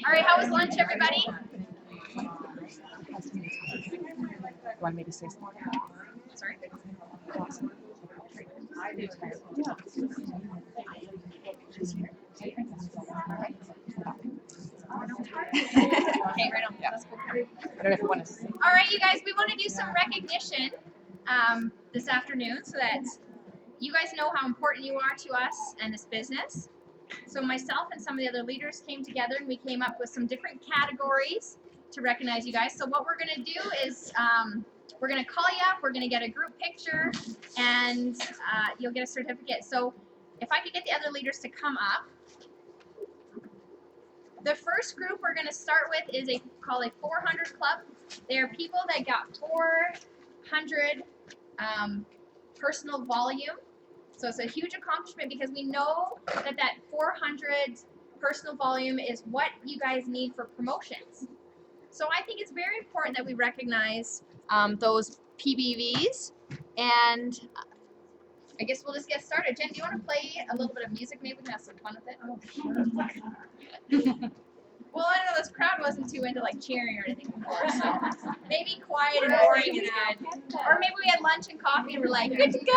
All right, how was lunch, everybody? Want me to say something? Sorry. Okay, right on. Yeah. That's cool. I don't know if you want to. All right, you guys, we want to do some recognition this afternoon so that you guys know how important you are to us and this business. So myself and some of the other leaders came together and we came up with some different categories to recognize you guys. So what we're going to do is we're going to call you up, we're going to get a group picture, and you'll get a certificate. So if I could get the other leaders to come up. The first group we're going to start with is called a 400 Club. They're people that got 400 personal volume. So it's a huge accomplishment because we know that 400 personal volume is what you guys need for promotions. So I think it's very important that we recognize those PBVs, and I guess we'll just get started. Jen, do you want to play a little bit of music? Maybe we can have some fun with it. Oh, sure. Well, I know this crowd wasn't too into like cheering or anything before, so maybe quiet and boring is good. Or maybe we had lunch and coffee and we're like, good to go.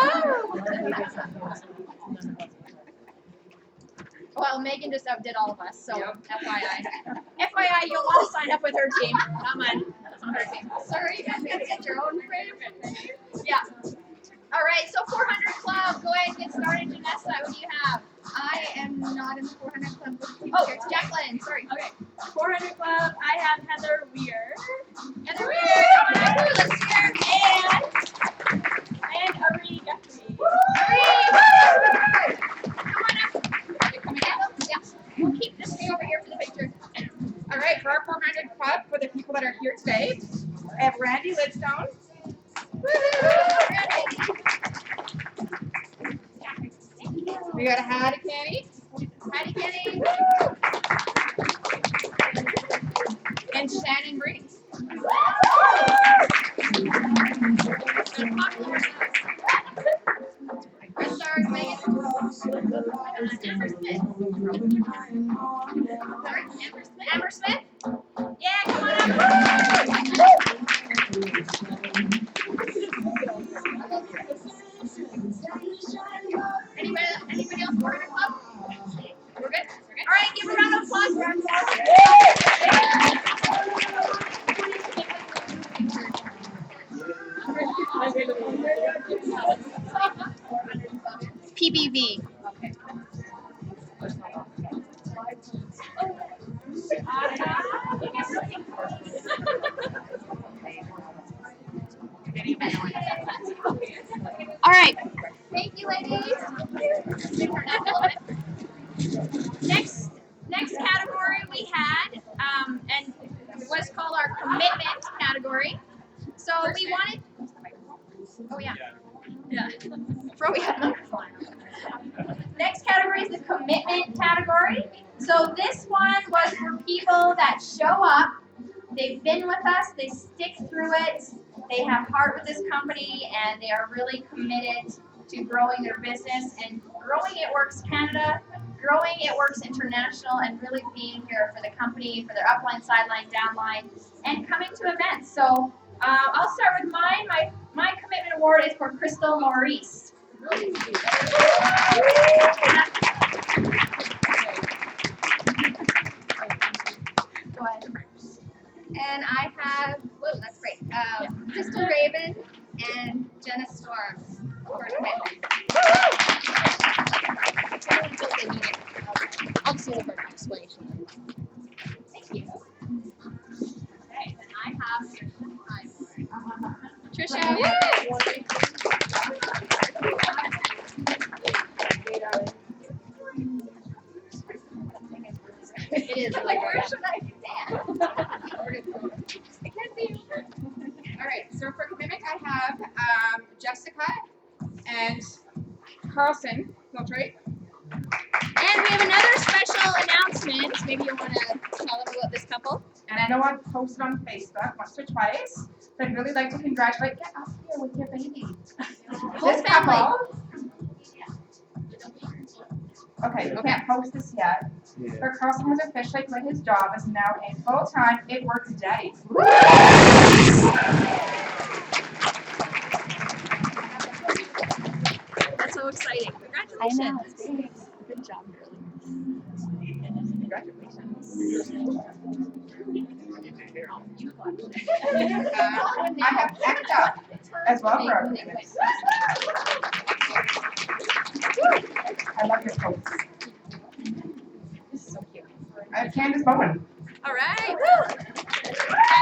Well, Megan just outdid all of us, so FYI. FYI, you'll want to sign up with her team, not mine. That's not her team. Sorry, you guys gotta get your own frame. Yeah. All right, so 400 Club, go ahead and get started. Janessa, what do you have? I am not in the 400 Club. Oh, it's Jacqueline, sorry. Okay. 400 Club, I have Heather Weir. Heather Weir, come on up, let's hear. And Ari Guthrie. Ari! Come on up. You're coming up? Yeah. We'll keep this thing over here for the picture. All right, for our 400 Club, for the people that are here today, I have Randy Lidstone. We got a Hattie Kenny. Hattie Kenny. And Shannon Breen. Chris Stars, Megan. Amber Smith. Sorry, Amber Smith. Yeah, come on up. Anybody else for the club? We're good? All right, give a round of applause for PBV. Okay. All right. Thank you, ladies. Next category we had, and was called our commitment category. So we wanted. Oh yeah. Yeah. Throw me a microphone. Next category is the commitment category. So this one was for people that show up. They've been with us. They stick through it. They have heart with this company, and they are really committed to growing their business and growing It Works Canada, growing It Works International, and really being here for the company, for their upline, sideline, downline, and coming to events. So I'll start with mine. My commitment award is for Crystal Maurice. Go ahead. And I have, whoa, that's great. Crystal Raven and Jenna Storms for commitment. I'll just leave an explanation. Thank you. Okay, then I have Trisha. It is like, where should I stand? It can be. All right, so for commitment, I have Jessica and Carlson Filtrate. And we have another special announcement. Maybe you want to tell them about this couple. And I know I've posted on Facebook once or twice, but I'd really like to congratulate, get up here with your baby. Whole This family. couple Okay, we can't post this yet, but Carlson has officially quit his job as now a full-time It Works Daddy. That's so exciting. I know. Congratulations. Good job, girl. I have Ekta as well for our commitments. I love your quotes. This is so cute. I have Candace Bowen. All right. Woo.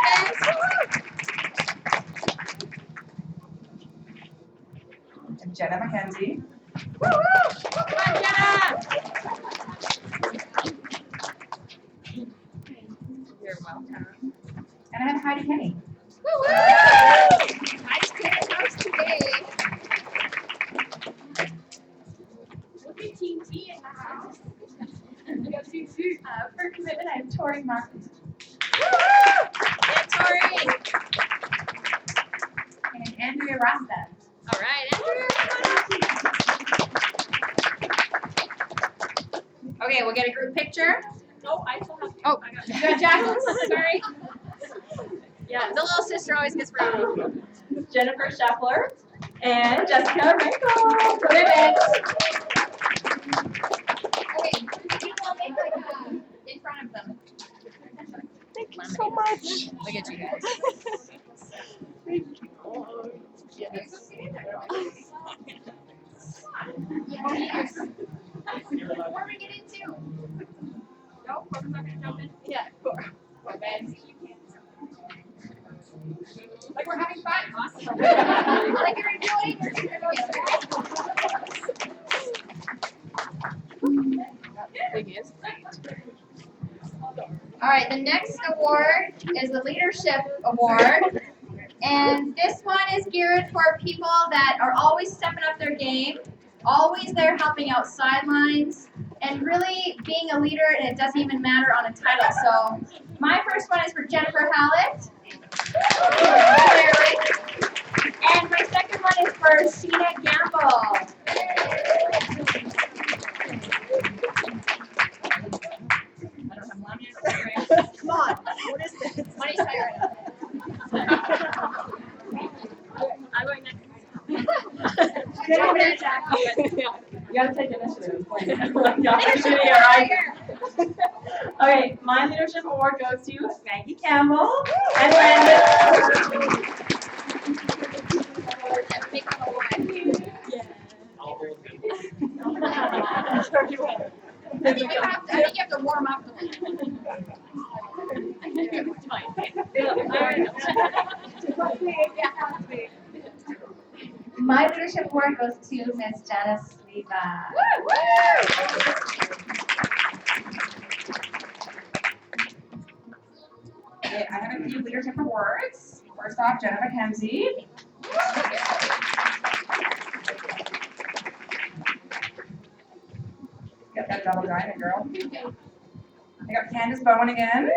And Jenna McKenzie. Woo woo. Come on, Jenna. You're welcome. And I have Heidi Kenny. Woo woo. Nice cleaning house today. Look at Team T in the house. For commitment, I have Tori Martin Woo woo. Yeah, Tori. and Andrea Rasta. All right, Andrew. Come on. Okay, we'll get a group picture. No, I still have. Oh, I got you got Jacqueline. Sorry. Yeah, the little sister always gets round. Jennifer Scheffler and Jessica Rinkle. Commitment. Okay, you will make like in front of them. Thank you so much. Look at you guys. Yes. Yes. Where we get into? No, we're not gonna jump in. Yeah, Like we're having fun. Awesome. like you're enjoying Biggest. All right, the next award is the Leadership Award. And this one is geared for people that are always stepping up their game, always there helping out sidelines, and really being a leader, and it doesn't even matter on a title. So my first one is for Jennifer Hallett. And my second one is for Sheena Gamble. Come on. What is this? Money siren. I'm going next. Get over there, Jack. You gotta take initiative. Like the opportunity, alright? Okay, my leadership award goes to Maggie Campbell and Brandon. Make them a wife. I think you have to warm up a little. My leadership award goes to Miss Janice Leva. Okay, I have a few leadership awards. First off, Jenna McKenzie. Get that double diamond, girl. I got Candace Bowen again.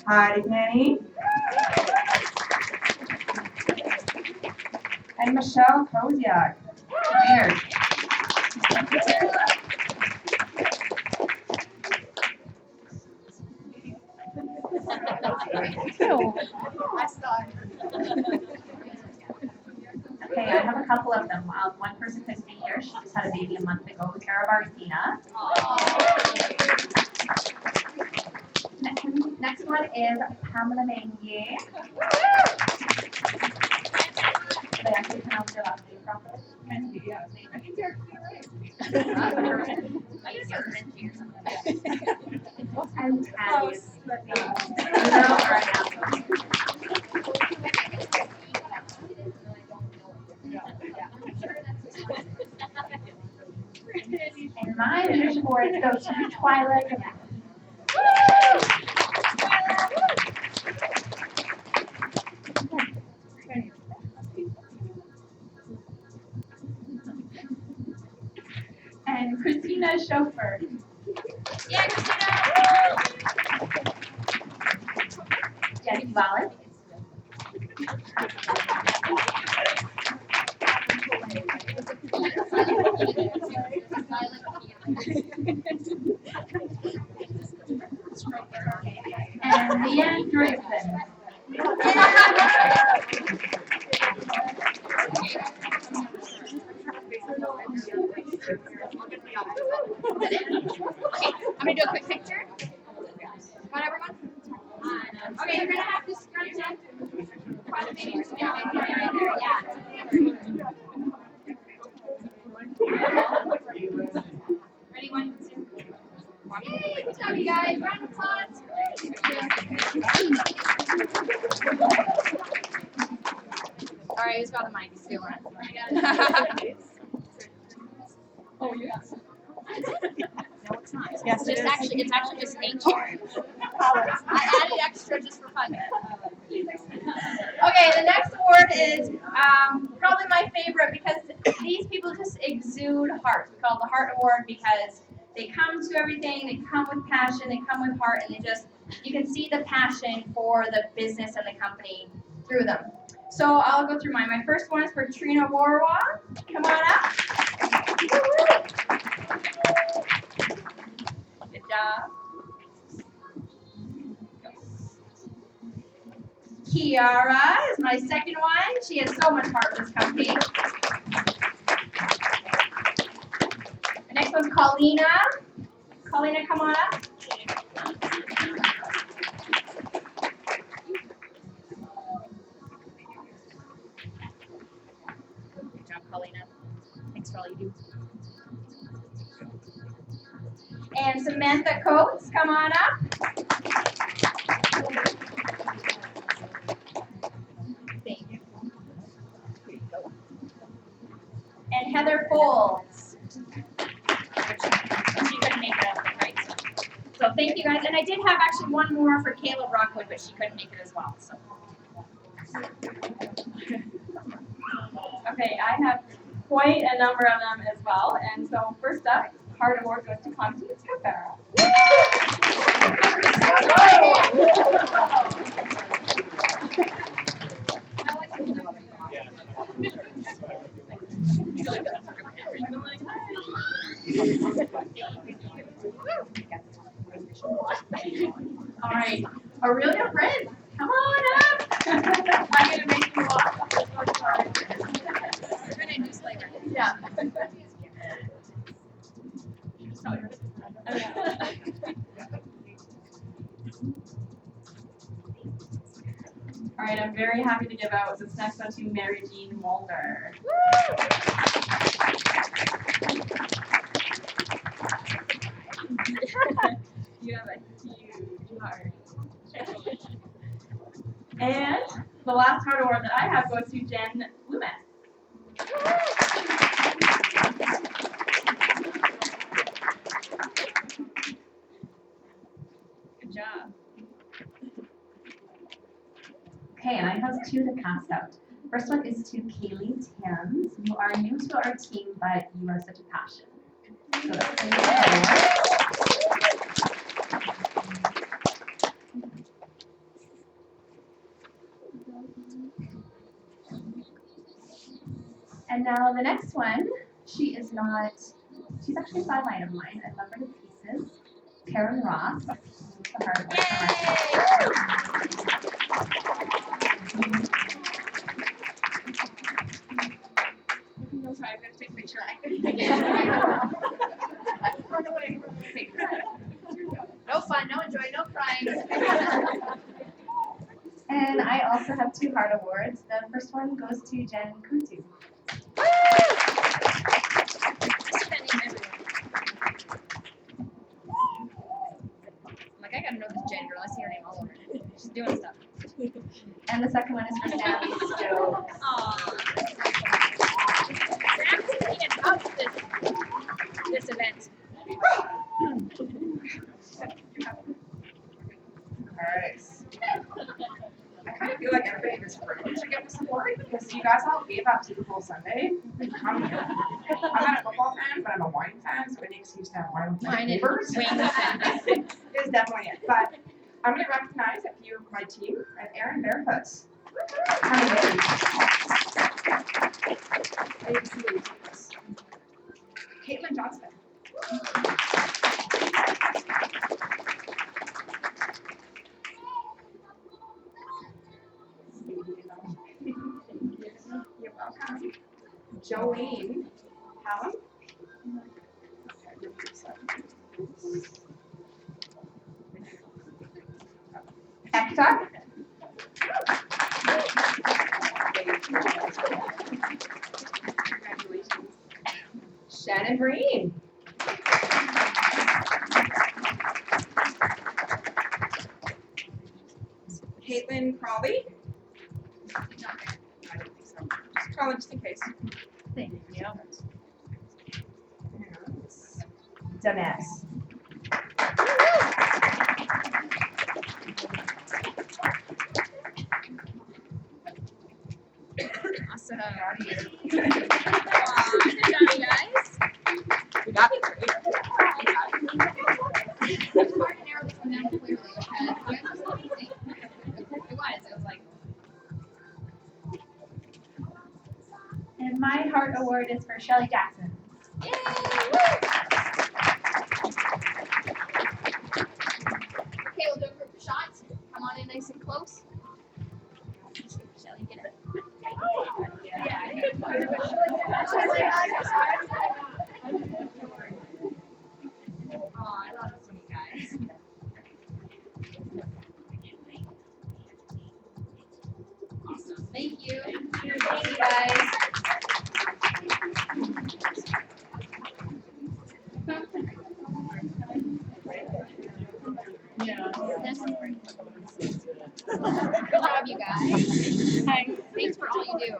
Heidi Kenny. And Michelle Koziak. Cheers. Okay, I have a couple of them. One person couldn't be here. She just had a baby a month ago, Tara Barcina. Next one is Pamela Mengier. Did I actually pronounce your last name properly? I think you're I'm Patty. And my leadership award goes to Twyla Gannett. And Christina Schofer. Yeah, Christina. Violet. And Leanne Grayson. I'm gonna do a quick picture. Want everyone? Okay, you're gonna have to scrunch up. Ready, 1, 2. Yay, good job, you guys. Round of applause. All right, who's got the mic? Still on. Oh, yes. No, it's not. Yes, it is. It's actually just nature. I added extra just for fun. Okay, the next award is probably my favorite because these people just exude heart. We call it the Heart Award because they come to everything, they come with passion, they come with heart, and you can see the passion for the business and the company through them. So I'll go through mine. My first one is for Trina Warwa. Come on up. Good job. Kiara is my second one. She has so much heart for this company. The next one's Paulina. Paulina, come on up. Good job, Paulina. Thanks for all you do. And Samantha Coates, come on up. Thank you. And Heather Folds. She couldn't make it up, right? So thank you guys. And I did have actually one more for Caleb Rockwood, but she couldn't make it as well. So. Okay, I have quite a number of them as well. And so first up, Heart Award goes to Constance Cabrera. All right, Aurelia Brent, come on up. I'm gonna make you walk. We're gonna do flavor. Yeah. All right, I'm very happy to give out this next one to Mary Jean Mulder. You have a huge heart. And the last heart award that I have goes to Jen Loomis. Good job. Okay, and I have two to pass out. First one is to Kaylee Tams. You are new to our team, but you are such a passion. So that's for you. And now the next one, she's actually a sideline of mine. I love her to pieces. Karen Ross. The hard work No, sorry, I'm gonna take a picture. No fun, no enjoy, no crying. And I also have two heart awards. The first one goes to Jen Kutu. Like, I gotta know this Jen girl. I see her name all over. She's doing stuff. And the second one is for Sammy Stokes. Sam's thinking about this event. Alright. I kind of feel like everybody in this room should get this award because you guys all gave up Super Bowl Sunday. I'm not a football fan, but I'm a wine fan, so any excuse to have wine with my Wine and neighbors wings and- is definitely it. But I'm gonna recognize a few of my team and Aaron Barefoot. Coming in. Caitlin Johnston. You're welcome. Jolene Hallam. Hector. Congratulations. Shannon Green. Caitlin Crawley. I don't think so. Just call it just in case. Thank you. Dennis. Awesome. Good job, you guys. We got it. It's hard to narrow this one down clearly because you guys are so easy. It was like, And my heart award is for Shelly Jackson. yay! Okay, we'll do a group shot. Come on in nice and close. Shelly, get it. Oh, I love this one, you guys. Awesome. Thank you. Thank you, guys. Good job, you guys. Thanks for all you do.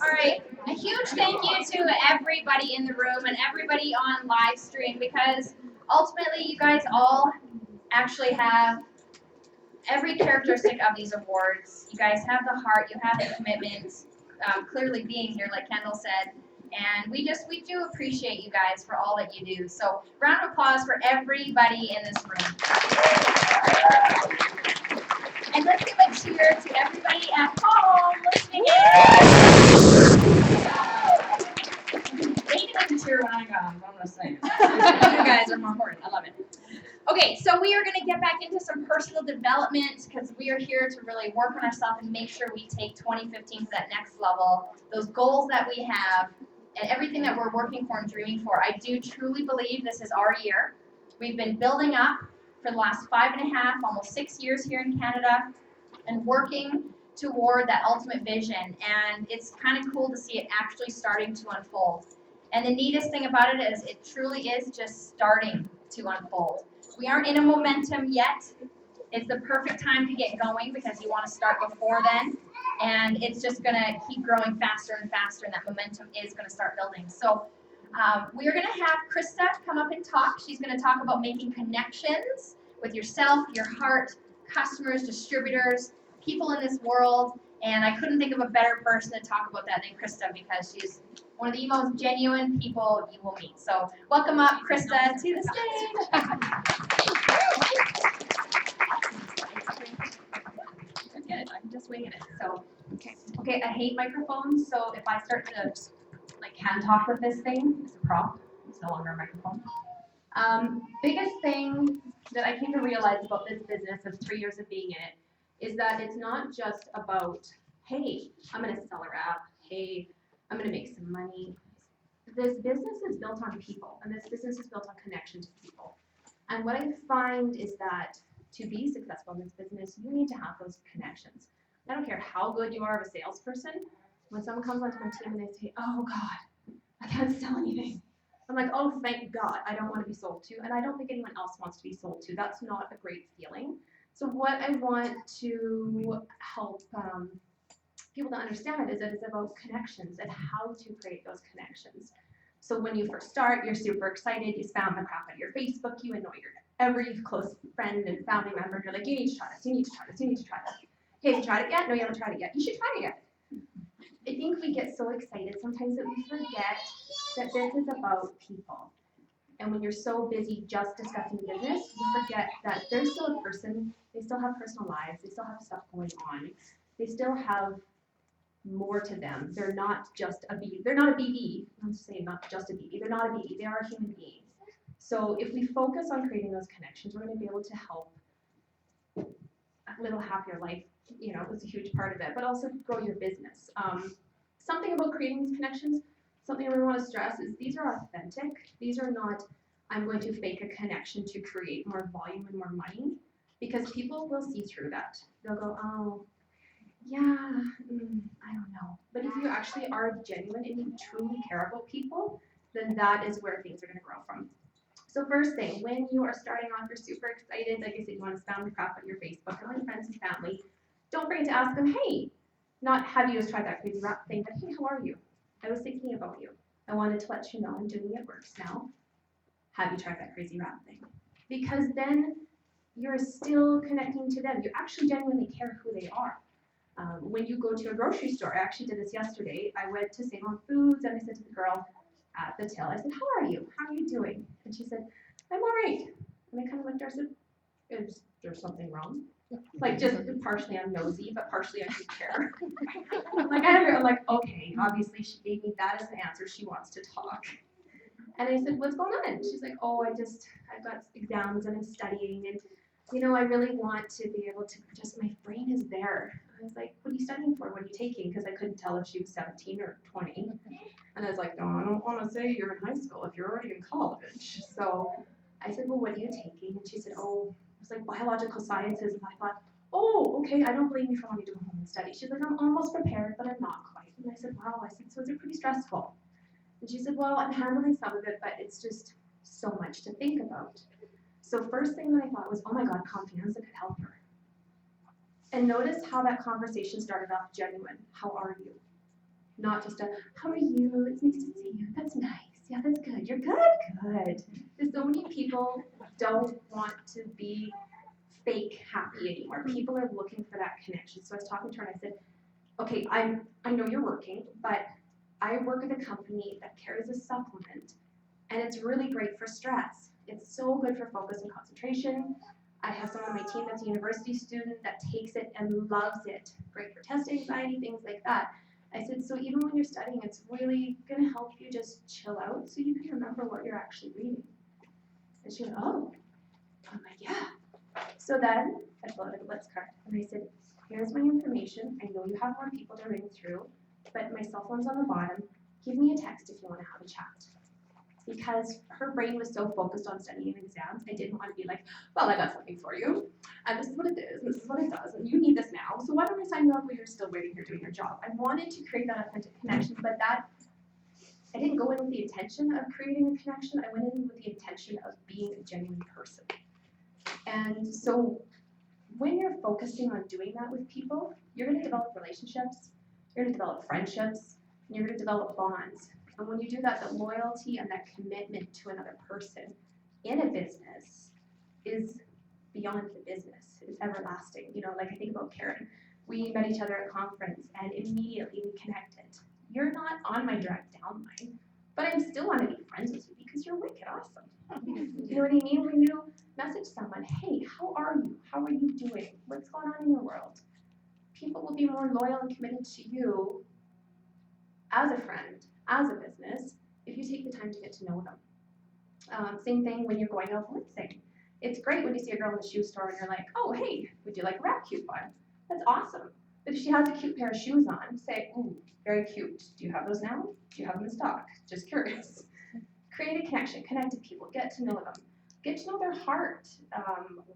All right, a huge thank you to everybody in the room and everybody on live stream because ultimately you guys all actually have every characteristic of these awards. You guys have the heart, you have the commitment, clearly being here like Kendall said, and we do appreciate you guys for all that you do. So round of applause for everybody in this room. And let's give a cheer to everybody at home listening in. They didn't even cheer when I got them, I'm gonna say. You guys are more important, I love it. Okay, so we are gonna get back into some personal development because we are here to really work on ourselves and make sure we take 2015 to that next level. Those goals that we have and everything that we're working for and dreaming for. I do truly believe this is our year. We've been building up for the last 5.5, almost 6 years here in Canada and working toward that ultimate vision. And it's kind of cool to see it actually starting to unfold. And the neatest thing about it is it truly is just starting to unfold. We aren't in a momentum yet. It's the perfect time to get going because you want to start before then. And it's just going to keep growing faster and faster, and that momentum is going to start building. So we are going to have Krista come up and talk. She's going to talk about making connections with yourself, your heart, customers, distributors, people in this world. And I couldn't think of a better person to talk about that than Krista because she's one of the most genuine people you will meet. So welcome up, Krista, to the stage. Good, I'm just winging it. So, Okay, I hate microphones, so if I start to like hand talk with this thing, it's a prop. It's no longer a microphone. Biggest thing that I came to realize about this business of 3 years of being in it is that it's not just about, hey, I'm gonna sell a wrap, hey, I'm gonna make some money. This business is built on people, and this business is built on connections with people. And what I find is that to be successful in this business, you need to have those connections. I don't care how good you are of a salesperson, when someone comes onto my team and they say, oh God, I can't sell anything. I'm like, oh, thank God, I don't want to be sold to, and I don't think anyone else wants to be sold to. That's not a great feeling. So what I want to help people to understand is that it's about connections and how to create those connections. So when you first start, you're super excited, you spam the crap out of your Facebook, you annoy your every close friend and family member, you're like, you need to try this, you need to try this, you need to try this. Hey, have you tried it yet? No, you haven't tried it yet. You should try it yet. I think we get so excited sometimes that we forget that this is about people. And when you're so busy just discussing business, you forget that there's still a person, they still have personal lives, they still have stuff going on, they still have more to them. They're not just a BB. They're not a BB. I'm saying not just a BB. They're not a BB. They are a human being. So if we focus on creating those connections, we're going to be able to help a little happier life. You know, it's a huge part of it, but also grow your business. Something about creating these connections, something I really want to stress is these are authentic. These are not, I'm going to fake a connection to create more volume and more money, because people will see through that. They'll go, oh, yeah, I don't know. But if you actually are genuine and you truly care about people, then that is where things are going to grow from. So first thing, when you are starting off, you're super excited, like I said, you want to spam the crap on your Facebook and on friends and family, don't forget to ask them, hey, not have you just tried that crazy rap thing, but hey, how are you? I was thinking about you. I wanted to let you know I'm doing it works now. Have you tried that crazy rap thing? Because then you're still connecting to them. You actually genuinely care who they are. When you go to a grocery store, I actually did this yesterday. I went to Save On Foods and I said to the girl at the till, I said, how are you? How are you doing? And she said, I'm all right. And I kind of looked at her and said, is there something wrong? Like just partially I'm nosy, but partially I do care. I'm like, okay, obviously she gave me that as an answer. She wants to talk. And I said, what's going on? She's like, oh, I've got exams and I'm studying and you know, I really want to be able to just, my brain is there. I was like, what are you studying for? What are you taking? Because I couldn't tell if she was 17 or 20. And I was like, no, I don't want to say you're in high school if you're already in college. So I said, well, what are you taking? And she said, oh, it was like biological sciences. And I thought, oh, okay, I don't blame you for wanting to go home and study. She's like, I'm almost prepared, but I'm not quite. And I said, wow. I said, so is it pretty stressful? And she said, well, I'm handling some of it, but it's just so much to think about. So first thing that I thought was, oh my God, Confianza could help her. And notice how that conversation started off genuine. How are you? Not just a, how are you? It's nice to see you. That's nice. Yeah, that's good. You're good? Good. There's so many people don't want to be fake happy anymore. People are looking for that connection. So I was talking to her and I said, okay, I know you're working, but I work at a company that carries a supplement and it's really great for stress. It's so good for focus and concentration. I have someone on my team that's a university student that takes it and loves it. Great for test anxiety, things like that. I said, so even when you're studying, it's really going to help you just chill out so you can remember what you're actually reading. And she went, oh. I'm like, yeah. So then I pulled out a Blitz card and I said, here's my information. I know you have more people to ring through, but my cell phone's on the bottom. Give me a text if you want to have a chat. Because her brain was so focused on studying exams, I didn't want to be like, well, I got something for you, and this is what it is, and this is what it does, and you need this now, so why don't I sign you up while you're still waiting here doing your job? I wanted to create that authentic connection, but that, I didn't go in with the intention of creating a connection, I went in with the intention of being a genuine person. And so when you're focusing on doing that with people, you're going to develop relationships, you're going to develop friendships, and you're going to develop bonds. And when you do that, the loyalty and that commitment to another person in a business is beyond the business. It's everlasting. You know, like I think about Karen. We met each other at a conference and immediately we connected. You're not on my direct downline, but I'm still want to be friends with you because you're wicked awesome. You know what I mean? When you message someone, hey, how are you? How are you doing? What's going on in your world? People will be more loyal and committed to you as a friend, as a business, if you take the time to get to know them. Same thing when you're going out blitzing. It's great when you see a girl in the shoe store and you're like, oh, hey, would you like a wrap coupon? That's awesome. But if she has a cute pair of shoes on, say, ooh, very cute. Do you have those now? Do you have them in stock? Just curious. Create a connection, connect to people, get to know them. Get to know their heart.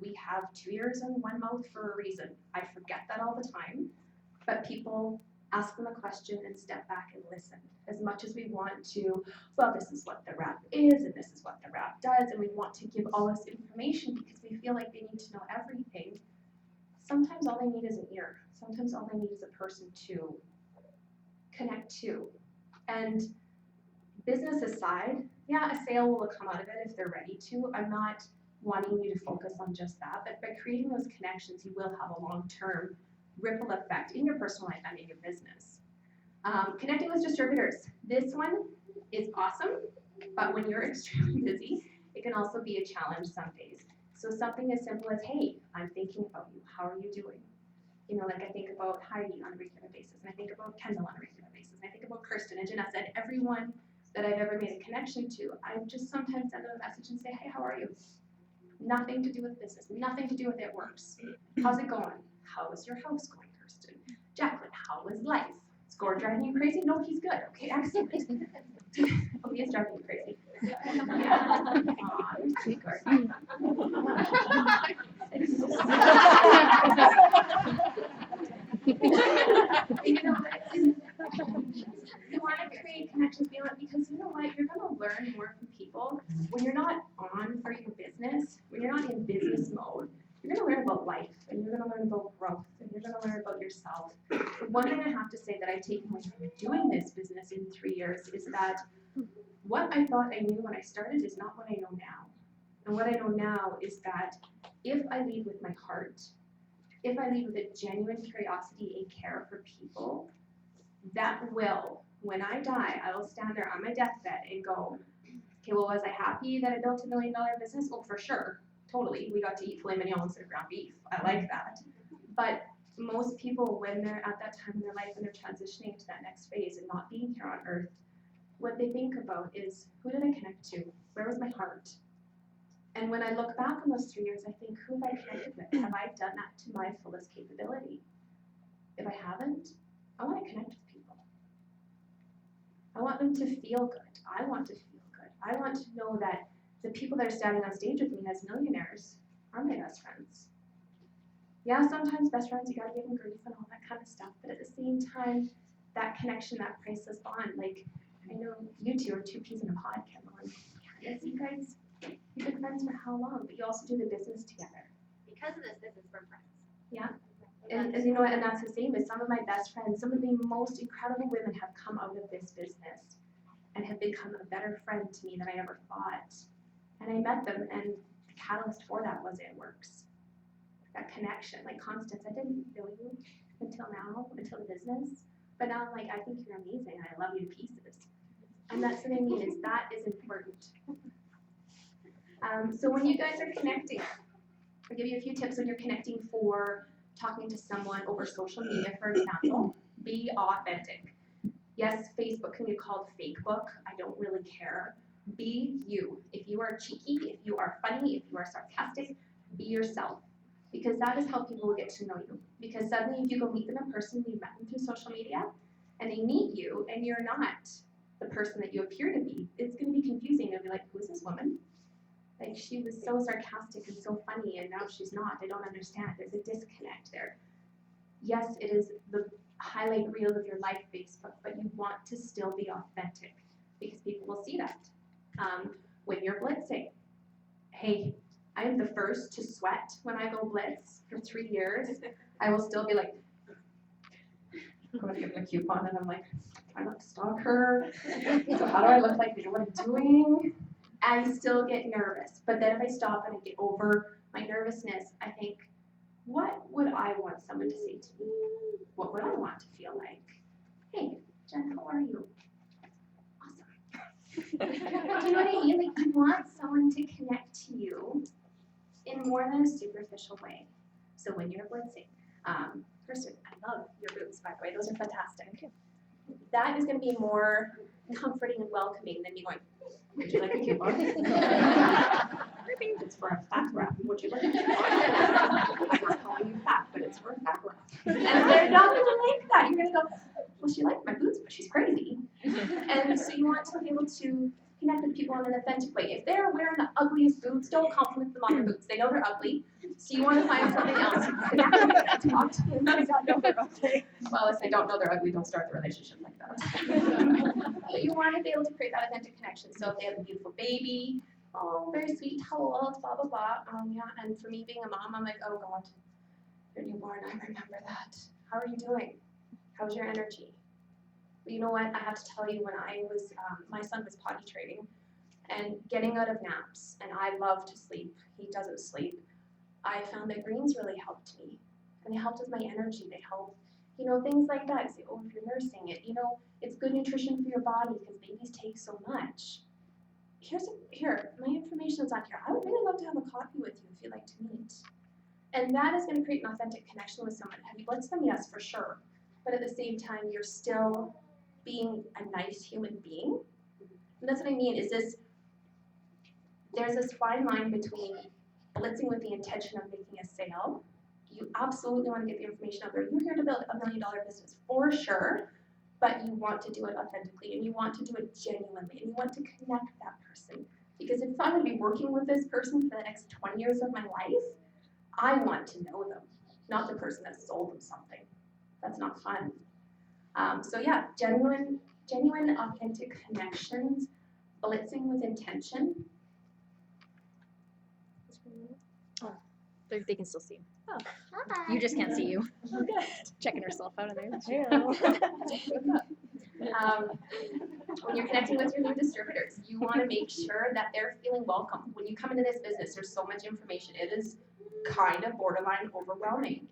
We have 2 ears and 1 mouth for a reason. I forget that all the time, but people ask them a question and step back and listen. As much as we want to, well, this is what the wrap is and this is what the wrap does, and we want to give all this information because we feel like they need to know everything, sometimes all they need is an ear. Sometimes all they need is a person to connect to. And business aside, yeah, a sale will come out of it if they're ready to. I'm not wanting you to focus on just that, but by creating those connections, you will have a long-term ripple effect in your personal life and in your business. Connecting with distributors. This one is awesome, but when you're extremely busy, it can also be a challenge some days. So something as simple as, hey, I'm thinking about you. How are you doing? You know, like I think about Heidi on a regular basis, and I think about Kendall on a regular basis, and I think about Kirsten and Janessa and everyone that I've ever made a connection to. I just sometimes send them a message and say, hey, how are you? Nothing to do with business, nothing to do with it works. How's it going? How is your house going, Kirsten? Jacqueline, how is life? Is Gord driving you crazy? No, he's good. Okay, excellent. Oh, he is driving you crazy. Yeah. Aw, you're sweet, Gord. You know, you want to create connections beyond, because you know what, you're going to learn more from people when you're not on for your business, when you're not in business mode. You're going to learn about life, and you're going to learn about growth, and you're going to learn about yourself. But one thing I have to say that I've taken away from doing this business in 3 years is that what I thought I knew when I started is not what I know now. And what I know now is that if I lead with my heart, if I lead with a genuine curiosity and care for people, that will, when I die, I will stand there on my deathbed and go, okay, well, was I happy that I built $1 million business? Well, for sure, totally. We got to eat filet mignon instead of ground beef. I like that. But most people, when they're at that time in their life and they're transitioning to that next phase and not being here on earth, what they think about is, who did I connect to? Where was my heart? And when I look back on those 3 years, I think, who have I connected with? Have I done that to my fullest capability? If I haven't, I want to connect with people. I want them to feel good. I want to feel good. I want to know that the people that are standing on stage with me as millionaires are my best friends. Yeah, sometimes best friends, you gotta give them grief and all that kind of stuff, but at the same time, that connection, that priceless bond, like, I know you two are two peas in a pod, Kendall, and yes, you guys, you've been friends for how long? But you also do the business together. Because of this is for friends. Yeah. And you know what, and that's the same as some of my best friends, some of the most incredible women have come out of this business and have become a better friend to me than I ever thought. And I met them, and the catalyst for that was It Works. That connection, like Constance, I didn't know you until now, until the business, but now I'm like, I think you're amazing, I love you to pieces. And that's what I mean, is that is important. So when you guys are connecting, I'll give you a few tips when you're connecting for talking to someone over social media, for example. Be authentic. Yes, Facebook can get called fake book. I don't really care. Be you. If you are cheeky, if you are funny, if you are sarcastic, be yourself. Because that is how people will get to know you. Because suddenly if you go meet them in person, you met them through social media, and they meet you and you're not the person that you appear to be, it's going to be confusing. They'll be like, who is this woman? Like, she was so sarcastic and so funny, and now she's not. They don't understand. There's a disconnect there. Yes, it is the highlight reel of your life, Facebook, but you want to still be authentic because people will see that. When you're blitzing, hey, I am the first to sweat when I go blitz for 3 years. I will still be like, going to give them a coupon, and I'm like, try not to stalk her. So how do I look like they know what I'm doing? I still get nervous, but then if I stop and I get over my nervousness, I think, what would I want someone to say to me? What would I want to feel like? Hey, Jen, how are you? Awesome. Do you know what I mean? Like, you want someone to connect to you in more than a superficial way. So when you're blitzing, Kirsten, I love your boots, by the way. Those are fantastic. That is going to be more comforting and welcoming than me going, would you like a coupon? It's for a fat wrap. Would you like a coupon? I'm not calling you fat, but it's for a fat wrap. And they're not going to like that. You're going to go, well, she liked my boots, but she's crazy. And so you want to be able to connect with people in an authentic way. If they're wearing the ugliest boots, don't compliment them on their boots. They know they're ugly. So you want to find something else you can connect with and talk to them. Well, if they don't know they're ugly, don't start the relationship like that. But you want to be able to create that authentic connection. So if they have a beautiful baby, oh, very sweet, how old, blah, blah, blah. Yeah, and for me being a mom, I'm like, oh God, you're newborn, I remember that. How are you doing? How's your energy? But you know what, I have to tell you, when I was, my son was potty training and getting out of naps, and I love to sleep, he doesn't sleep, I found that greens really helped me. And they helped with my energy, they helped You know, things like that. Say, oh, if you're nursing it, you know, it's good nutrition for your body because babies take so much. Here, my information's on here. I would really love to have a coffee with you if you'd like to meet. And that is going to create an authentic connection with someone. Have you blitzed them? Yes, for sure. But at the same time, you're still being a nice human being. And that's what I mean, there's this fine line between blitzing with the intention of making a sale. You absolutely want to get the information out there. You're here to build $1 million business for sure, but you want to do it authentically and you want to do it genuinely and you want to connect with that person. Because if I'm going to be working with this person for the next 20 years of my life, I want to know them, not the person that sold them something. That's not fun. So yeah, genuine, authentic connections, blitzing with intention. They can still see you. Oh, you just can't see you. Checking herself out of there. When you're connecting with your new distributors, you want to make sure that they're feeling welcome. When you come into this business, there's so much information. It is kind of borderline overwhelming.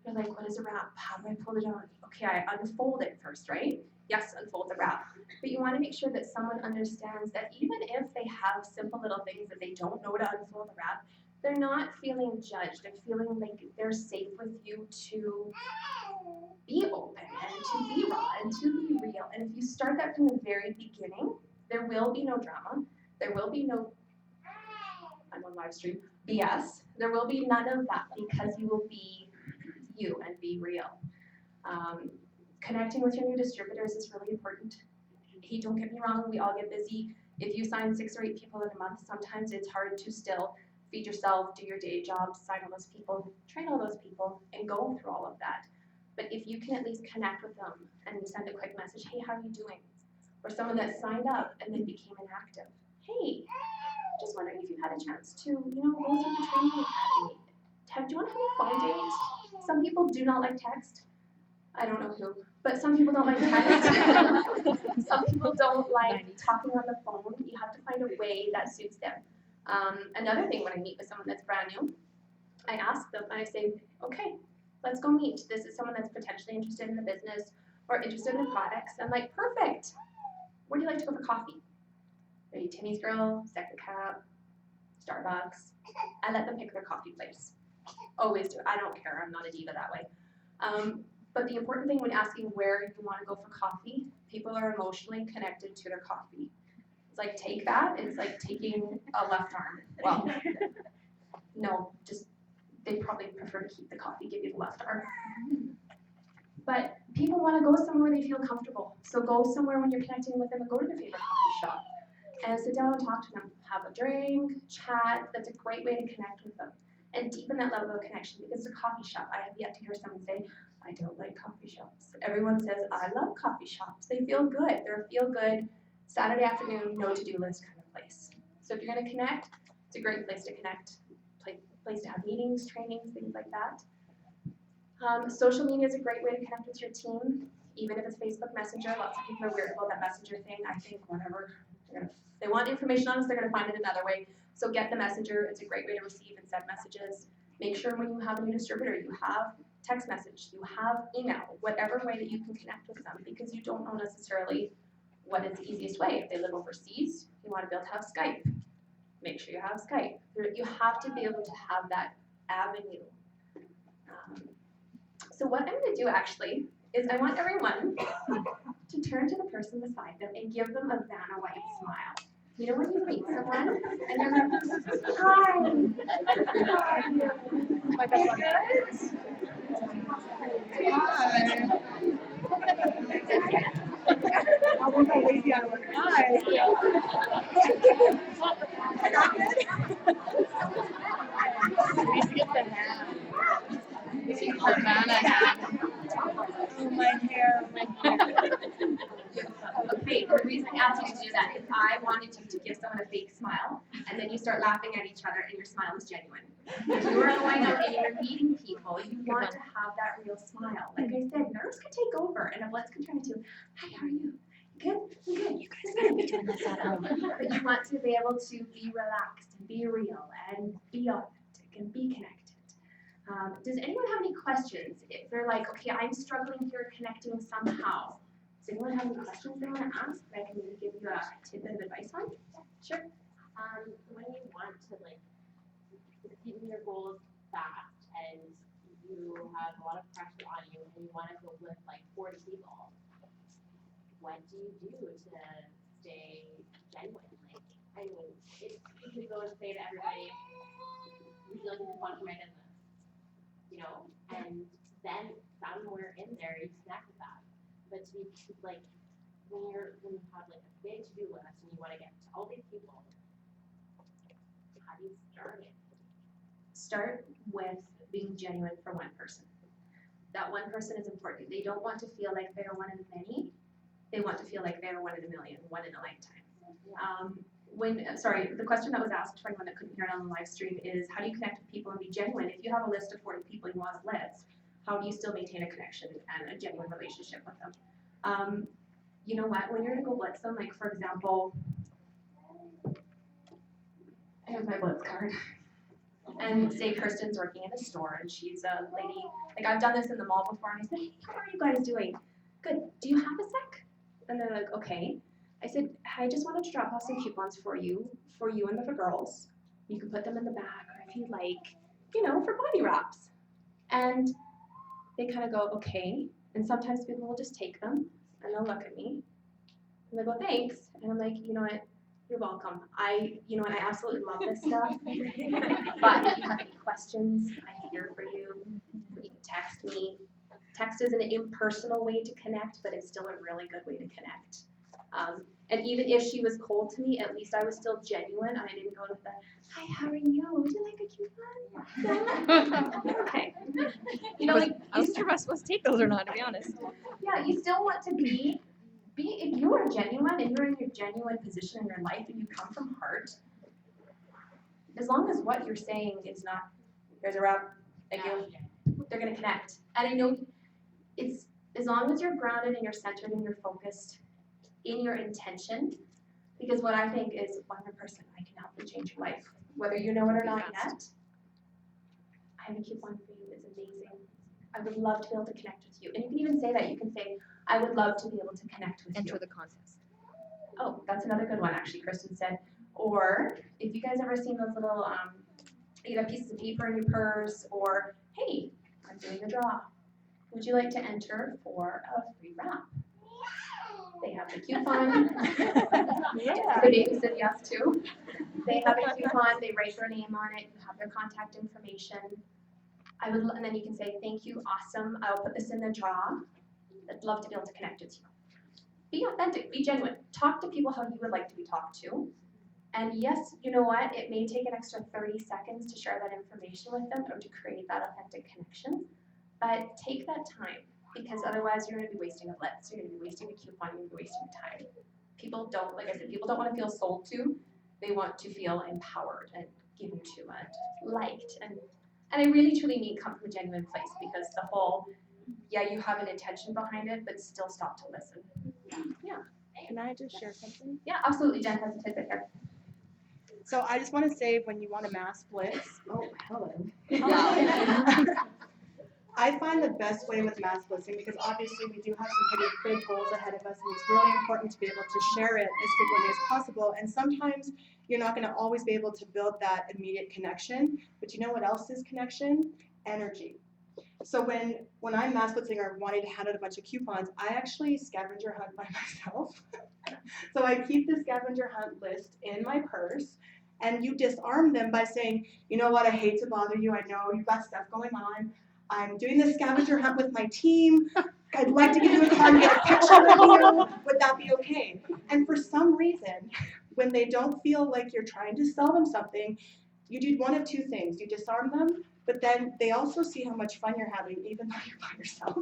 You're like, what is a wrap? How do I pull it on? Okay, I unfold it first, right? Yes, unfold the wrap. But you want to make sure that someone understands that even if they have simple little things that they don't know to unfold the wrap, they're not feeling judged. They're feeling like they're safe with you to be open and to be raw and to be real. And if you start that from the very beginning, there will be no drama. There will be no, I'm on live stream, BS. There will be none of that because you will be you and be real. Connecting with your new distributors is really important. Hey, don't get me wrong, we all get busy. If you sign 6 or 8 people in a month, sometimes it's hard to still feed yourself, do your day job, sign all those people, train all those people, and go through all of that. But if you can at least connect with them and send a quick message, hey, how are you doing? Or someone that signed up and then became inactive. Hey, just wondering if you've had a chance to, go through the training academy. Do you want to have a phone date? Some people do not like text. I don't know who, but some people don't like text. Some people don't like talking on the phone. You have to find a way that suits them. Another thing when I meet with someone that's brand new, I ask them, I say, okay, let's go meet. This is someone that's potentially interested in the business or interested in the products. I'm like, perfect. Where do you like to go for coffee? Are you Timmy's Girl, Second Cup, Starbucks? I let them pick their coffee place. Always do. I don't care. I'm not a diva that way. But the important thing when asking where you want to go for coffee, people are emotionally connected to their coffee. It's like, take that. It's like taking a left arm. Well, no, just they probably prefer to keep the coffee, give you the left arm. But people want to go somewhere where they feel comfortable. So go somewhere when you're connecting with them and go to their favorite coffee shop and sit down and talk to them. Have a drink, chat. That's a great way to connect with them and deepen that level of connection because it's a coffee shop. I have yet to hear someone say, I don't like coffee shops. Everyone says, I love coffee shops. They feel good. They're a feel-good Saturday afternoon, no to-do list kind of place. So if you're going to connect, it's a great place to connect, place to have meetings, trainings, things like that. Social media is a great way to connect with your team, even if it's Facebook Messenger. Lots of people are weird about that Messenger thing. I think whatever. They want information on us, they're going to find it another way. So get the Messenger. It's a great way to receive and send messages. Make sure when you have a new distributor, you have text message, you have email, whatever way that you can connect with them because you don't know necessarily what is the easiest way. If they live overseas, you want to be able to have Skype. Make sure you have Skype. You have to be able to have that avenue. So what I'm going to do actually is I want everyone to turn to the person beside them and give them a Vanna White smile. You know when you meet someone and you're like, hi. My best friend. I want that lazy eye look. Hi. We used to get the hat. The Vanna hat. Oh, my hair. Okay, the reason I asked you to do that is I wanted you to give someone a fake smile, and then you start laughing at each other, and your smile is genuine. If you are going out and you're meeting people, you want to have that real smile. Like I said, nerves can take over, and a blitz can turn into, hi, how are you? Good? Good. You guys gotta be doing this at home. But you want to be able to be relaxed and be real and be authentic and be connected. Does anyone have any questions? If they're like, okay, I'm struggling here connecting somehow. Does anyone have any questions they want to ask that I can maybe give you a tidbit of advice on? Sure. When you want to like hit your goals fast and you have a lot of pressure on you and you want to go with like 40 people, what do you do to stay genuine? Like, I mean, it's easy to go and say to everybody, would you like to come to my business? You know, and then somewhere in there you connect with that. But to be like, when you have like a big to-do list and you want to get to all these people, how do you start it? Start with being genuine for one person. That one person is important. They don't want to feel like they're one of the many. They want to feel like they're one in a million, one in a lifetime. The question that was asked for anyone that couldn't hear it on the live stream is, how do you connect with people and be genuine? If you have a list of 40 people you want to blitz, how do you still maintain a connection and a genuine relationship with them? You know what, when you're gonna go blitz them, like for example, here's my blitz card. And say Kirsten's working in a store and she's a lady, like I've done this in the mall before and I said, hey, how are you guys doing? Good, do you have a sec? And they're like, okay. I said, I just wanted to drop off some coupons for you and the girls. You can put them in the bag, or if you like, you know, for body wraps. And they kind of go, okay. And sometimes people will just take them and they'll look at me and they go, thanks. And I'm like, you know what? You're welcome. I absolutely love this stuff. But if you have any questions, I'm here for you. You can text me. Text is an impersonal way to connect, but it's still a really good way to connect. And even if she was cold to me, at least I was still genuine and I didn't go with the, hi, how are you? Would you like a coupon? Yeah. Okay. You know, like, I wasn't sure if I was supposed to take those or not, to be honest. yeah, you still want to be, if you are genuine and you're in your genuine position in your life and you come from heart, as long as what you're saying is not, here's a wrap, thank you, they're gonna connect. And I know it's, as long as you're grounded and you're centered and you're focused in your intention, because what I think is one person I can help you change your life, whether you know it or not yet. I have a coupon for you, it's amazing. I would love to be able to connect with you. And you can even say that, you can say, I would love to be able to connect with you. Enter the contest. Oh, that's another good one, actually, Kristen said. Or, if you guys ever seen those little, you know, pieces of paper in your purse, or, hey, I'm doing a draw. Would you like to enter for a free wrap? They have the coupon. Yeah. The baby said yes too. They have a coupon, they write their name on it, you have their contact information. And then you can say, thank you, awesome, I'll put this in the draw. I'd love to be able to connect with you. Be authentic, be genuine. Talk to people how you would like to be talked to. And yes, you know what, it may take an extra 30 seconds to share that information with them or to create that authentic connection. But take that time, because otherwise you're gonna be wasting a blitz, you're gonna be wasting a coupon, you're gonna be wasting time. People don't, like I said, people don't wanna feel sold to, they want to feel empowered and given to and liked. And I really truly mean come from a genuine place, because the whole, yeah, you have an intention behind it, but still stop to listen. Yeah. Can I just share something? Yeah, absolutely, Jen has a tidbit here. So I just want to say, when you want a mass blitz, oh, hello. I find the best way with mass blitzing, because obviously we do have some pretty big goals ahead of us, and it's really important to be able to share it as frequently as possible. And sometimes you're not going to always be able to build that immediate connection, but you know what else is connection? Energy. So when I'm mass blitzing or wanting to hand out a bunch of coupons, I actually scavenger hunt by myself. So I keep the scavenger hunt list in my purse, and you disarm them by saying, you know what, I hate to bother you, I know you've got stuff going on, I'm doing this scavenger hunt with my team, I'd like to give you a card and get a picture with you, would that be okay? And for some reason, when they don't feel like you're trying to sell them something, you do one of two things, you disarm them, but then they also see how much fun you're having, even though you're by yourself.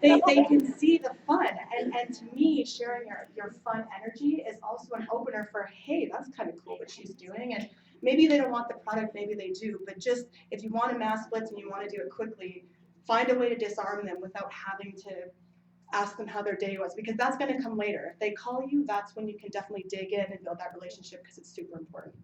They can see the fun, and to me, sharing your fun energy is also an opener for, hey, that's kind of cool what she's doing, and maybe they don't want the product, maybe they do, but just if you want a mass blitz and you want to do it quickly, find a way to disarm them without having to ask them how their day was, because that's going to come later. If they call you, that's when you can definitely dig in and build that relationship, because it's super important.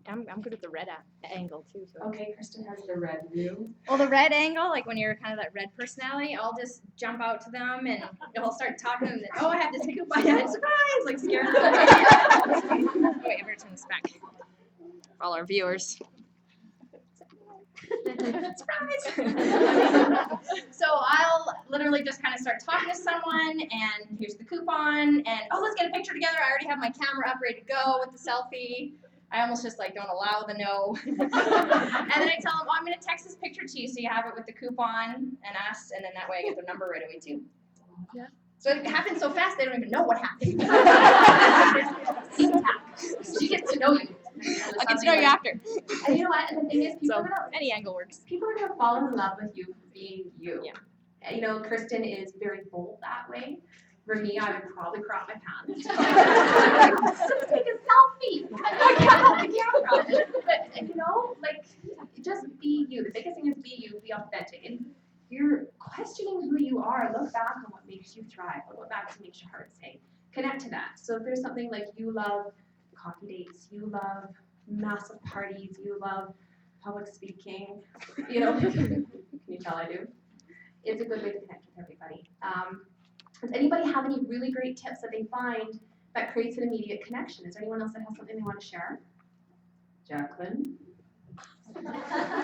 I'm good at the red angle too. So. Okay, Kristen has the red view. Well, the red angle, like when you're kind of that red personality, I'll just jump out to them and I'll start talking to them. Oh, I have this coupon, surprise! Like scare them. Oh, wait, I better turn this back for all our viewers. Surprise! So I'll literally just kind of start talking to someone, and here's the coupon, and oh, let's get a picture together. I already have my camera up, ready to go with the selfie. I almost just like don't allow the no. And then I tell them, oh, I'm gonna text this picture to you so you have it with the coupon and us, and then that way I get their number right away too. Yeah. So it happens so fast they don't even know what happened. She gets to know you. I'll get to know you after. And you know what? And the thing is, people So are gonna any angle works. people are gonna fall in love with you for being you. Yeah. And, you know, Kristen is very bold that way. For me, I would probably crop my pants. Take a selfie. But you know, like, just be you. The biggest thing is be you, be authentic. And you're questioning who you are. Look back on what makes you thrive. Look back to what makes your heart sing. Connect to that. So if there's something like you love coffee dates, you love massive parties, you love public speaking, you know, can you tell I do? It's a good way to connect with everybody. Does anybody have any really great tips that they find that creates an immediate connection? Is there anyone else that has something they want to share? Jacqueline?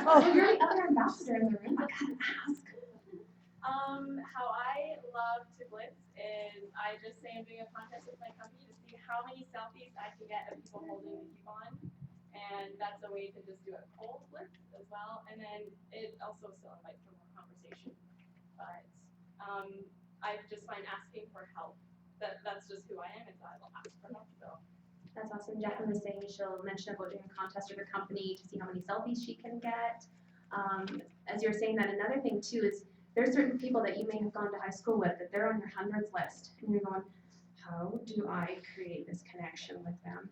Oh, you're the other ambassador in the room. I gotta ask. How I love to blitz is I just say I'm doing a contest with my company to see how many selfies I can get of people holding the coupon. And that's a way to just do a cold blitz as well. And then it also still invites for more conversation. But I just find asking for help. That's just who I am, is I will ask for help. So That's awesome. Jacqueline was saying she'll mention about doing a contest with her company to see how many selfies she can get. As you're saying that, another thing too is there's certain people that you may have gone to high school with that they're on your hundreds list, and you're going, how do I create this connection with them?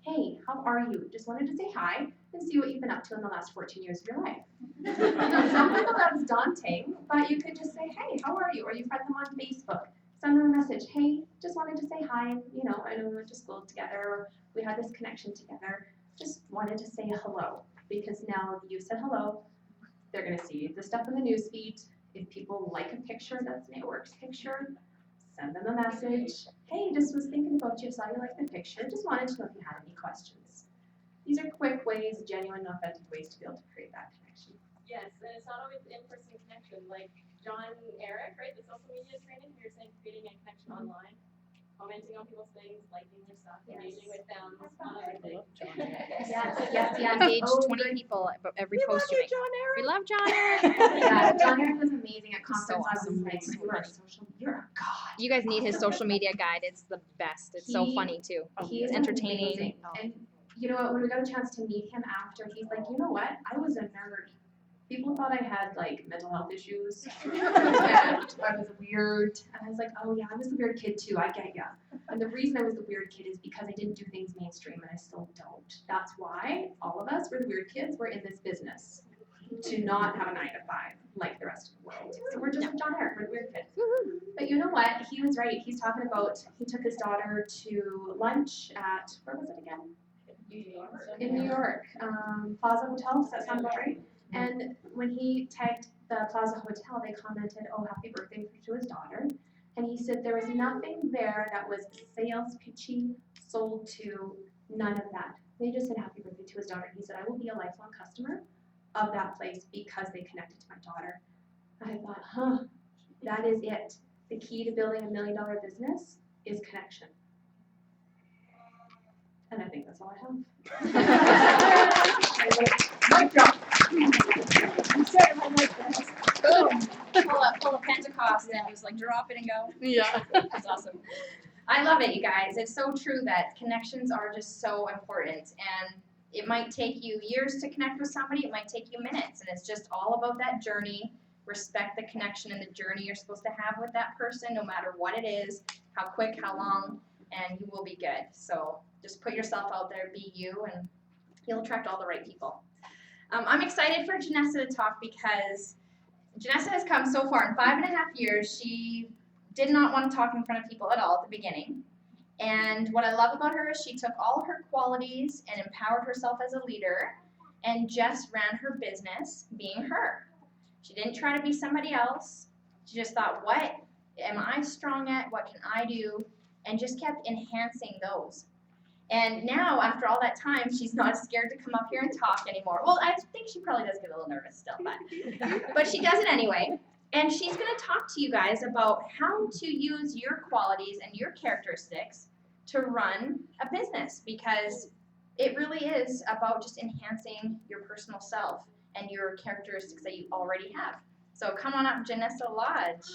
Hey, how are you? Just wanted to say hi and see what you've been up to in the last 14 years of your life. Some people that's daunting, but you could just say, hey, how are you? Or you friend them on Facebook. Send them a message, hey, just wanted to say hi, you know, I know we went to school together, or we had this connection together, just wanted to say hello, because now you said hello, they're gonna see the stuff in the newsfeed. If people like a picture that's an It Works picture, send them a message, hey, just was thinking about you, saw you like the picture, just wanted to know if you had any questions. These are quick ways, genuine, authentic ways to be able to create that connection. yes, and it's not always in-person connection. Like John Eric, right, the social media training, you're saying creating a connection online, commenting on people's things, liking their stuff, engaging with them on other things. Yes. Engage Oh, 20 people about every post you make. We love John Eric. Yeah, John Eric was amazing at He's so conference. I was awesome. like, you're a god. You guys need his social media guide. It's the best. It's so He- funny too. He is It's entertaining. amazing. And you know what, when we got a chance to meet him after, he's like, you know what, I was a nerd. People thought I had like mental health issues and I was weird. And I was like, oh yeah, I was the weird kid too, I get ya. And the reason I was the weird kid is because I didn't do things mainstream and I still don't. That's why all of us, we're the weird kids, we're in this business to not have a 9 to 5 like the rest of the world. So we're just like John Eric, we're the weird kids. But you know what, he was right. He's talking about, he took his daughter to lunch at, where was it again? In New York, Plaza Hotel, does that sound about right? And when he tagged the Plaza Hotel, they commented, oh, happy birthday to his daughter. And he said there was nothing there that was sales pitchy, sold to, none of that. They just said happy birthday to his daughter. He said, I will be a lifelong customer of that place because they connected to my daughter. I thought, huh, that is it. The key to building $1 million business is connection. And I think that's all I have. Mic drop. Boom. Full of Pentecost and just like drop it and go. Yeah. That's awesome. I love it, you guys. It's so true that connections are just so important. And it might take you years to connect with somebody. It might take you minutes. And it's just all about that journey. Respect the connection and the journey you're supposed to have with that person, no matter what it is, how quick, how long, and you will be good. So just put yourself out there, be you, and you'll attract all the right people. I'm excited for Janessa to talk because Janessa has come so far. In 5.5 years, she did not want to talk in front of people at all at the beginning. And what I love about her is she took all her qualities and empowered herself as a leader and just ran her business being her. She didn't try to be somebody else. She just thought, what am I strong at? What can I do? And just kept enhancing those. And now, after all that time, she's not scared to come up here and talk anymore. Well, I think she probably does get a little nervous still, but she does it anyway. And she's going to talk to you guys about how to use your qualities and your characteristics to run a business, because it really is about just enhancing your personal self and your characteristics that you already have. So come on up, Janessa Lodge.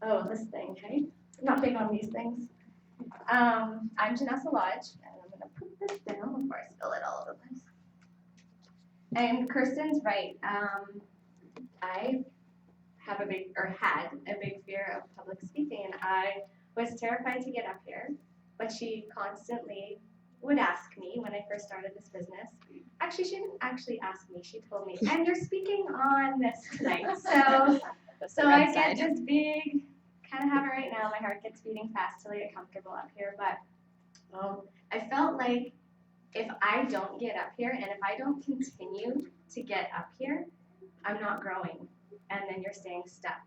Oh, this thing, okay? Not big on these things. I'm Janessa Lodge, and I'm gonna put this down before I spill it all over the place. And Kirsten's right. I have a big, or had a big fear of public speaking, and I was terrified to get up here, but she constantly would ask me when I first started this business. Actually, she didn't actually ask me, she told me, and you're speaking on this tonight. So I get this big, kind of have it right now, my heart gets beating fast till I get comfortable up here, but I felt like if I don't get up here and if I don't continue to get up here, I'm not growing, and then you're staying stuck.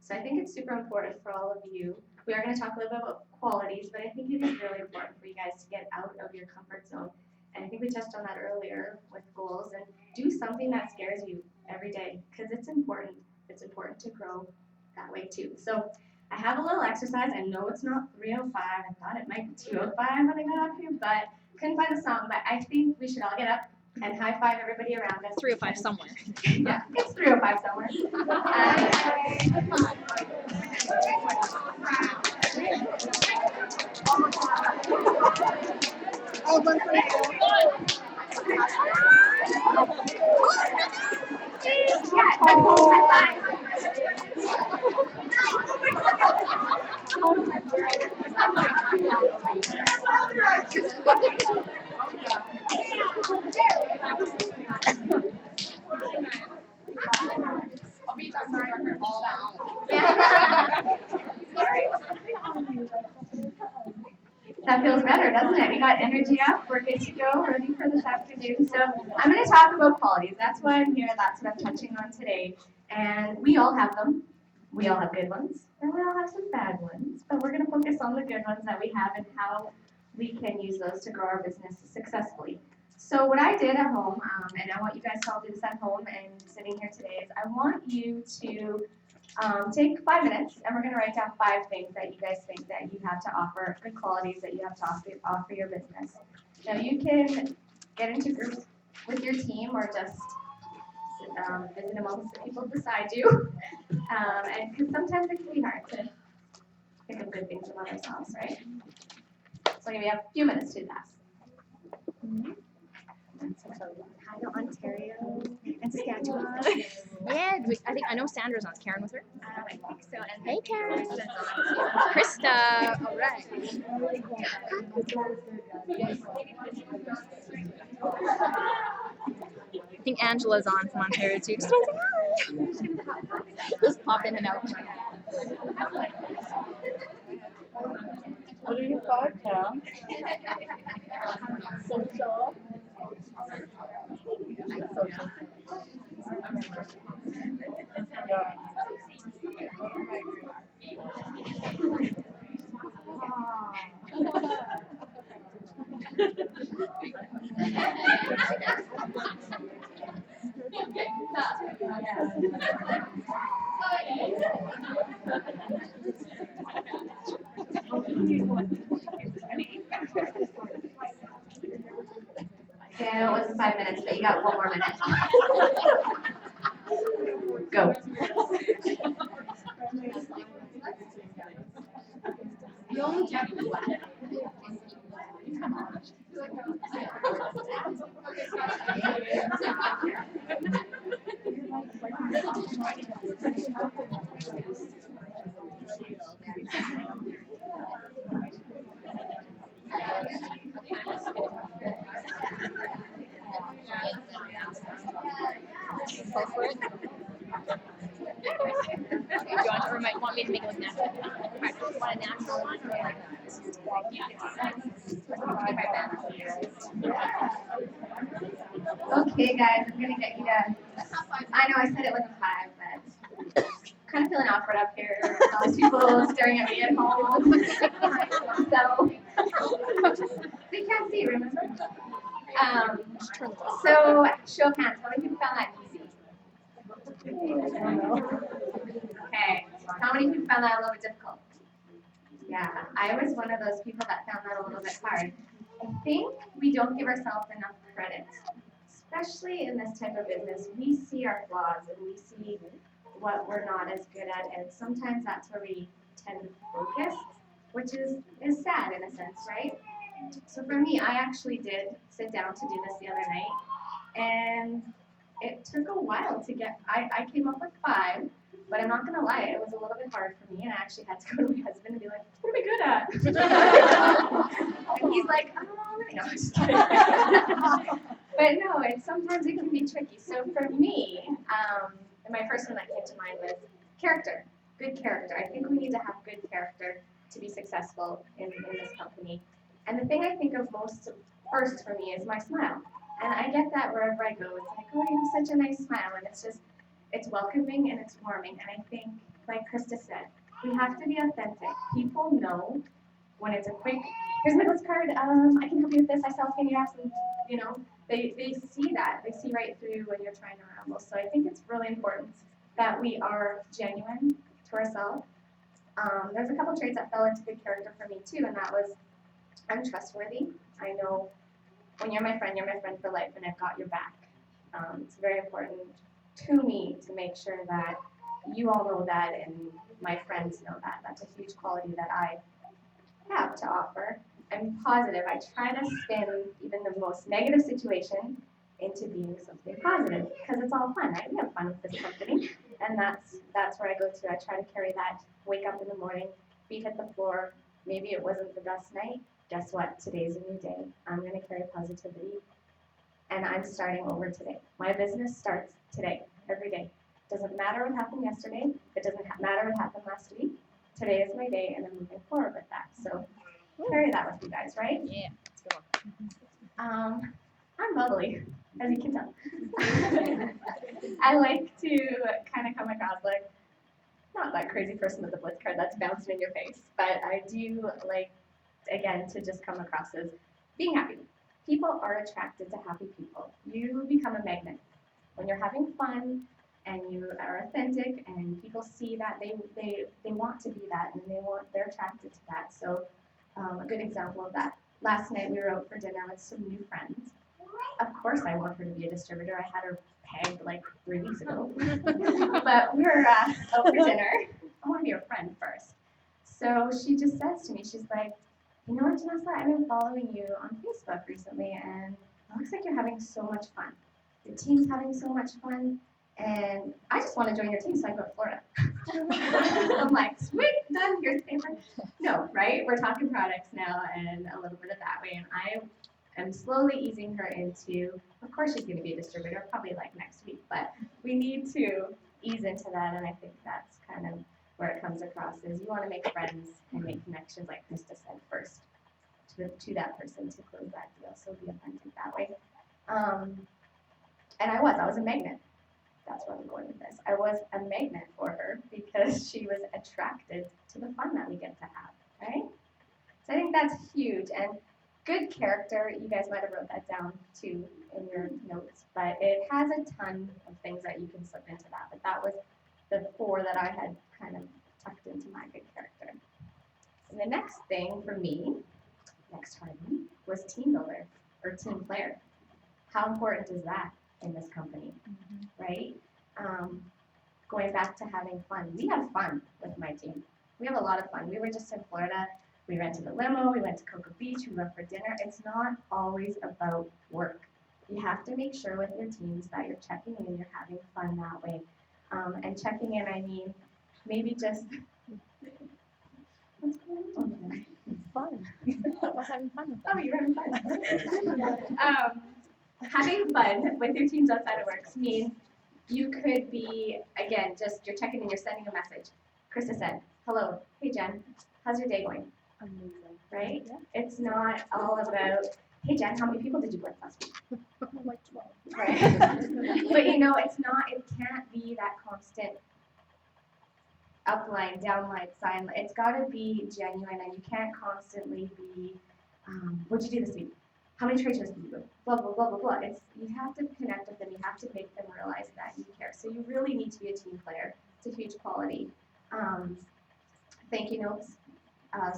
So I think it's super important for all of you. We are going to talk a little bit about qualities, but I think it is really important for you guys to get out of your comfort zone. And I think we touched on that earlier with goals, and do something that scares you every day, because it's important. It's important to grow that way too. So I have a little exercise. I know it's not 3:05. I thought it might be 2:05 when I got up here, but couldn't find the song. But I think we should all get up and high five everybody around us. 3:05 somewhere. Yeah, it's 3:05 somewhere. That feels better, doesn't it? We got energy up, we're good to go, ready for this afternoon. So I'm going to talk about qualities. That's why I'm here, that's what I'm touching on today. And we all have them. We all have good ones, and we all have some bad ones. But we're going to focus on the good ones that we have and how we can use those to grow our business successfully. So what I did at home, and I want you guys to all do this at home and sitting here today, is I want you to take 5 minutes, and we're going to write down 5 things that you guys think that you have to offer, good qualities that you have to offer your business. Now you can get into groups with your team or just visit amongst the people beside you, and because sometimes it can be hard to think of good things about ourselves, right? So we have a few minutes to pass. Ontario and Saskatchewan. Yeah, I think I know Sandra's on. Is Karen with her? I think so. And Hey, Karen. Krista. All right. I think Angela's on from Ontario too. Just want to say hi. Just pop in and out. what are your thoughts, Cam? Social. Okay, I know it wasn't 5 minutes, but you got 1 more minute. Go. Go for it. Okay, guys, I'm gonna get you to. I know I said it wasn't 5, but kind of feeling awkward up here. All these people staring at me at home. So they can't see, remember? So show of hands, how many people found that easy? Okay, how many people found that a little bit difficult? Yeah, I was one of those people that found that a little bit hard. I think we don't give ourselves enough credit, especially in this type of business. We see our flaws and we see what we're not as good at, and sometimes that's where we tend to focus, which is sad in a sense, right? So for me, I actually did sit down to do this the other night, and it took a while to get, I came up with 5, but I'm not gonna lie, it was a little bit hard for me, and I actually had to go to my husband and be like, what are we good at? And he's like, no, I'm just kidding. But no, sometimes it can be tricky. So for me, my first one that came to mind was character, good character. I think we need to have good character to be successful in this company. And the thing I think of most first for me is my smile. And I get that wherever I go, it's like, oh, you have such a nice smile. And it's just, it's welcoming and it's warming. And I think, like Krista said, we have to be authentic. People know when it's a quick, here's my list card, I can help you with this, I sell skinny apps, and you know, they see that. They see right through when you're trying to ramble. So I think it's really important that we are genuine to ourselves. There's a couple traits that fell into good character for me too, and that was I'm trustworthy. I know when you're my friend for life, and I've got your back. It's very important to me to make sure that you all know that and my friends know that. That's a huge quality that I have to offer. I'm positive. I try to spin even the most negative situation into being something positive because it's all fun. We have fun with this company, and that's where I go to. I try to carry that. Wake up in the morning, feet hit the floor. Maybe it wasn't the best night. Guess what? Today's a new day. I'm going to carry positivity, and I'm starting over today. My business starts today, every day. Doesn't matter what happened yesterday. It doesn't matter what happened last week. Today is my day, and I'm moving forward with that. So carry that with you guys, right? Yeah. I'm bubbly, as you can tell. I like to kind of come across like not that crazy person with the blitz card that's bouncing in your face, but I do like, again, to just come across as being happy. People are attracted to happy people. You become a magnet. When you're having fun and you are authentic and people see that, they want to be that and they're attracted to that. So a good example of that. Last night we were out for dinner with some new friends. Of course I want her to be a distributor. I had her pegged like 3 weeks ago. But we were out for dinner. I want to be her friend first. So she just says to me, she's like, you know what, Janessa, I've been following you on Facebook recently and it looks like you're having so much fun. Your team's having so much fun. And I just want to join your team so I can go to Florida. I'm like, sweet, done, here's the paper. No, right? We're talking products now and a little bit of that way. And I am slowly easing her into, of course she's going to be a distributor, probably like next week, but we need to ease into that. And I think that's kind of where it comes across is you want to make friends and make connections, like Krista said, first to that person to close that deal. So be authentic that way. And I was a magnet. That's where I'm going with this. I was a magnet for her because she was attracted to the fun that we get to have, right? So I think that's huge. And good character, you guys might have wrote that down too in your notes, but it has a ton of things that you can slip into that. But that was the 4 that I had kind of tucked into my good character. And the next thing for me, next time, was team builder or team player. How important is that in this company, right? Going back to having fun. We have fun with my team. We have a lot of fun. We were just in Florida. We rented a limo. We went to Cocoa Beach. We went for dinner. It's not always about work. You have to make sure with your teams that you're checking in, you're having fun that way. And checking in, I mean, maybe just, what's going on there? Fun. I was having fun. Oh, you're having fun. Having fun with your teams outside of work means you could be, again, just you're checking in, you're sending a message. Krista said, hello, hey Jen, how's your day going? Amazing. right? It's not all about, hey Jen, how many people did you blitz last week? Right. But you know, it's not, it can't be that constant upline, downline, sideline. It's gotta be genuine and you can't constantly be, what'd you do this week? How many trade shows did you go? Blah, blah, blah, blah, blah. It's, you have to connect with them, you have to make them realize that you care. So you really need to be a team player. It's a huge quality. Thank you notes,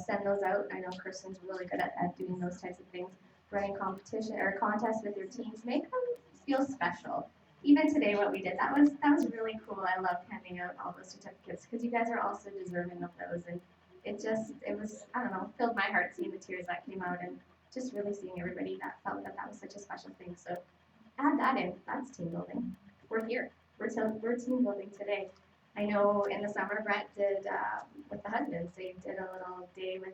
send those out. I know Kirsten's really good at doing those types of things. Running competition or contests with your teams, make them feel special. Even today, what we did, that was really cool. I loved handing out all those certificates because you guys are also deserving of those. And it was, I don't know, filled my heart seeing the tears that came out and just really seeing everybody that felt that was such a special thing. So add that in. That's team building. We're here. We're team building today. I know in the summer, Brett did with the husbands. They did a little day with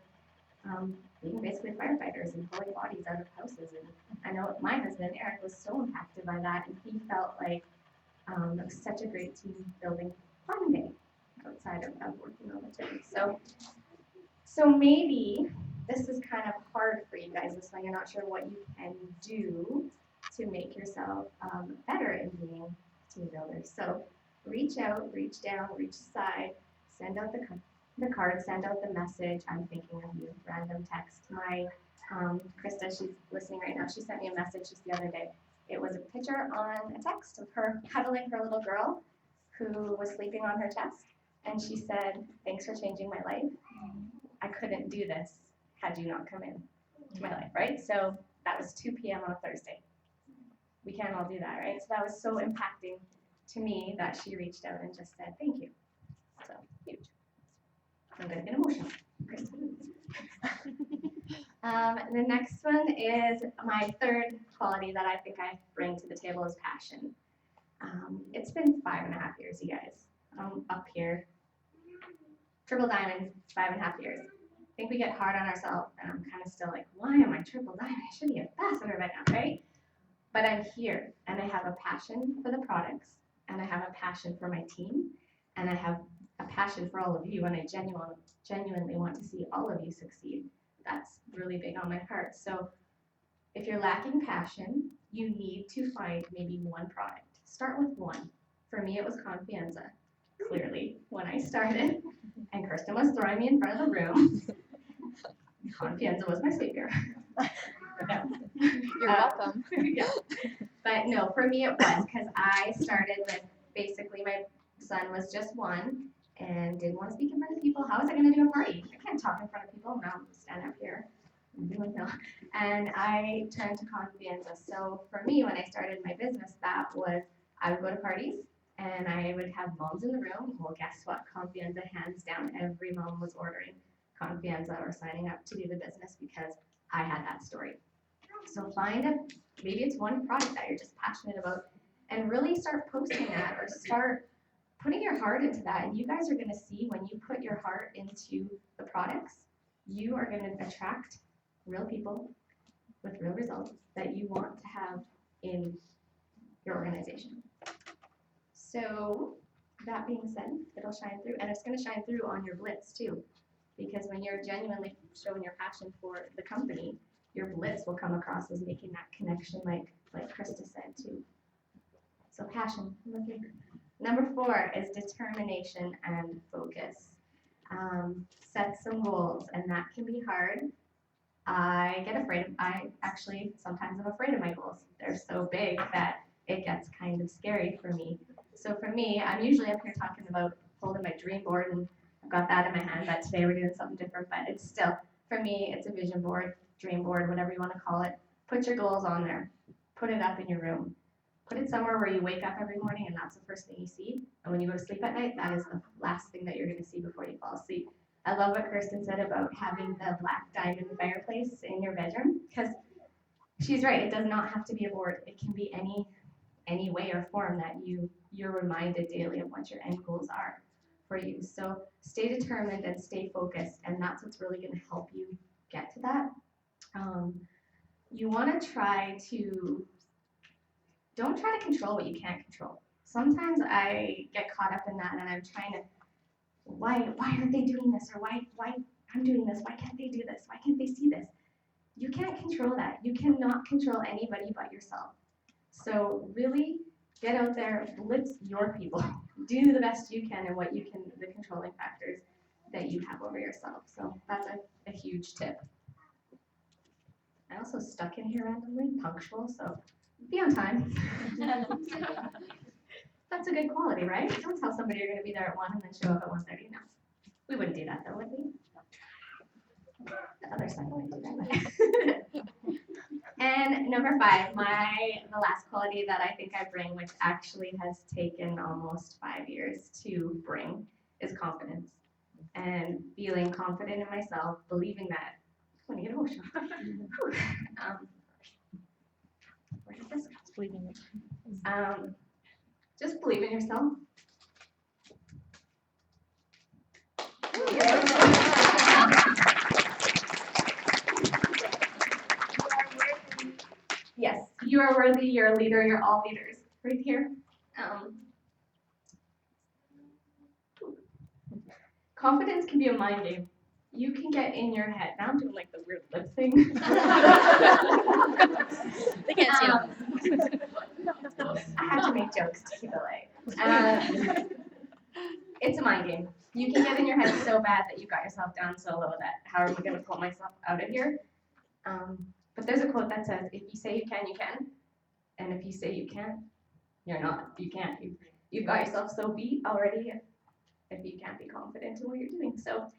being basically firefighters and pulling bodies out of houses. And I know my husband, Eric, was so impacted by that, and he felt like it was such a great team building fun day outside of working on the team. So maybe this is kind of hard for you guys. This one, you're not sure what you can do to make yourself better in being a team builder. So reach out, reach down, reach aside, send out the card, send out the message, I'm thinking of you, random text. My Krista, she's listening right now, she sent me a message just the other day. It was a picture on a text of her cuddling her little girl who was sleeping on her chest, and she said, thanks for changing my life. I couldn't do this had you not come in to my life, right? So that was 2 p.m. on a Thursday. We can't all do that, right? So that was so impacting to me that she reached out and just said, thank you. So huge. I'm gonna get emotional. The next one is my third quality that I think I bring to the table is passion. It's been 5.5 years, you guys. Up here. Triple Diamond, 5.5 years. I think we get hard on ourselves, and I'm kind of still like, why am I Triple Diamond? I should be ambassador right now, right? But I'm here, and I have a passion for the products, and I have a passion for my team, and I have a passion for all of you, and I genuinely want to see all of you succeed. That's really big on my heart. So if you're lacking passion, you need to find maybe one product. Start with one. For me, it was Confianza, clearly, when I started, and Kirsten was throwing me in front of the room. Confianza was my savior. You're welcome. Yeah. But no, for me it was because I started with basically my son was just one and didn't want to speak in front of people. How was I going to do a party? I can't talk in front of people. Now I'm stand up here. And I turned to Confianza. So for me, when I started my business, that was I would go to parties and I would have moms in the room. Well, guess what? Confianza, hands down, every mom was ordering Confianza or signing up to do the business because I had that story. So maybe it's one product that you're just passionate about and really start posting that or start putting your heart into that. And you guys are going to see when you put your heart into the products, you are going to attract real people with real results that you want to have in your organization. So that being said, it'll shine through, and it's going to shine through on your blitz too, because when you're genuinely showing your passion for the company, your blitz will come across as making that connection like Krista said too. So passion. Number 4 is determination and focus. Set some goals, and that can be hard. I actually sometimes I'm afraid of my goals. They're so big that it gets kind of scary for me. So for me, I'm usually up here talking about holding my dream board, and I've got that in my hand, but today we're doing something different, but it's still, for me, it's a vision board, dream board, whatever you want to call it. Put your goals on there. Put it up in your room. Put it somewhere where you wake up every morning and that's the first thing you see. And when you go to sleep at night, that is the last thing that you're going to see before you fall asleep. I love what Kirsten said about having the black diamond fireplace in your bedroom, because she's right. It does not have to be a board. It can be any way or form that you're reminded daily of what your end goals are for you. So stay determined and stay focused, and that's what's really going to help you get to that. You want to don't try to control what you can't control. Sometimes I get caught up in that, and I'm trying to, why aren't they doing this, or why I'm doing this, why can't they do this? Why can't they see this? You can't control that. You cannot control anybody but yourself. So really get out there, blitz your people. Do the best you can and what you can, the controlling factors that you have over yourself. So that's a huge tip. I also stuck in here randomly, punctual, so be on time. That's a good quality, right? Don't tell somebody you're gonna be there at 1 and then show up at 1:30. No. We wouldn't do that though, would we? The other side would do that. And number 5, the last quality that I think I bring, which actually has taken almost 5 years to bring, is confidence. And feeling confident in myself, believing that. I'm gonna get emotional. Where did this go? Just believe in yourself. Yes, you are worthy, you're a leader, you're all leaders. Right here. Confidence can be a mind game. You can get in your head. Now I'm doing like the weird lip thing. They can't see it. I have to make jokes to keep it light. It's a mind game. You can get in your head so bad that you got yourself down so low that how am I going to pull myself out of here? But there's a quote that says, if you say you can, you can. And if you say you can't, you're not. You can't. You've got yourself so beat already if you can't be confident in what you're doing. So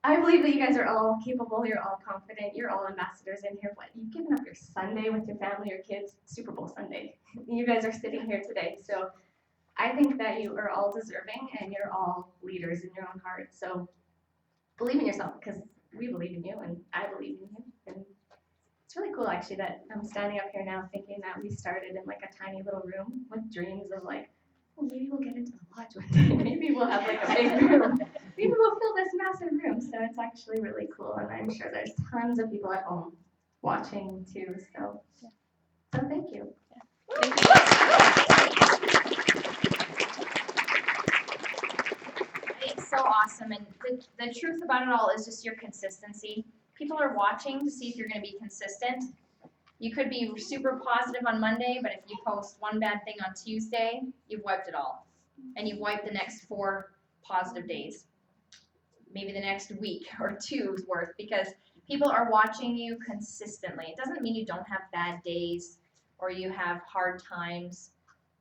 I believe that you guys are all capable, you're all confident, you're all ambassadors in here. What, you've given up your Sunday with your family, your kids, Super Bowl Sunday. You guys are sitting here today. So I think that you are all deserving and you're all leaders in your own heart. So believe in yourself because we believe in you and I believe in you. And it's really cool actually that I'm standing up here now thinking that we started in like a tiny little room with dreams of like, well, maybe we'll get into the lodge one day. Maybe we'll have like a big room. Maybe we'll fill this massive room. So it's actually really cool. And I'm sure there's tons of people at home watching too. So thank you. It's so awesome, and the truth about it all is just your consistency. People are watching to see if you're going to be consistent. You could be super positive on Monday, but if you post one bad thing on Tuesday, you've wiped it all. And you've wiped the next 4 positive days. Maybe the next week or 2's worth, because people are watching you consistently. It doesn't mean you don't have bad days or you have hard times.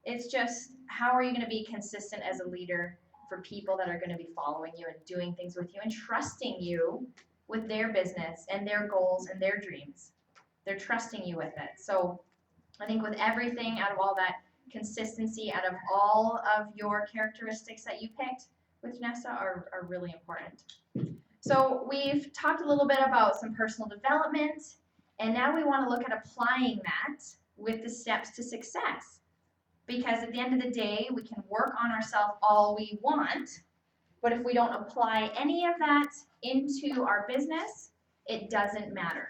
It's just, how are you going to be consistent as a leader for people that are going to be following you and doing things with you and trusting you with their business and their goals and their dreams. They're trusting you with it. So I think with everything, out of all that consistency, out of all of your characteristics that you picked with Janessa are really important. So we've talked a little bit about some personal development, and now we want to look at applying that with the steps to success. Because at the end of the day, we can work on ourselves all we want, but if we don't apply any of that into our business, it doesn't matter.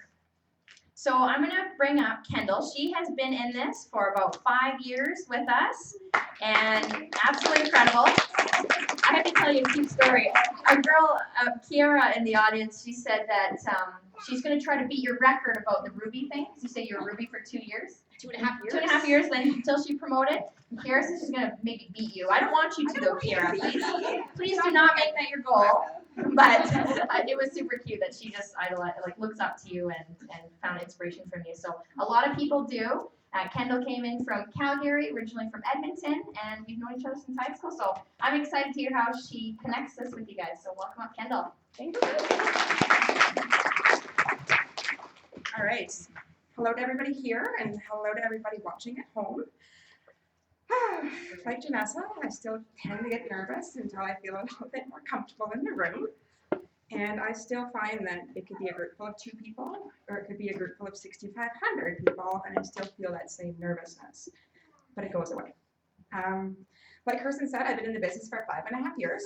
So I'm going to bring up Kendall. She has been in this for about 5 years with us, and absolutely incredible. I have to tell you a cute story. Our girl, Kiara, in the audience, she said that she's going to try to beat your record about the Ruby thing. You say you were Ruby for 2 years? 2.5 years. 2.5 years, then until she promoted. And Kiara says she's going to maybe beat you. I don't want you to though, Kiara. Please do not make that your goal. But it was super cute that she just looks up to you and found inspiration from you. So a lot of people do. Kendall came in from Calgary, originally from Edmonton, and we've known each other since high school. So I'm excited to hear how she connects this with you guys. So welcome up, Kendall. Thank you. All right. Hello to everybody here, and hello to everybody watching at home. Like Janessa, I still tend to get nervous until I feel a little bit more comfortable in the room. And I still find that it could be a group full of 2 people, or it could be a group full of 6,500 people, and I still feel that same nervousness, but it goes away. Like Kirsten said, I've been in the business for 5.5 years,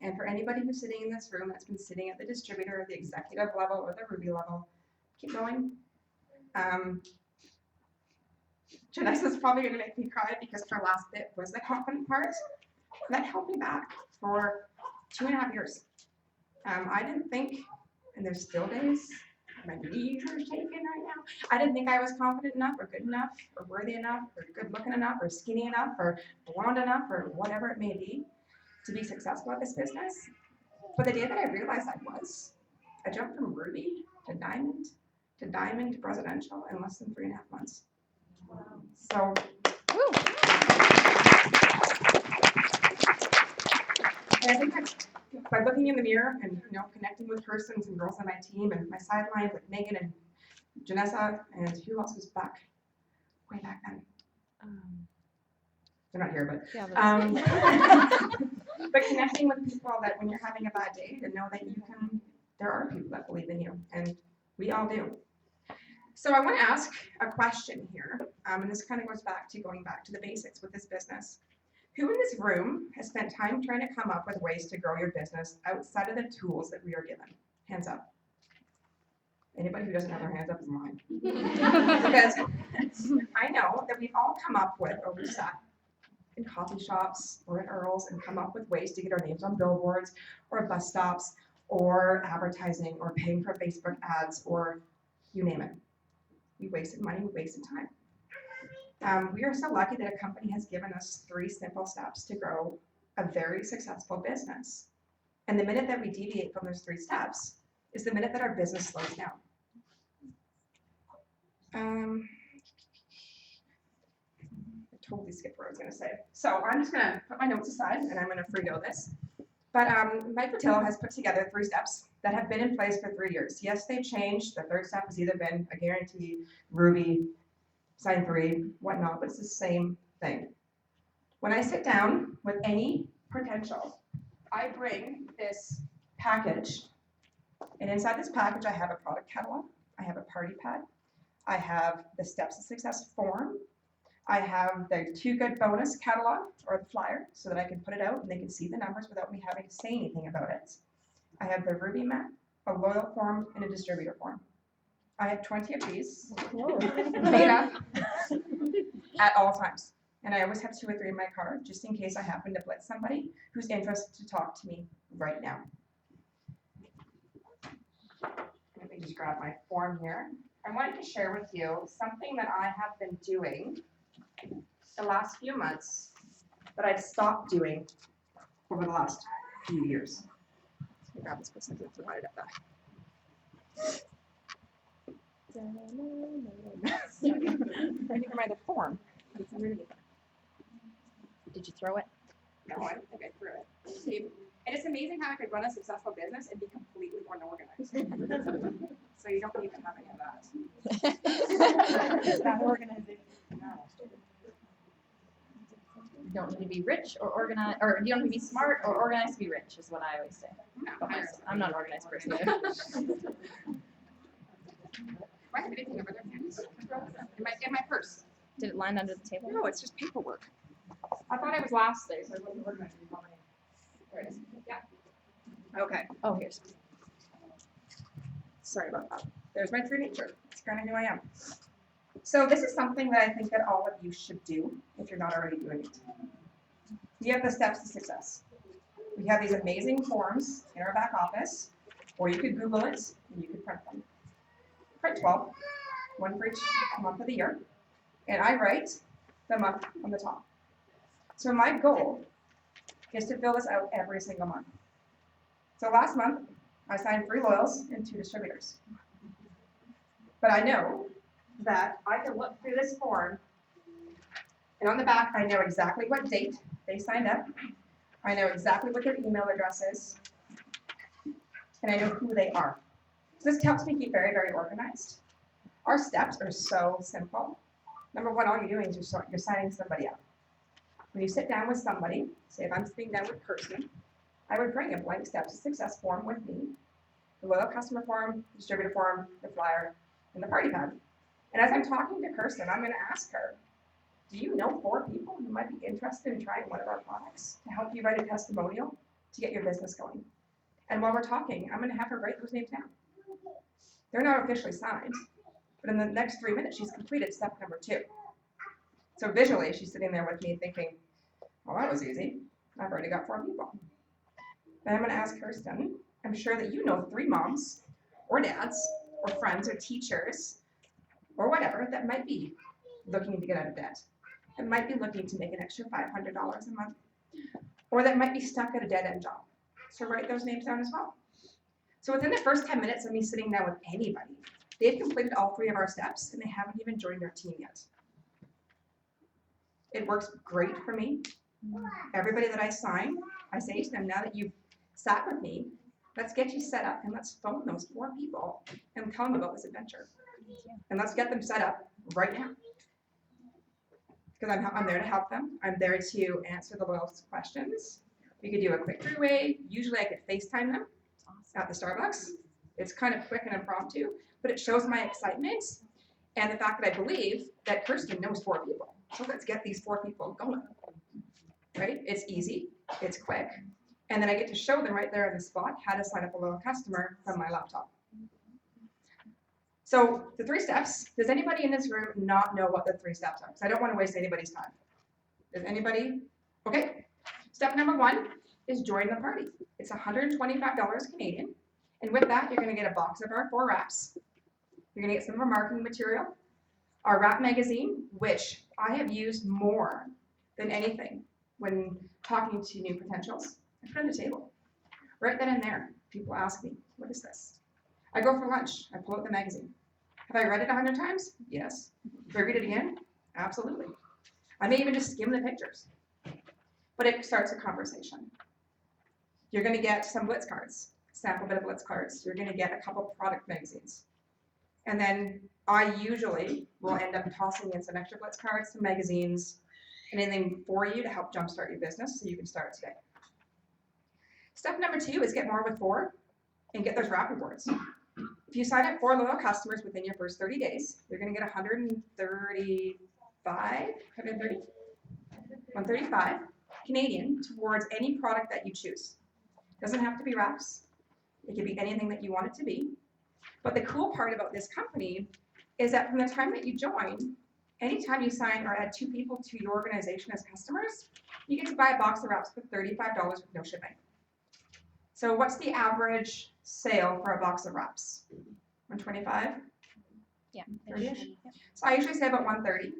and for anybody who's sitting in this room that's been sitting at the distributor, the executive level, or the Ruby level, keep going. Janessa's probably going to make me cry because her last bit was the confident part. That held me back for 2.5 years. I didn't think, and there's still days, my knees are shaking right now. I didn't think I was confident enough or good enough or worthy enough or good looking enough or skinny enough or blonde enough or whatever it may be to be successful at this business. But the day that I realized I was, I jumped from ruby to diamond presidential in less than 3.5 months. So. And I think that's by looking in the mirror and connecting with persons and girls on my team and my sidelines like Megan and Janessa and who else was back way back then. They're not here, but but connecting with people that when you're having a bad day to know that you can. There are people that believe in you, and we all do. So I want to ask a question here, and this kind of goes back to going back to the basics with this business. Who in this room has spent time trying to come up with ways to grow your business outside of the tools that we are given? Hands up. Anybody who doesn't have their hands up is lying. Because I know that we've all come up with, or we've sat in coffee shops or at Earl's and come up with ways to get our names on billboards or bus stops or advertising or paying for Facebook ads or you name it. We wasted money, we wasted time. We are so lucky that a company has given us 3 simple steps to grow a very successful business. And the minute that we deviate from those 3 steps is the minute that our business slows down. I totally skipped what I was going to say. So I'm just going to put my notes aside and I'm going to free-go this. But Mike Patillo has put together 3 steps that have been in place for 3 years. Yes, they've changed. The 3rd step has either been a guarantee, Ruby, sign 3, whatnot, but it's the same thing. When I sit down with any potential, I bring this package, and inside this package I have a product catalog, I have a party pad, I have the Steps to Success form, I have the Too Good bonus catalog, or the flyer, so that I can put it out and they can see the numbers without me having to say anything about it. I have the Ruby map, a loyal form, and a distributor form. I have 20 of these made up at all times. And I always have 2 or 3 in my car, just in case I happen to blitz somebody who's interested to talk to me right now. Let me just grab my form here. I wanted to share with you something that I have been doing the last few months that I've stopped doing over the last few years. Let me grab this person to provide it up there. Ready for my form. Did you throw it? No, I don't think I threw it. See, and it's amazing how I could run a successful business and be completely unorganized. So you don't even have any of that. That organization. No. You don't need to be rich or organized, or you don't need to be smart or organized to be rich, is what I always say. No, I'm not an organized person either. I have anything over there? In my purse. Did it land under the table? No, it's just paperwork. I thought I was last day, so I wasn't organized. There it is. Yeah. Okay. Oh, here's. Sorry about that. There's my 3 nature. That's kind of who I am. So this is something that I think that all of you should do if you're not already doing it. We have the Steps to Success. We have these amazing forms in our back office, or you could Google it and you could print them. Print 12, 1 for each month of the year, and I write them up on the top. So my goal is to fill this out every single month. So last month, I signed 3 loyals and 2 distributors. But I know that I can look through this form, and on the back, I know exactly what date they signed up. I know exactly what their email address is, and I know who they are. So this helps me keep very, very organized. Our steps are so simple. Number 1, all you're doing is you're signing somebody up. When you sit down with somebody, say if I'm sitting down with Kirsten, I would bring a blank Steps to Success form with me, the loyal customer form, distributor form, the flyer, and the party pad. And as I'm talking to Kirsten, I'm going to ask her, do you know 4 people who might be interested in trying one of our products to help you write a testimonial to get your business going? And while we're talking, I'm going to have her write those names down. They're not officially signed, but in the next 3 minutes, she's completed step number 2. So visually, she's sitting there with me thinking, well, that was easy. I've already got 4 people. Then I'm going to ask Kirsten, I'm sure that you know 3 moms or dads or friends or teachers or whatever that might be looking to get out of debt, that might be looking to make an extra $500 a month, or that might be stuck at a dead-end job. So write those names down as well. So within the first 10 minutes of me sitting down with anybody, they've completed all 3 of our steps and they haven't even joined our team yet. It works great for me. Everybody that I sign, I say to them, now that you've sat with me, let's get you set up and let's phone those 4 people and tell them about this adventure. And let's get them set up right now. Because I'm there to help them. I'm there to answer the loyalist questions. We could do a quick three-way. Usually I could FaceTime them at the Starbucks. It's kind of quick and impromptu, but it shows my excitement and the fact that I believe that Kirsten knows 4 people. So let's get these 4 people going, right? It's easy, it's quick, and then I get to show them right there on the spot how to sign up a loyal customer from my laptop. So the 3 steps, does anybody in this room not know what the 3 steps are? Because I don't want to waste anybody's time. Does anybody? Okay. Step number 1 is join the party. It's $125 Canadian. And with that, you're going to get a box of our 4 wraps. You're going to get some of our marketing material, our wrap magazine, which I have used more than anything when talking to new potentials. I put it on the table. Right then and there, people ask me, what is this? I go for lunch. I pull out the magazine. Have I read it 100 times? Yes. Do I read it again? Absolutely. I may even just skim the pictures. But it starts a conversation. You're going to get some Blitz cards, sample bit of Blitz cards. You're going to get a couple product magazines. And then I usually will end up tossing in some extra Blitz cards, some magazines, and anything for you to help jumpstart your business so you can start today. Step number 2 is get more with 4 and get those wrap rewards. If you sign up 4 loyal customers within your first 30 days, you're going to get 135 Canadian towards any product that you choose. Doesn't have to be wraps. It could be anything that you want it to be. But the cool part about this company is that from the time that you join, anytime you sign or add 2 people to your organization as customers, you get to buy a box of wraps for $35 with no shipping. So what's the average sale for a box of wraps? 125? Yeah. 30-ish? So I usually say about 130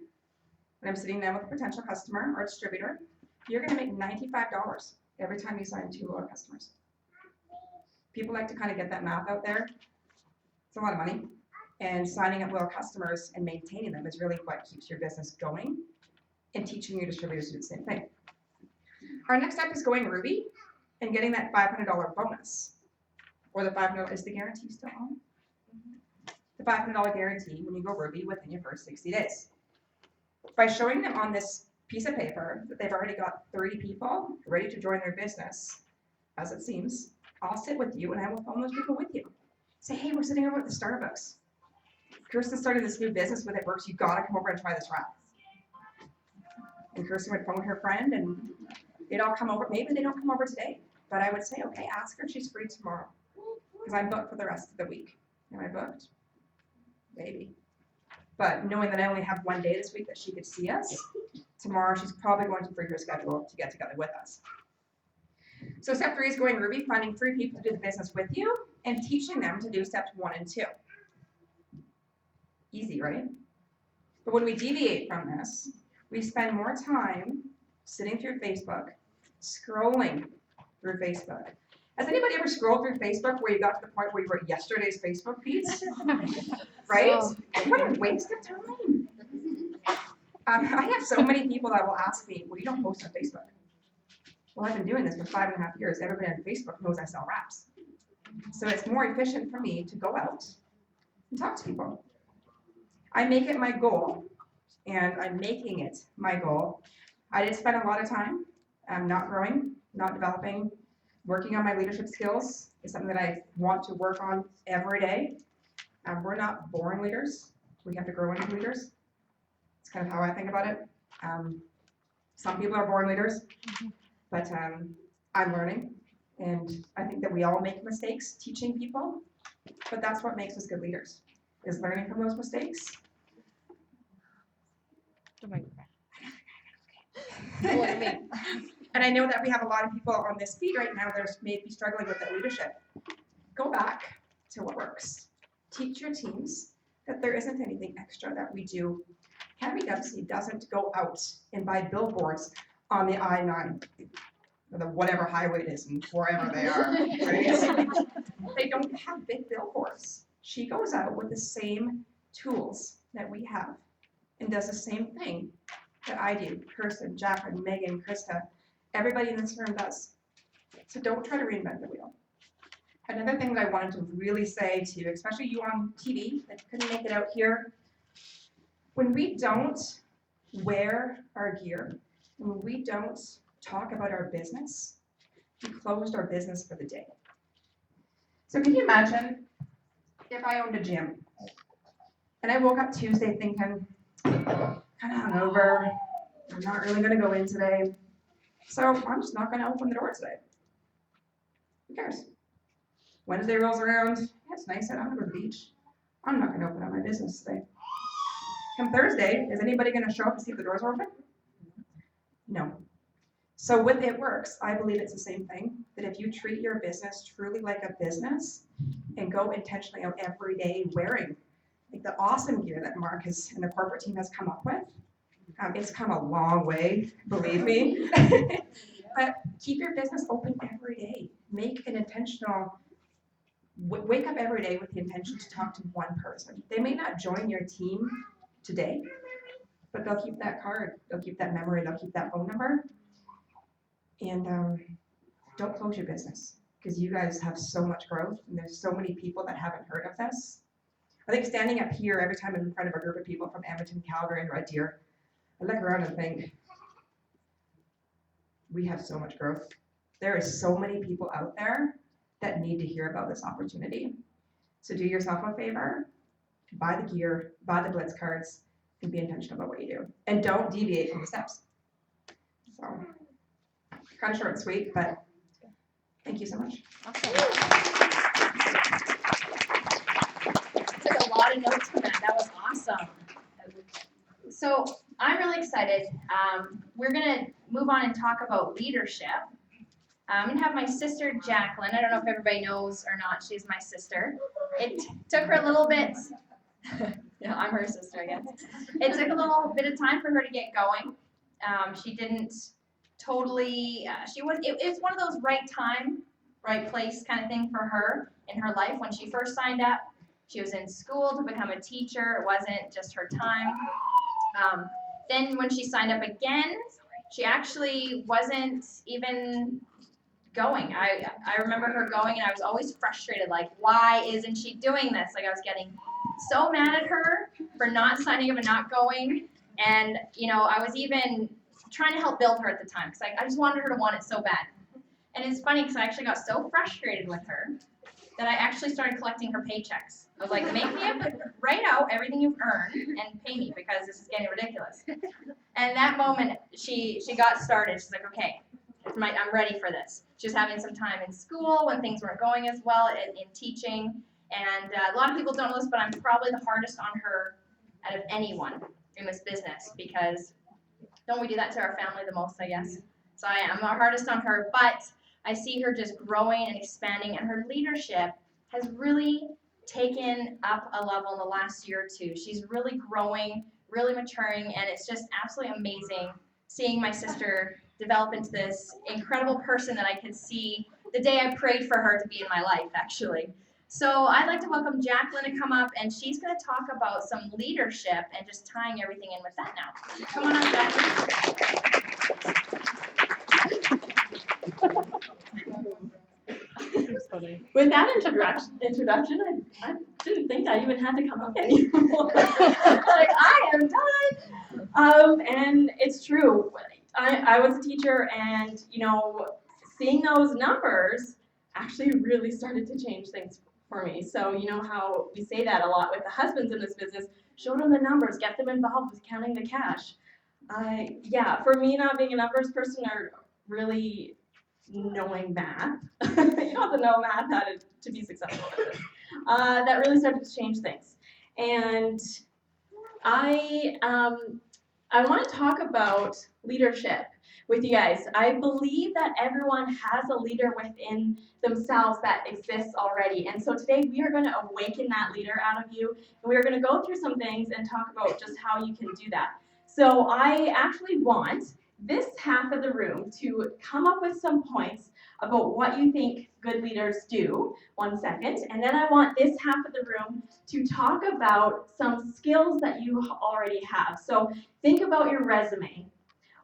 when I'm sitting down with a potential customer or distributor. You're going to make $95 every time you sign 2 loyal customers. People like to kind of get that math out there. It's a lot of money. And signing up loyal customers and maintaining them is really what keeps your business going and teaching your distributors to do the same thing. Our next step is going Ruby and getting that $500 bonus. Or the $500, is the guarantee still on? The $500 guarantee when you go Ruby within your first 60 days. By showing them on this piece of paper that they've already got 30 people ready to join their business, as it seems, I'll sit with you and I will phone those people with you. Say, hey, we're sitting over at the Starbucks. Kirsten started this new business with It Works. You gotta come over and try this wrap. And Kirsten would phone her friend and they'd all come over. Maybe they don't come over today, but I would say, okay, ask her if she's free tomorrow. Because I'm booked for the rest of the week. Am I booked? Maybe. But knowing that I only have 1 day this week that she could see us, tomorrow she's probably going to free her schedule to get together with us. So step 3 is going Ruby, finding 3 people to do the business with you and teaching them to do steps 1 and 2. Easy, right? But when we deviate from this, we spend more time sitting through Facebook, scrolling through Facebook. Has anybody ever scrolled through Facebook where you got to the point where you wrote yesterday's Facebook feeds? Right? What a waste of time. I have so many people that will ask me, well, you don't post on Facebook. Well, I've been doing this for 5.5 years. Everybody on Facebook knows I sell wraps. So it's more efficient for me to go out and talk to people. I make it my goal, and I'm making it my goal. I did spend a lot of time not growing, not developing, working on my leadership skills is something that I want to work on every day. We're not born leaders. We have to grow into leaders. It's kind of how I think about it. Some people are born leaders, but I'm learning. And I think that we all make mistakes teaching people, but that's what makes us good leaders, is learning from those mistakes. And I know that we have a lot of people on this feed right now that are maybe struggling with that leadership. Go back to what works. Teach your teams that there isn't anything extra that we do. Henry Dempsey doesn't go out and buy billboards on the I-9, or the whatever highway it is and wherever they are, right? They don't have big billboards. She goes out with the same tools that we have and does the same thing that I do, Kirsten, Jacqueline, Megan, Krista, everybody in this room does. So don't try to reinvent the wheel. Another thing that I wanted to really say to, especially you on TV that couldn't make it out here, when we don't wear our gear, when we don't talk about our business, we closed our business for the day. So can you imagine if I owned a gym and I woke up Tuesday thinking, kind of hungover, I'm not really gonna go in today, so I'm just not gonna open the door today. Who cares? Wednesday rolls around, yeah, it's nice, I'm gonna go to the beach. I'm not gonna open up my business today. Come Thursday, is anybody gonna show up to see if the doors are open? No. So with It Works, I believe it's the same thing, that if you treat your business truly like a business and go intentionally out every day wearing like the awesome gear that Mark has and the corporate team has come up with, it's come a long way, believe me. But keep your business open every day. Make an intentional, wake up every day with the intention to talk to one person. They may not join your team today, but they'll keep that card, they'll keep that memory, they'll keep that phone number. And don't close your business, because you guys have so much growth and there's so many people that haven't heard of this. I think standing up here every time I'm in front of a group of people from Edmonton, Calgary, and Red Deer, I look around and think, we have so much growth. There are so many people out there that need to hear about this opportunity. So do yourself a favor, buy the gear, buy the Blitz cards, and be intentional about what you do. And don't deviate from the steps. So, kind of short and sweet, but thank you so much. Took a lot of notes from that. That was awesome. So I'm really excited. We're gonna move on and talk about leadership. I'm gonna have my sister Jacqueline. I don't know if everybody knows or not. She's my sister. It took her a little bit. Yeah, I'm her sister, I guess. It took a little bit of time for her to get going. She didn't totally. It was one of those right time, right place kind of thing for her in her life. When she first signed up, she was in school to become a teacher. It wasn't just her time. Then when she signed up again, she actually wasn't even going. I remember her going, and I was always frustrated, like, why isn't she doing this? Like, I was getting so mad at her for not signing up and not going. And, I was even trying to help build her at the time, because I just wanted her to want it so bad. And it's funny, because I actually got so frustrated with her that I actually started collecting her paychecks. I was like, make me write out everything you've earned and pay me, because this is getting ridiculous. And that moment, she got started. She's like, okay, I'm ready for this. She was having some time in school when things weren't going as well in teaching. And a lot of people don't know this, but I'm probably the hardest on her out of anyone in this business, because don't we do that to our family the most, I guess? So I am the hardest on her, but I see her just growing and expanding, and her leadership has really taken up a level in the last year or two. She's really growing, really maturing, and it's just absolutely amazing seeing my sister develop into this incredible person that I could see the day I prayed for her to be in my life, actually. So I'd like to welcome Jacqueline to come up, and she's going to talk about some leadership and just tying everything in with that now. Come on up, Jacqueline. With that introduction, I didn't think I even had to come up anymore. Like, I am done. And it's true. I was a teacher, and seeing those numbers actually really started to change things for me. So how we say that a lot with the husbands in this business: show them the numbers, get them involved with counting the cash. For me, not being a numbers person or really knowing math, you don't have to know math to be successful at this. That really started to change things. And I want to talk about leadership. with you guys. I believe that everyone has a leader within themselves that exists already. And so today we are going to awaken that leader out of you. And we are going to go through some things and talk about just how you can do that. So I actually want this half of the room to come up with some points about what you think good leaders do. 1 second. And then I want this half of the room to talk about some skills that you already have. So think about your resume.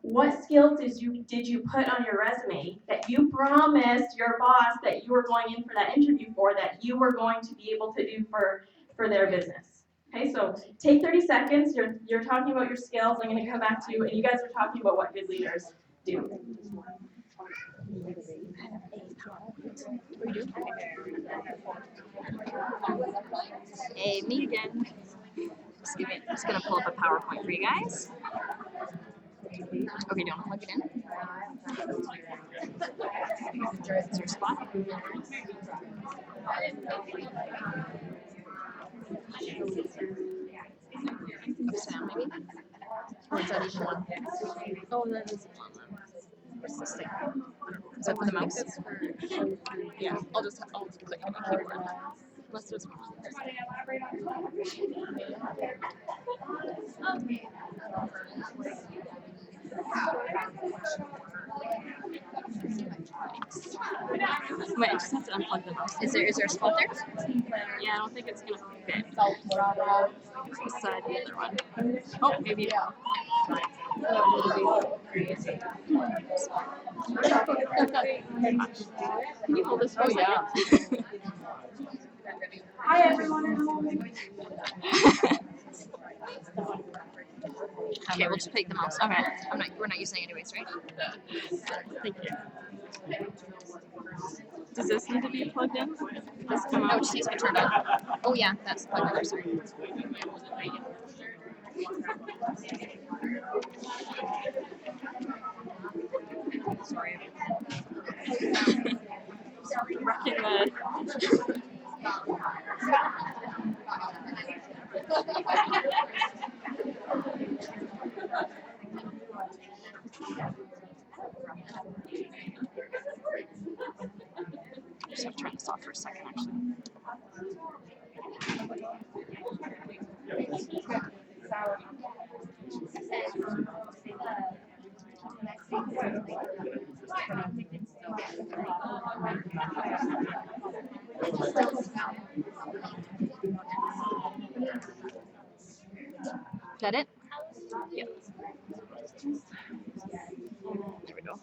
What skills did you put on your resume that you promised your boss that you were going in for that interview for, that you were going to be able to do for their business? Okay, so take 30 seconds. You're talking about your skills. I'm going to come back to you, and you guys are talking about what good leaders do. Hey, me again. Just gonna pull up a PowerPoint for you guys. Okay, do you want to plug it in? Is your spot? Upside down, maybe? Or is that even one? Oh, that is one. What's this thing? Is that for the mouse? Yeah, I'll just click on the keyboard. Let's just Wait, I just have to unplug the mouse. Is there a spot there? Yeah, I don't think it's gonna fit. Beside the other one. Oh, maybe. Can you hold this for a second? Hi everyone. Okay, we'll just take the mouse. Okay, we're not using it anyways, right? Thank you. Does this need to be plugged in? This come out? Oh, it just needs to be turned on. Oh yeah, that's plugged in there, sorry. Sorry. Wrecking the... I just have to turn this off for a second, actually. Is that it? Yep. There we go.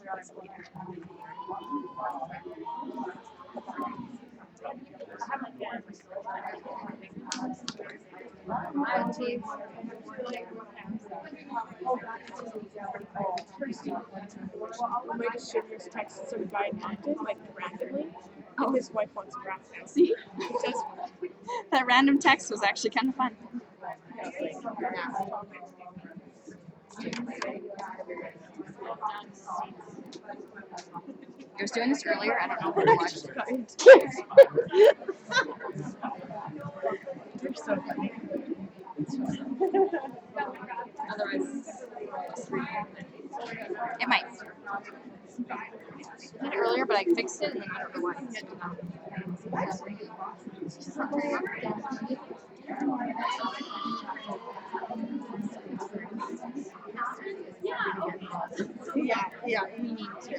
My distributor's text sort of got active, like randomly. Oh. His wife wants a graph now. See? That random text was actually kind of fun. I was doing this earlier. I don't know if you watched. You're so funny. Otherwise, it might. I did it earlier, but I fixed it, and then I don't know why. Yeah, we need to.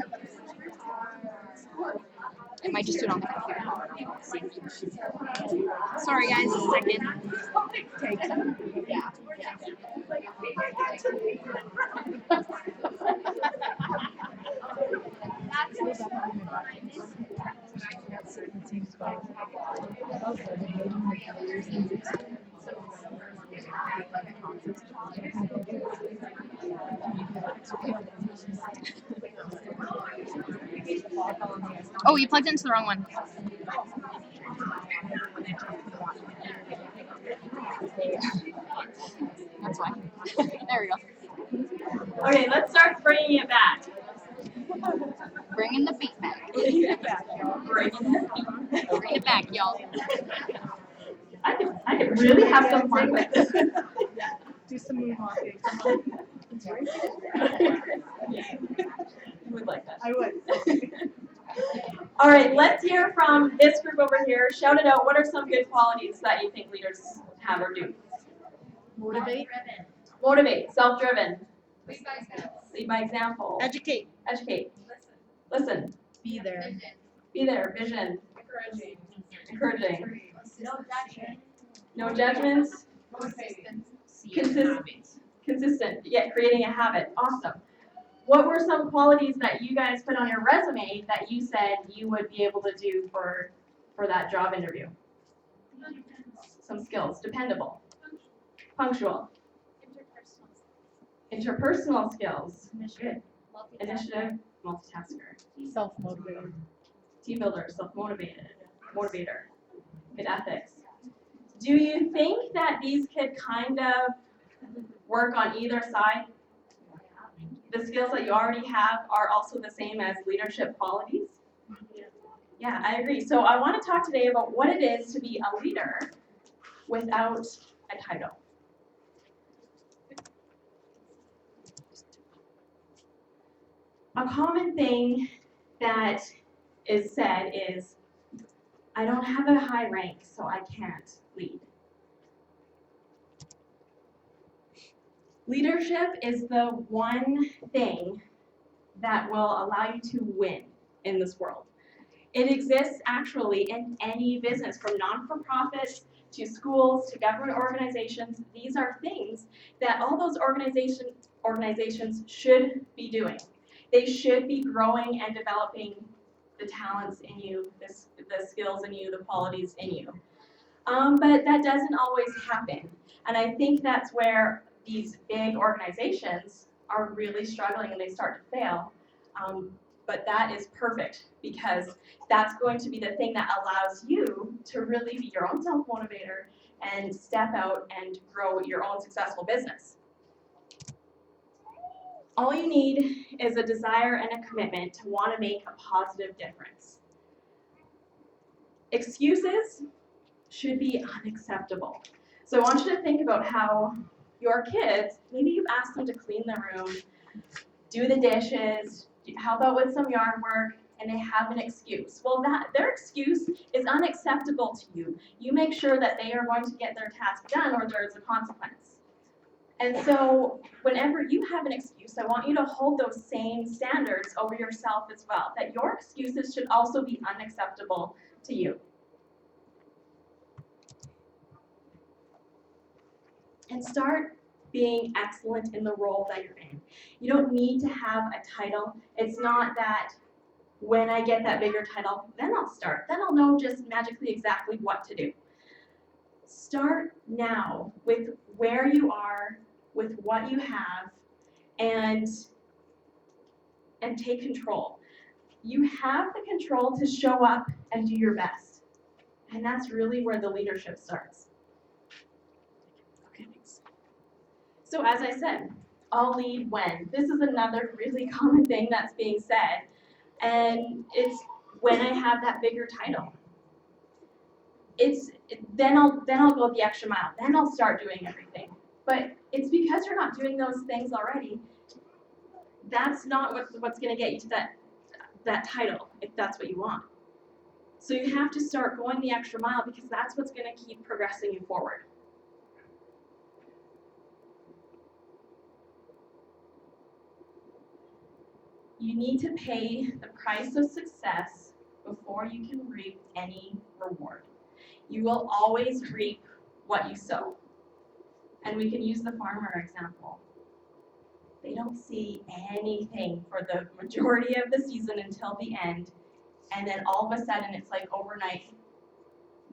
It might just do it on the computer. Sorry, guys, a second. Oh, you plugged into the wrong one. That's why. There we go. Okay, let's start bringing it back. Bringing the beat back. Bringing it back, y'all. Bring it back, y'all. I could really have some fun with this. Do some moonwalking. I would. All right, let's hear from this group over here. Shout it out. What are some good qualities that you think leaders have or do? Motivate. Motivate, self-driven, Lead by example. lead by example, Educate. educate, listen, Be there. Vision. be there, vision, Encouraging. encouraging, No judgment. no judgments, consistent, yet creating a habit. Awesome. What were some qualities that you guys put on your resume that you said you would be able to do for that job interview? Some skills. Dependable, punctual, interpersonal skills, good, initiative, multitasker, Self-motivated. team builder, self-motivated, motivator, good ethics. Do you think that these could kind of work on either side? The skills that you already have are also the same as leadership qualities? Yeah, I agree. So I want to talk today about what it is to be a leader without a title. A common thing that is said is, I don't have a high rank, so I can't lead. Leadership is the one thing that will allow you to win in this world. It exists actually in any business, from non-for-profits to schools to government organizations. These are things that all those organizations should be doing. They should be growing and developing the talents in you, the skills in you, the qualities in you. But that doesn't always happen. And I think that's where these big organizations are really struggling and they start to fail. But that is perfect, because that's going to be the thing that allows you to really be your own self-motivator and step out and grow your own successful business. All you need is a desire and a commitment to want to make a positive difference. Excuses should be unacceptable. So I want you to think about how your kids, maybe you've asked them to clean the room, do the dishes, help out with some yard work, and they have an excuse. Well, their excuse is unacceptable to you. You make sure that they are going to get their task done or there is a consequence. And so whenever you have an excuse, I want you to hold those same standards over yourself as well, that your excuses should also be unacceptable to you. And start being excellent in the role that you're in. You don't need to have a title. It's not that when I get that bigger title, then I'll start. Then I'll know just magically exactly what to do. Start now with where you are, with what you have, and take control. You have the control to show up and do your best. And that's really where the leadership starts. Okay, thanks. So as I said, I'll lead when. This is another really common thing that's being said. And it's when I have that bigger title. Then I'll go the extra mile. Then I'll start doing everything. But it's because you're not doing those things already. That's not what's going to get you to that title, if that's what you want. So you have to start going the extra mile, because that's what's going to keep progressing you forward. You need to pay the price of success before you can reap any reward. You will always reap what you sow. And we can use the farmer example. They don't see anything for the majority of the season until the end. And then all of a sudden, it's like overnight,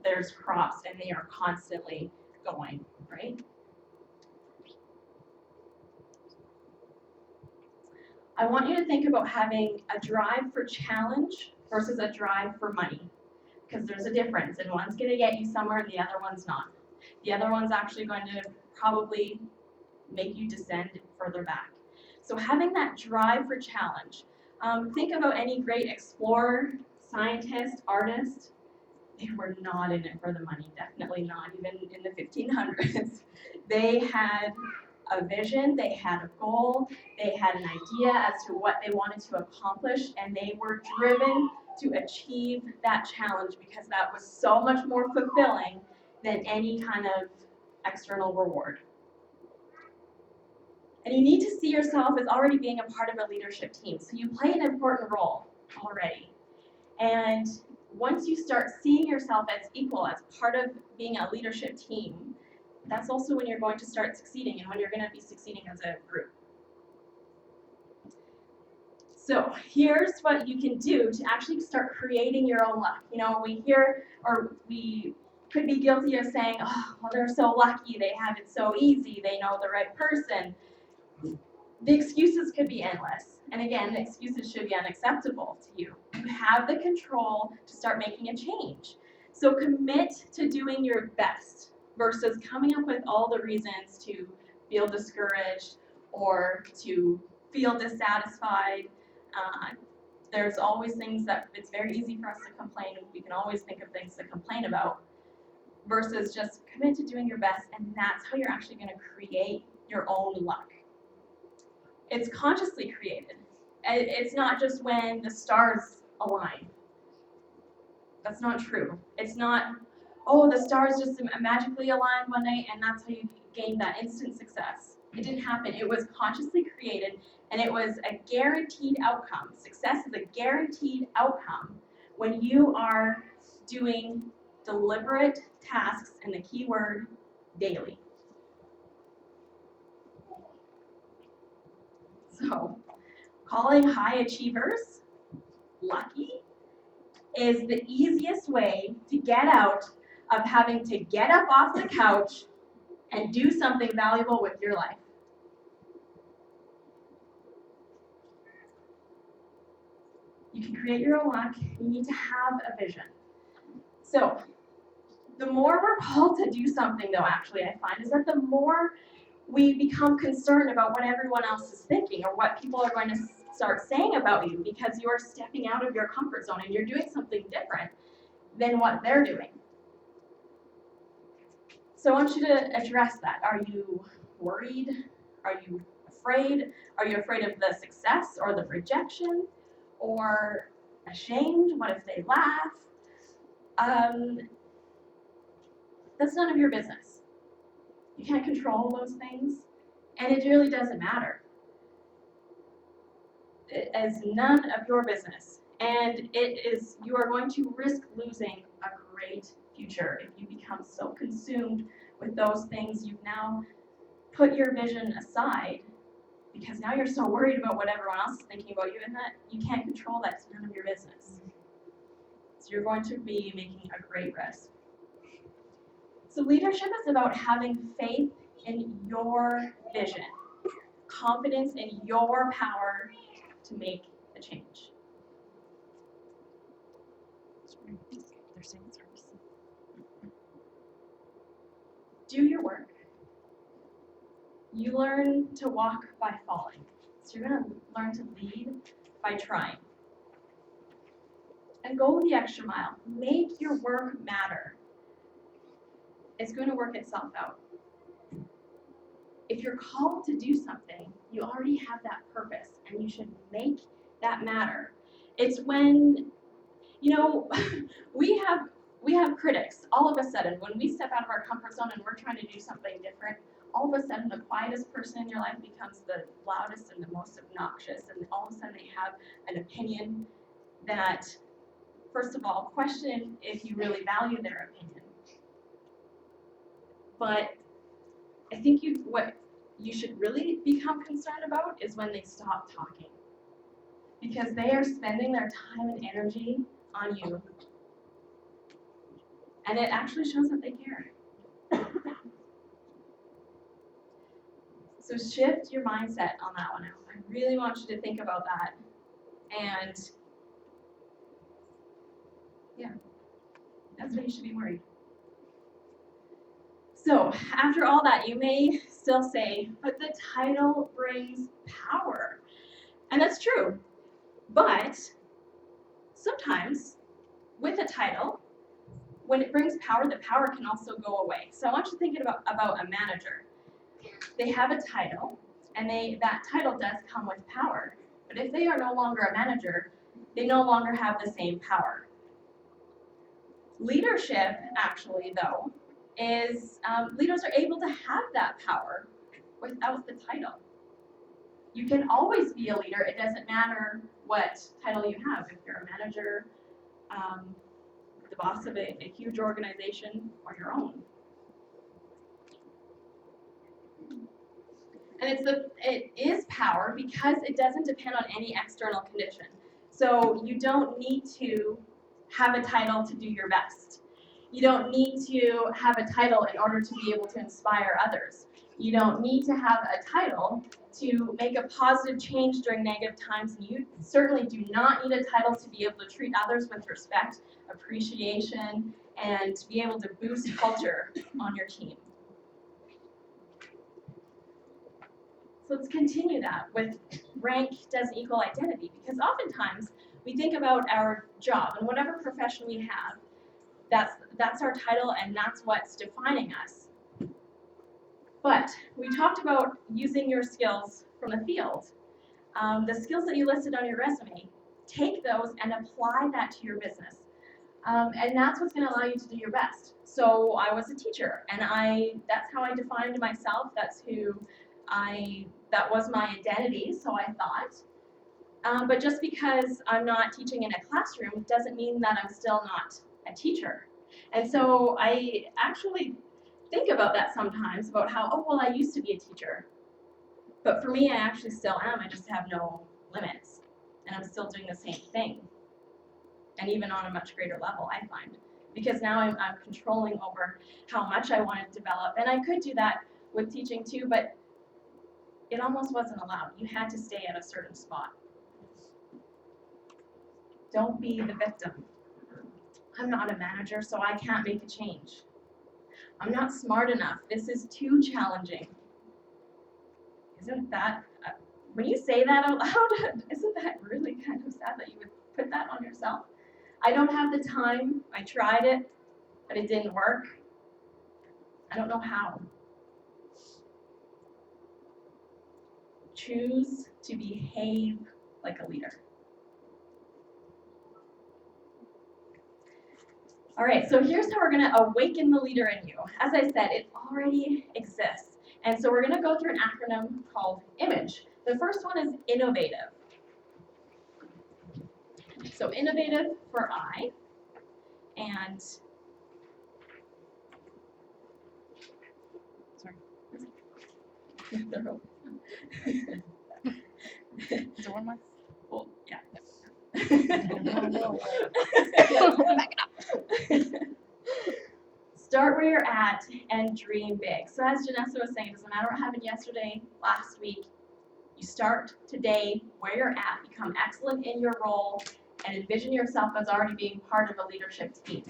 there's crops and they are constantly going, right? I want you to think about having a drive for challenge versus a drive for money, because there's a difference, and one's going to get you somewhere and the other one's not. The other one's actually going to probably make you descend further back. So having that drive for challenge. Think about any great explorer, scientist, artist. They were not in it for the money, definitely not, even in the 1500s. They had a vision, they had a goal, they had an idea as to what they wanted to accomplish, and they were driven to achieve that challenge because that was so much more fulfilling than any kind of external reward. And you need to see yourself as already being a part of a leadership team. So you play an important role already. And once you start seeing yourself as equal, as part of being a leadership team, that's also when you're going to start succeeding and when you're going to be succeeding as a group. So here's what you can do to actually start creating your own luck. You know, we hear, or we could be guilty of saying, oh, well, they're so lucky, they have it so easy, they know the right person. The excuses could be endless. And again, the excuses should be unacceptable to you. You have the control to start making a change. So commit to doing your best versus coming up with all the reasons to feel discouraged or to feel dissatisfied. There's always things that it's very easy for us to complain. We can always think of things to complain about versus just commit to doing your best, and that's how you're actually going to create your own luck. It's consciously created. It's not just when the stars align. That's not true. It's not, oh, the stars just magically aligned one night and that's how you gained that instant success. It didn't happen. It was consciously created, and it was a guaranteed outcome. Success is a guaranteed outcome when you are doing deliberate tasks, and the key word, daily. So, calling high achievers lucky is the easiest way to get out of having to get up off the couch and do something valuable with your life. You can create your own luck. You need to have a vision. So, the more we're called to do something, though, actually, I find, is that the more we become concerned about what everyone else is thinking or what people are going to start saying about you because you're stepping out of your comfort zone and you're doing something different than what they're doing. So I want you to address that. Are you worried? Are you afraid? Are you afraid of the success or the rejection? Or ashamed? What if they laugh? That's none of your business. You can't control those things, and it really doesn't matter. It is none of your business, and you are going to risk losing a great future if you become so consumed with those things. You've now put your vision aside because now you're so worried about what everyone else is thinking about you, and that you can't control that. It's none of your business. So you're going to be making a great risk. So leadership is about having faith in your vision, confidence in your power to make a change. Do your work. You learn to walk by falling. So you're going to learn to lead by trying. And go the extra mile. Make your work matter. It's going to work itself out. If you're called to do something, you already have that purpose, and you should make that matter. It's when, we have critics all of a sudden. When we step out of our comfort zone and we're trying to do something different, all of a sudden the quietest person in your life becomes the loudest and the most obnoxious, and all of a sudden they have an opinion that, first of all, question if you really value their opinion. But I think what you should really become concerned about is when they stop talking. Because they are spending their time and energy on you. And it actually shows that they care. So shift your mindset on that one out. I really want you to think about that. And yeah, that's what you should be worried. So after all that, you may still say, but the title brings power. And that's true. But sometimes with a title, when it brings power, the power can also go away. So I want you to think about a manager. they have a title, and that title does come with power. But if they are no longer a manager, they no longer have the same power. Leadership, actually, though, is leaders are able to have that power without the title. You can always be a leader. It doesn't matter what title you have. If you're a manager, the boss of a huge organization, or your own. And it is power because it doesn't depend on any external condition. So you don't need to have a title to do your best. You don't need to have a title in order to be able to inspire others. You don't need to have a title to make a positive change during negative times. And you certainly do not need a title to be able to treat others with respect, appreciation, and to be able to boost culture on your team. So let's continue that with rank doesn't equal identity, because oftentimes we think about our job and whatever profession we have, that's our title and that's what's defining us. But we talked about using your skills from the field. The skills that you listed on your resume, take those and apply that to your business. And that's what's going to allow you to do your best. So I was a teacher, and that's how I defined myself. That was my identity, so I thought. But just because I'm not teaching in a classroom doesn't mean that I'm still not a teacher. And so I actually think about that sometimes, about how, oh, well, I used to be a teacher. But for me, I actually still am. I just have no limits. And I'm still doing the same thing. And even on a much greater level, I find. Because now I'm controlling over how much I want to develop. And I could do that with teaching too, but it almost wasn't allowed. You had to stay at a certain spot. Don't be the victim. I'm not a manager, so I can't make a change. I'm not smart enough. This is too challenging. Isn't that, when you say that out loud, isn't that really kind of sad that you would put that on yourself? I don't have the time. I tried it, but it didn't work. I don't know how. Choose to behave like a leader. All right, so here's how we're going to awaken the leader in you. As I said, it already exists. And so we're going to go through an acronym called IMAGE. The first one is innovative. So innovative for I, and sorry. Is there one more? Well, yeah. Back it up. Start where you're at and dream big. So as Janessa was saying, it doesn't matter what happened yesterday, last week. You start today where you're at, become excellent in your role, and envision yourself as already being part of a leadership team.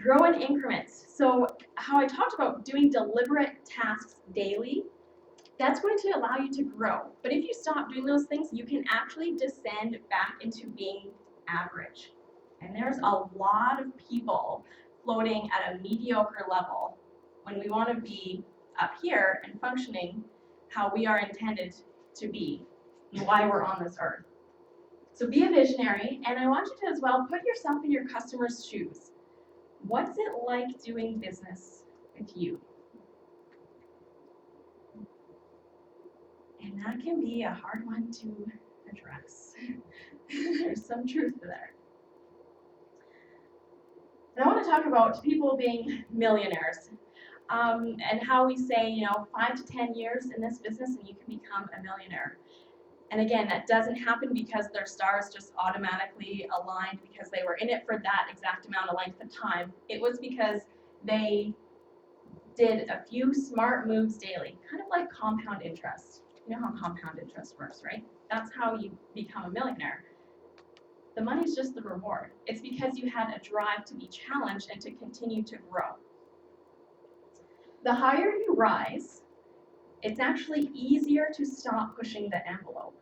Grow in increments. So how I talked about doing deliberate tasks daily, that's going to allow you to grow. But if you stop doing those things, you can actually descend back into being average. And there's a lot of people floating at a mediocre level when we want to be up here and functioning how we are intended to be and why we're on this earth. So be a visionary, and I want you to as well put yourself in your customer's shoes. What's it like doing business with you? And that can be a hard one to address. There's some truth there. And I want to talk about people being millionaires, and how we say, 5 to 10 years in this business and you can become a millionaire. And again, that doesn't happen because their stars just automatically aligned because they were in it for that exact amount of length of time. It was because they did a few smart moves daily, kind of like compound interest. You know how compound interest works, right? That's how you become a millionaire. The money's just the reward. It's because you had a drive to be challenged and to continue to grow. The higher you rise, it's actually easier to stop pushing the envelope.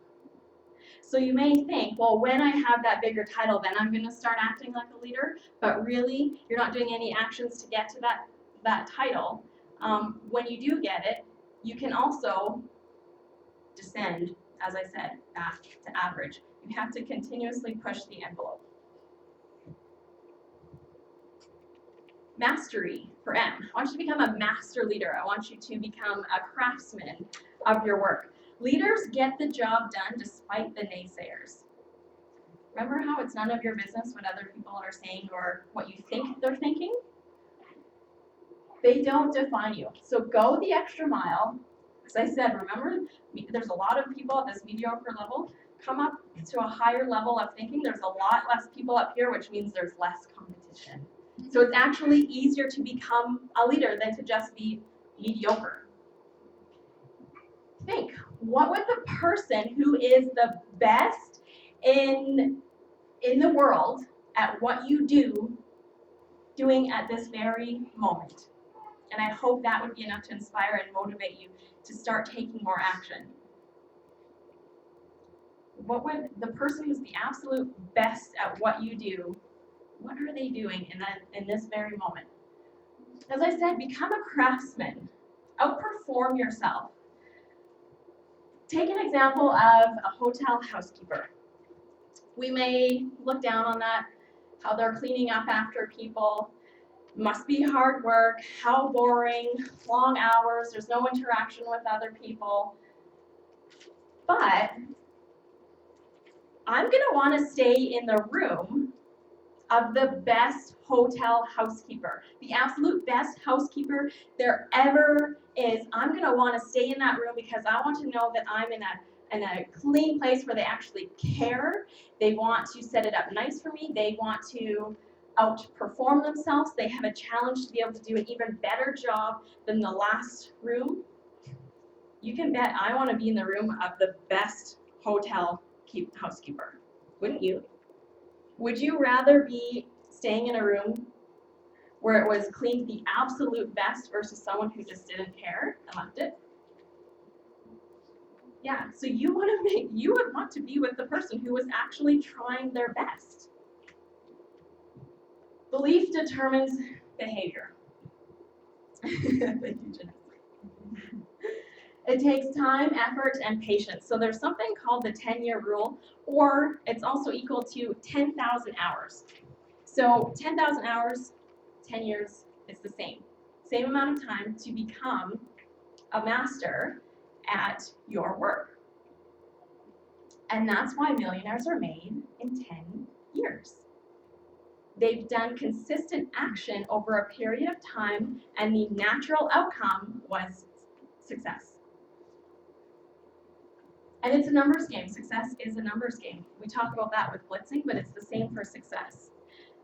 So you may think, well, when I have that bigger title, then I'm going to start acting like a leader. But really, you're not doing any actions to get to that title. When you do get it, you can also descend, as I said, back to average. You have to continuously push the envelope. Mastery for M. I want you to become a master leader. I want you to become a craftsman of your work. Leaders get the job done despite the naysayers. Remember how it's none of your business what other people are saying or what you think they're thinking? They don't define you. So go the extra mile. As I said, remember, there's a lot of people at this mediocre level. Come up to a higher level of thinking. There's a lot less people up here, which means there's less competition. So it's actually easier to become a leader than to just be mediocre. Think, what would the person who is the best in the world at what you do doing at this very moment? And I hope that would be enough to inspire and motivate you to start taking more action. What would the person who's the absolute best at what you do, what are they doing in this very moment? As I said, become a craftsman. Outperform yourself. Take an example of a hotel housekeeper. We may look down on that, how they're cleaning up after people. Must be hard work, how boring, long hours, there's no interaction with other people. But I'm gonna wanna stay in the room of the best hotel housekeeper, the absolute best housekeeper there ever is. I'm gonna wanna stay in that room because I want to know that I'm in a clean place where they actually care. They want to set it up nice for me. They want to outperform themselves. They have a challenge to be able to do an even better job than the last room. You can bet I want to be in the room of the best hotel housekeeper. Wouldn't you? Would you rather be staying in a room where it was cleaned the absolute best versus someone who just didn't care and left it? Yeah, so you would want to be with the person who was actually trying their best. Belief determines behavior. Thank you, Jeanette. It takes time, effort, and patience. So there's something called the 10-year rule, or it's also equal to 10,000 hours. So 10,000 hours, 10 years is the same. Same amount of time to become a master at your work. And that's why millionaires are made in 10 years. They've done consistent action over a period of time, and the natural outcome was success. And it's a numbers game. Success is a numbers game. We talk about that with blitzing, but it's the same for success.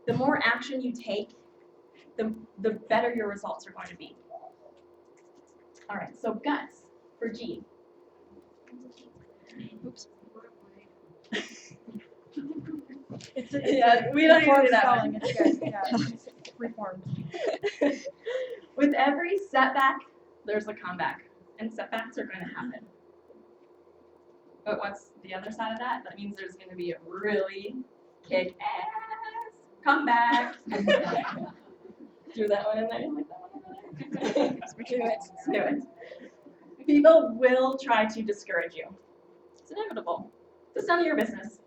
The more action you take, the better your results are going to be. All right, so guts for G. Oops. Yeah, we don't even do that one. It's good. Yeah, it's reformed. With every setback, there's a comeback, and setbacks are going to happen. But what's the other side of that? That means there's going to be a really kick-ass comeback. Do that one in there. You like that one in there? Do it. Do it. People will try to discourage you. It's inevitable. It's none of your business.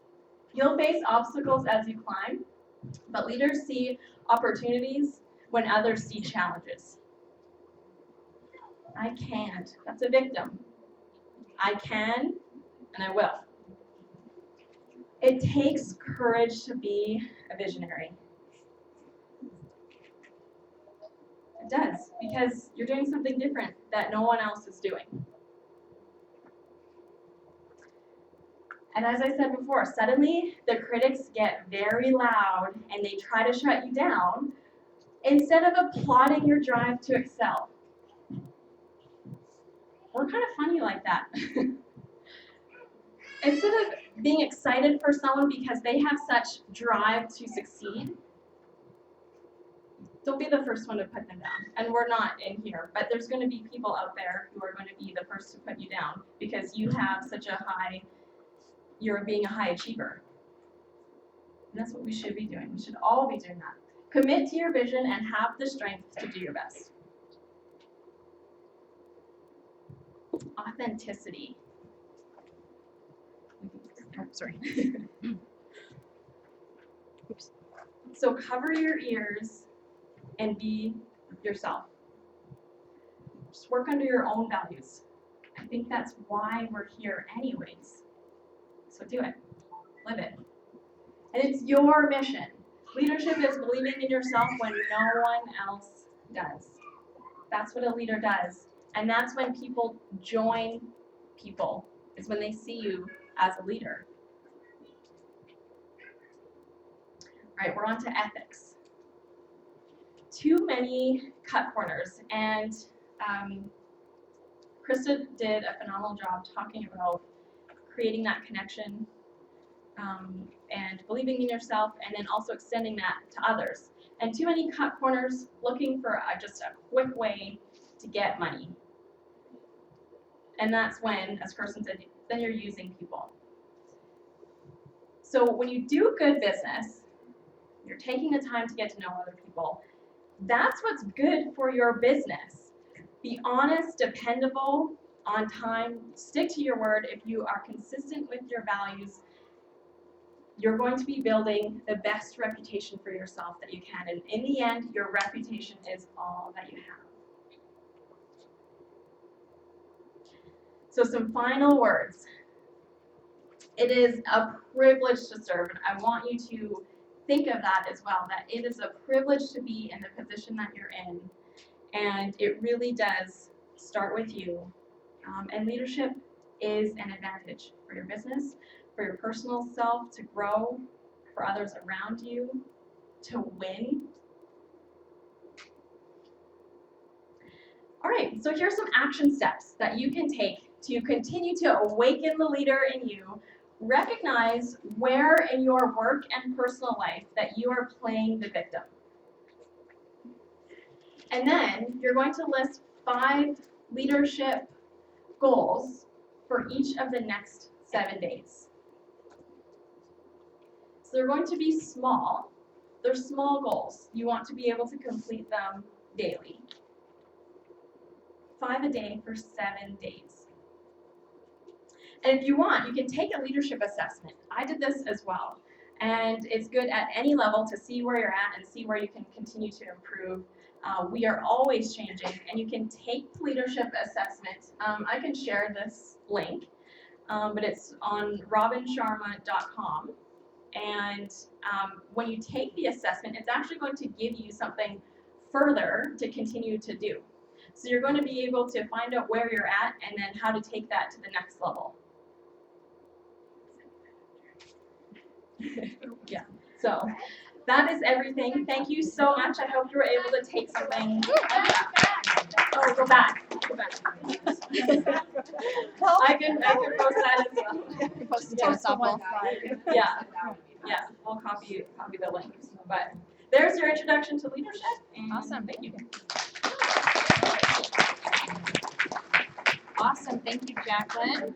You'll face obstacles as you climb, but leaders see opportunities when others see challenges. I can't. That's a victim. I can, and I will. It takes courage to be a visionary. It does, because you're doing something different that no one else is doing. And as I said before, suddenly the critics get very loud and they try to shut you down instead of applauding your drive to excel. We're kind of funny like that. Instead of being excited for someone because they have such drive to succeed, don't be the first one to put them down. And we're not in here, but there's going to be people out there who are going to be the first to put you down because you have such a high, you're being a high achiever. And that's what we should be doing. We should all be doing that. Commit to your vision and have the strength to do your best. authenticity. Oh, sorry. So cover your ears and be yourself. Just work under your own values. I think that's why we're here anyways. So do it. Live it. And it's your mission. Leadership is believing in yourself when no one else does. That's what a leader does. And that's when people join people, is when they see you as a leader. All right, we're on to ethics. Too many cut corners, and Krista did a phenomenal job talking about creating that connection and believing in yourself, and then also extending that to others. And too many cut corners looking for just a quick way to get money. And that's when, as Kirsten said, then you're using people. So when you do good business, you're taking the time to get to know other people. That's what's good for your business. Be honest, dependable, on time, stick to your word. If you are consistent with your values, you're going to be building the best reputation for yourself that you can. And in the end, your reputation is all that you have. So some final words. It is a privilege to serve, and I want you to think of that as well, that it is a privilege to be in the position that you're in. And it really does start with you. And leadership is an advantage for your business, for your personal self, to grow, for others around you, to win. All right, so here's some action steps that you can take to continue to awaken the leader in you. Recognize where in your work and personal life that you are playing the victim. And then you're going to list 5 leadership goals for each of the next 7 days. So they're going to be small. They're small goals. You want to be able to complete them daily. 5 a day for 7 days. And if you want, you can take a leadership assessment. I did this as well. And it's good at any level to see where you're at and see where you can continue to improve. We are always changing, and you can take the leadership assessment. I can share this link, but it's on robinsharma.com. And when you take the assessment, it's actually going to give you something further to continue to do. So you're going to be able to find out where you're at and then how to take that to the next level. Yeah, so that is everything. Thank you so much. I hope you were able to take something. Oh, go back. Go back. I can post that as well. Post the tennis softball. Yeah, we'll copy the link. But there's your introduction to leadership. And Awesome. Thank you. Awesome, thank you, Jacqueline.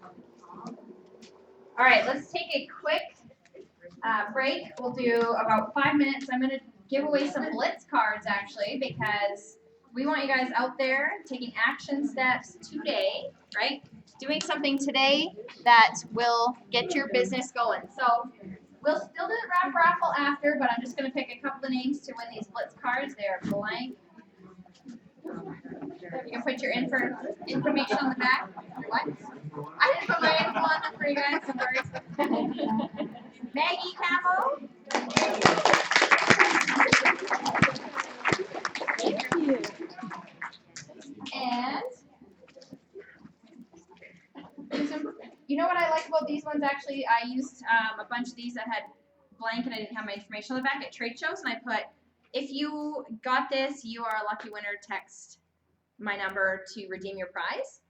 All right, let's take a quick break. We'll do about 5 minutes. I'm gonna give away some Blitz cards actually, because we want you guys out there taking action steps today, right? Doing something today that will get your business going. So we'll still do the rap raffle after, but I'm just gonna pick a couple of names to win these Blitz cards. They're blank. You can put your information on the back. What? I didn't put my info on them for you guys. Sorry. Maggie Camo. Thank you. And you know what I like about these ones? Actually, I used a bunch of these that had blank and I didn't have my information on the back at trade shows, and I put, if you got this, you are a lucky winner. Text my number to redeem your prize.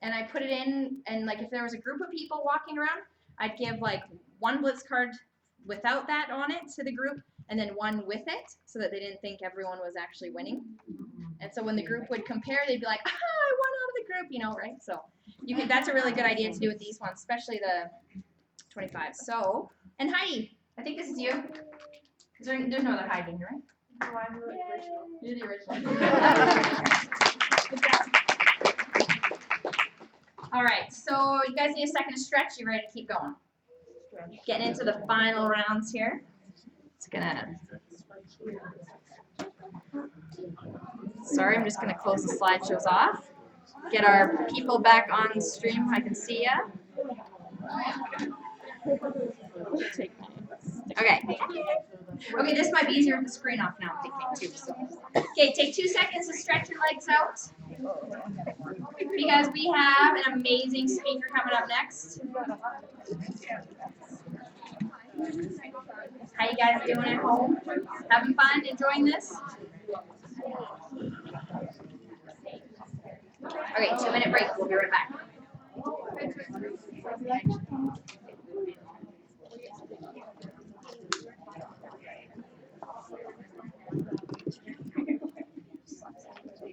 And I put it in, and like if there was a group of people walking around, I'd give like one Blitz card without that on it to the group, and then one with it, so that they didn't think everyone was actually winning. And so when the group would compare, they'd be like, I won out of the group, you know, right? So you can, that's a really good idea to do with these ones, especially the 25. So, and Heidi, I think this is you. There's no other Heidi here, right? Oh, I'm the original. You're the original. Good job. you guys need a second to stretch. You ready to keep going? Getting into the final rounds here. It's gonna. Sorry, I'm just gonna close the slideshows off. Get our people back on stream. I can see ya. Okay. Okay, this might be easier with the screen off now. I'm thinking too. So. Okay, take 2 seconds to stretch your legs out. Because we have an amazing speaker coming up next. How you guys doing at home? Having fun? Enjoying this? Okay, 2-minute break. We'll be right back.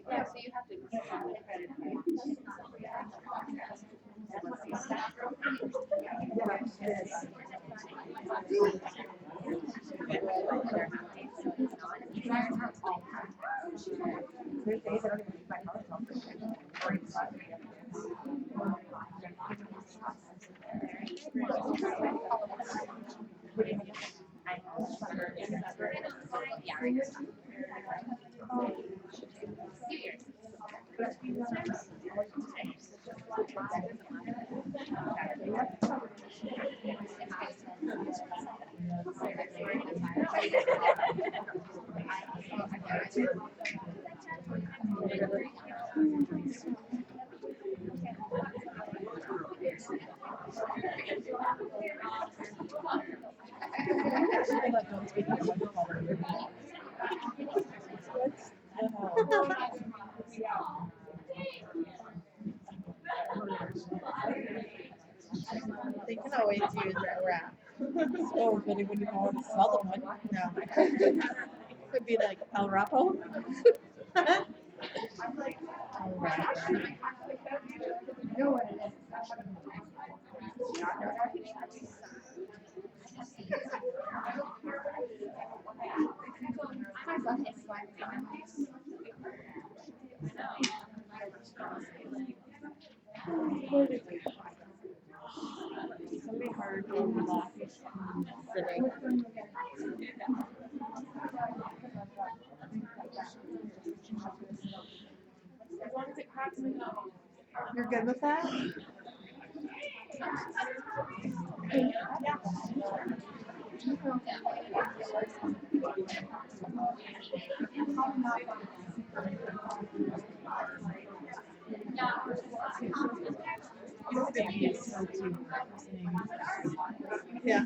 Yeah, so you have to. They can always use a wrap. Oh, but when you want to smell the one, no. Could be like El Rapo. El Rapo. know what it is. It's gonna be hard to relax sitting. As long as it cracks me up. You're good with that? Yeah.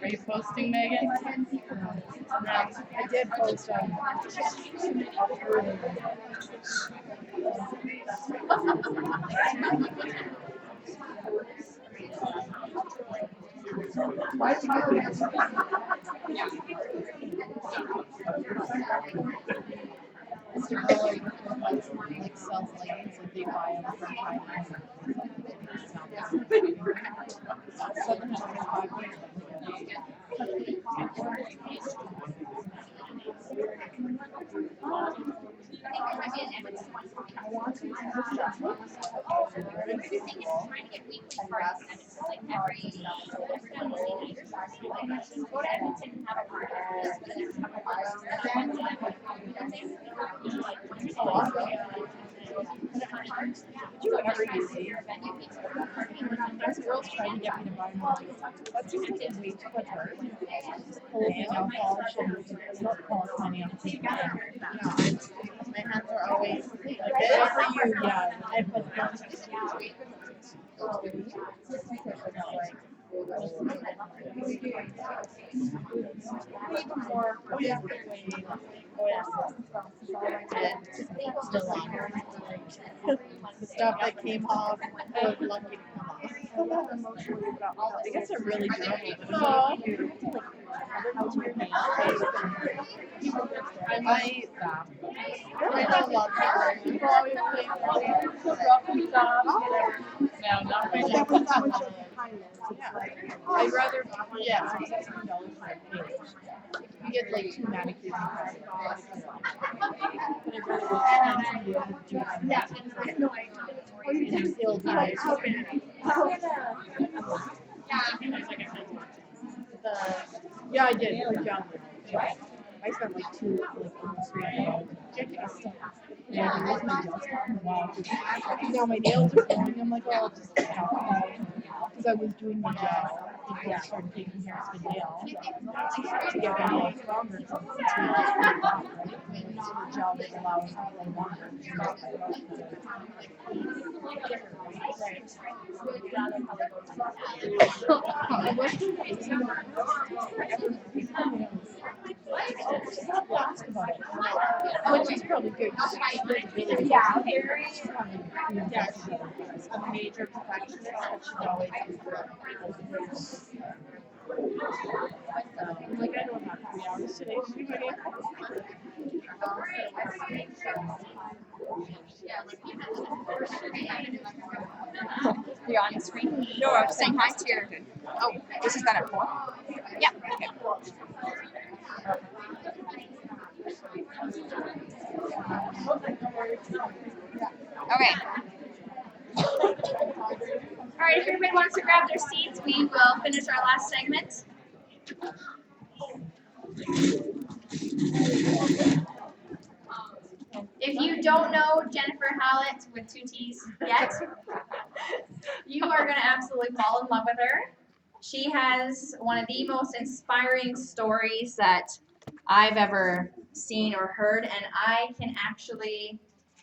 Are you posting, Megan? No, I did post like self-leading, so they buy them from China. 705 years. Whatever you see. Those girls trying to get me to buy more. That's just like way too much work. Just pull the nail polish and not polish my nails. My hands are always like good for you, yeah. I put them. Even more. Oh yeah. Oh yeah. Still on. The stuff that came off, I was lucky to come off. I guess they're really durable. Oh. to your name. I might. I know a lot of people always say, oh, so rough and stuff. No, not right now. I'd rather, yeah, $16 for a page. You get like 2 manicures and but I'd rather go find somebody else to do it. And they'll be like, yeah, I did. For John. I spent like almost $300. Yeah, it was my nails talking about. Now my nails are growing. I'm like, oh, I'll just because I was doing my before I started taking hair spin nails to get my nails stronger. Since we just moved on, right? And so the gel that allows me to go longer. Which is probably good. Yeah, a major perfectionist, but she's always I'm like, I don't have 3 hours today to do my hair. You're on the screen? No, I'm saying hi to your. Oh, this is done at 4? Yeah. Okay. Okay. All right, if everybody wants to grab their seats, we will finish our last segment. If you don't know Jennifer Hallett with 2 T's yet, you are going to absolutely fall in love with her. She has one of the most inspiring stories that I've ever seen or heard, and I can actually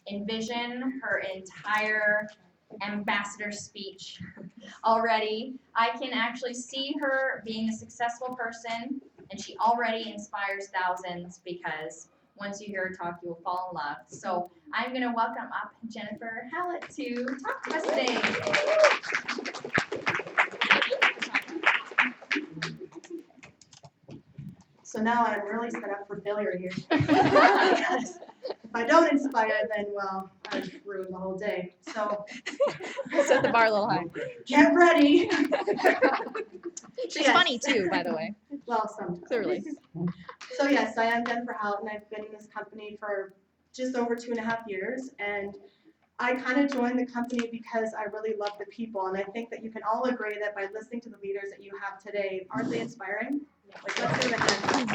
envision her entire ambassador speech already. I can actually see her being a successful person, and she already inspires thousands because once you hear her talk, you will fall in love. So I'm going to welcome up Jennifer Hallett to talk to us today. So now I'm really set up for failure here. Because if I don't inspire, then, well, I've ruined the whole day. So Set the bar a little high. get ready. She's Yes. funny too, by the way. Well, sometimes. Clearly. So yes, I am Jennifer Hallett, and I've been in this company for just over 2.5 years. And I kind of joined the company because I really love the people. And I think that you can all agree that by listening to the leaders that you have today, aren't they inspiring? Like, let's give it a hand.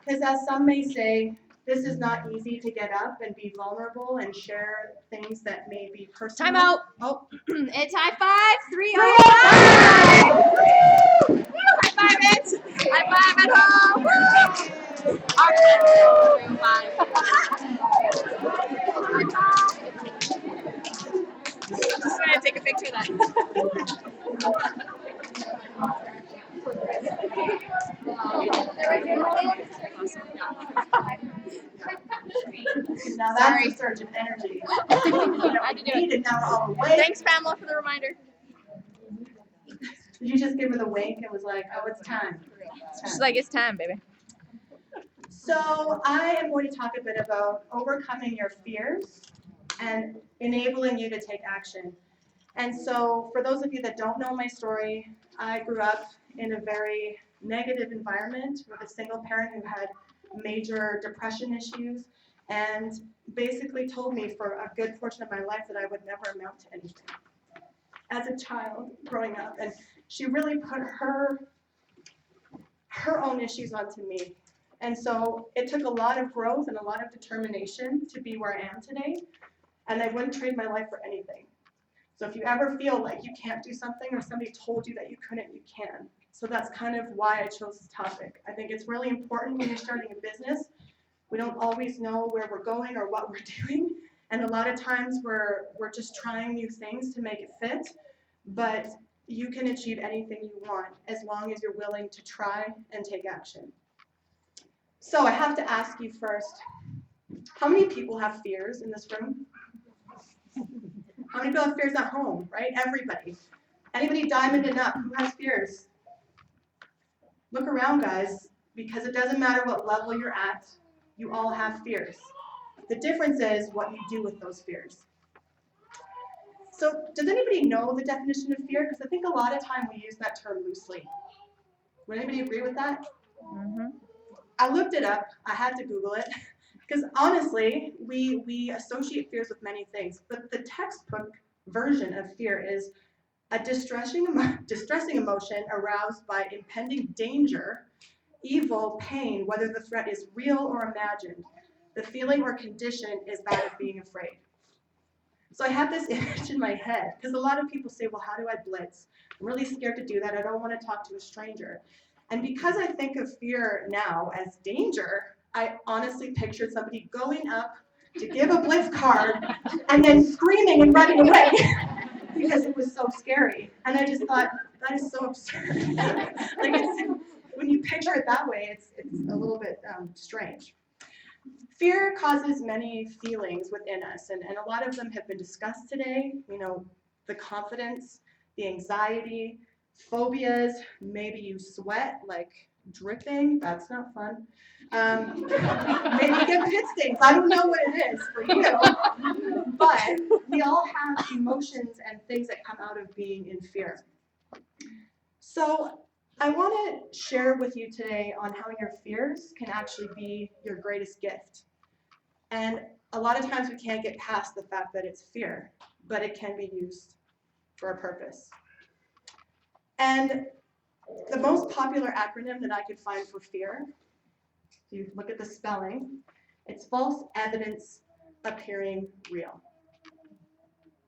Because as some may say, this is not easy to get up and be vulnerable and share things that may be personal. Time out. Oh, It's high five, 305. High five it. High five at home. Just want to take a picture of that. now that's a surge of energy. Needed now all the way. Thanks, Pamela, for the reminder. Did you just give her the wink? It was like, oh, it's time. It's time. She's like, it's time, baby. So I am going to talk a bit about overcoming your fears and enabling you to take action. And so for those of you that don't know my story, I grew up in a very negative environment with a single parent who had major depression issues and basically told me for a good portion of my life that I would never amount to anything as a child growing up. And she really put her own issues onto me. And so it took a lot of growth and a lot of determination to be where I am today. And I wouldn't trade my life for anything. So if you ever feel like you can't do something or somebody told you that you couldn't, you can. So that's kind of why I chose this topic. I think it's really important when you're starting a business. We don't always know where we're going or what we're doing. And a lot of times we're just trying new things to make it fit. But you can achieve anything you want as long as you're willing to try and take action. So I have to ask you first, how many people have fears in this room? How many people have fears at home, right? Everybody. Anybody diamonding up? Who has fears? Look around, guys, because it doesn't matter what level you're at, you all have fears. The difference is what you do with those fears. So does anybody know the definition of fear? Because I think a lot of time we use that term loosely. Would anybody agree with that? I looked it up. I had to Google it. Because honestly, we associate fears with many things. But the textbook version of fear is a distressing emotion aroused by impending danger, evil, pain, whether the threat is real or imagined. The feeling or condition is that of being afraid. So I had this image in my head, because a lot of people say, well, how do I blitz? I'm really scared to do that. I don't want to talk to a stranger. And because I think of fear now as danger, I honestly pictured somebody going up to give a blitz card and then screaming and running away because it was so scary. And I just thought, that is so absurd. When you picture it that way, it's a little bit strange. Fear causes many feelings within us, and a lot of them have been discussed today. You know, the confidence, the anxiety, phobias, maybe you sweat like dripping, that's not fun. Maybe you get pit stings, I don't know what it is for you, but we all have emotions and things that come out of being in fear. So I want to share with you today on how your fears can actually be your greatest gift. And a lot of times we can't get past the fact that it's fear, but it can be used for a purpose. And the most popular acronym that I could find for fear, if you look at the spelling, it's false evidence appearing real.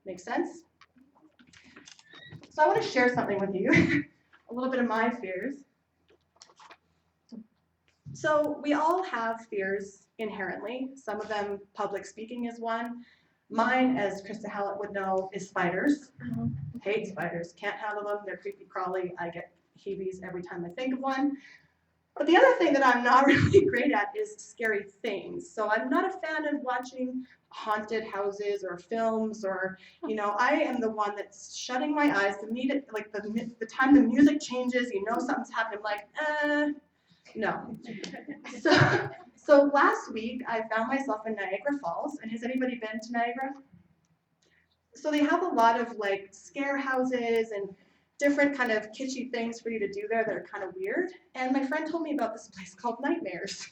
Make sense? So I want to share something with you, a little bit of my fears. So we all have fears inherently. Some of them, public speaking is one. Mine, as Krista Hallett would know, is spiders. Hate spiders, can't handle them, they're creepy crawly. I get heebies every time I think of one. But the other thing that I'm not really great at is scary things. So I'm not a fan of watching haunted houses or films, or, you know, I am the one that's shutting my eyes the minute, like the time the music changes, you know something's happening, I'm like, no. So last week I found myself in Niagara Falls, and has anybody been to Niagara? So they have a lot of like scare houses and different kind of kitschy things for you to do there that are kind of weird. And my friend told me about this place called Nightmares.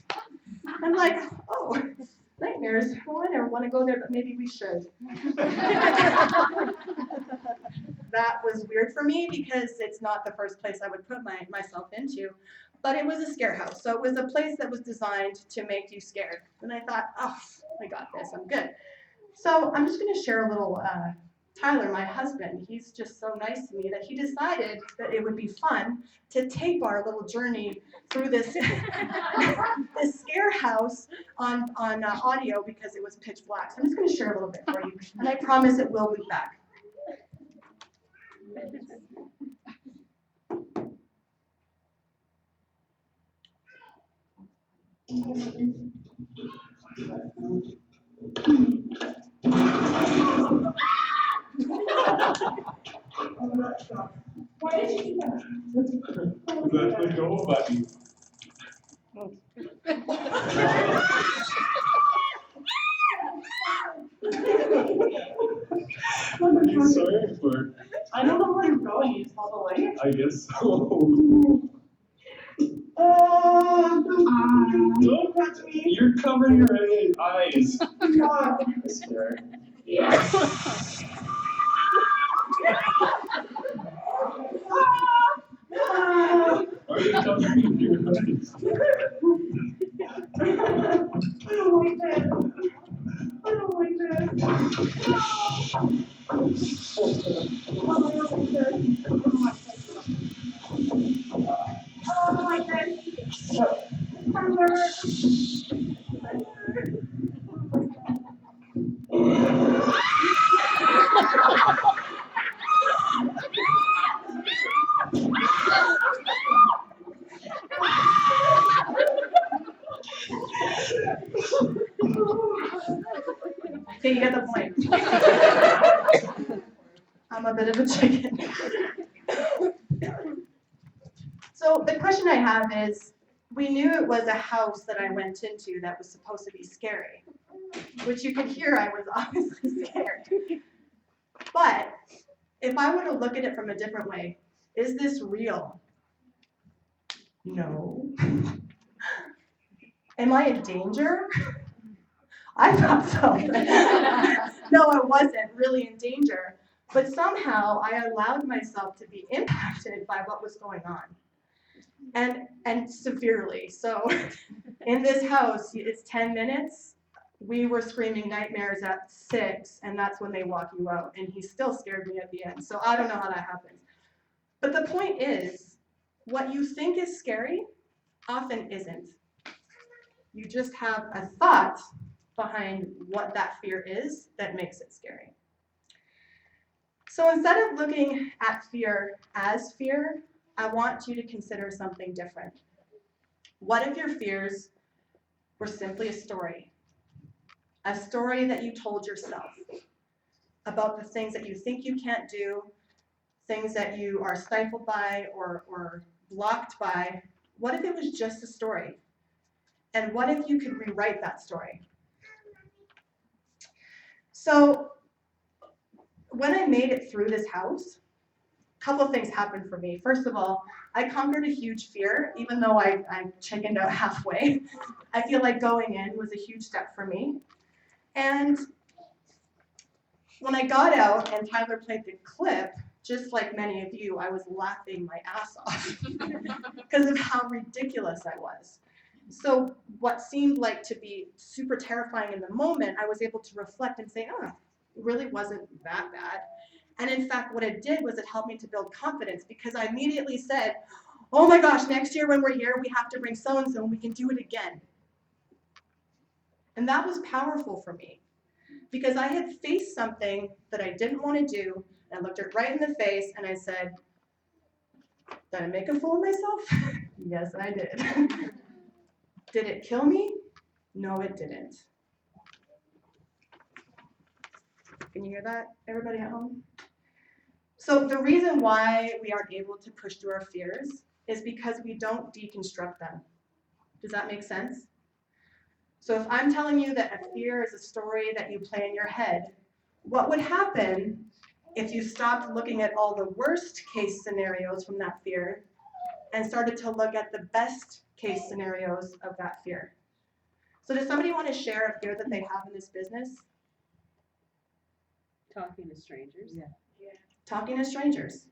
I'm like, oh, Nightmares, well, I never want to go there, but maybe we should. That was weird for me because it's not the first place I would put myself into. But it was a scare house, so it was a place that was designed to make you scared. And I thought, oh, I got this, I'm good. So I'm just going to share a little, Tyler, my husband, he's just so nice to me that he decided that it would be fun to tape our little journey through this, this scare house on audio because it was pitch black. So I'm just going to share a little bit for you, and I promise it will loop back. Why did you do that? That's the go button. Sorry for. I don't know where I'm going. You saw the light? I guess so. Don't touch me. You're covering your eyes. I'm scared. Are you covering your eyes? I don't like that. I don't like that. Okay, you get the point. I'm a bit of a chicken. So the question I have is, we knew it was a house that I went into that was supposed to be scary, which you could hear I was obviously scared. But if I were to look at it from a different way, is this real? No. Am I in danger? I thought so. No, I wasn't really in danger. But somehow I allowed myself to be impacted by what was going on. And severely. So in this house, it's 10 minutes. We were screaming nightmares at 6, and that's when they walk you out. And he still scared me at the end. So I don't know how that happens. But the point is, what you think is scary often isn't. You just have a thought behind what that fear is that makes it scary. So instead of looking at fear as fear, I want you to consider something different. What if your fears were simply a story? A story that you told yourself about the things that you think you can't do, things that you are stifled by or blocked by. What if it was just a story? And what if you could rewrite that story? So when I made it through this house, a couple of things happened for me. First of all, I conquered a huge fear, even though I chickened out halfway. I feel like going in was a huge step for me. And when I got out and Tyler played the clip, just like many of you, I was laughing my ass off because of how ridiculous I was. So what seemed like to be super terrifying in the moment, I was able to reflect and say, oh, it really wasn't that bad. And in fact, what it did was it helped me to build confidence because I immediately said, oh my gosh, next year when we're here, we have to bring so-and-so and we can do it again. And that was powerful for me because I had faced something that I didn't want to do. And I looked it right in the face and I said, did I make a fool of myself? Yes, I did. Did it kill me? No, it didn't. Can you hear that, everybody at home? So the reason why we aren't able to push through our fears is because we don't deconstruct them. Does that make sense? So if I'm telling you that a fear is a story that you play in your head, what would happen if you stopped looking at all the worst case scenarios from that fear and started to look at the best case scenarios of that fear? So does somebody want to share a fear that they have in this business? Talking to strangers. Yeah. Talking to strangers.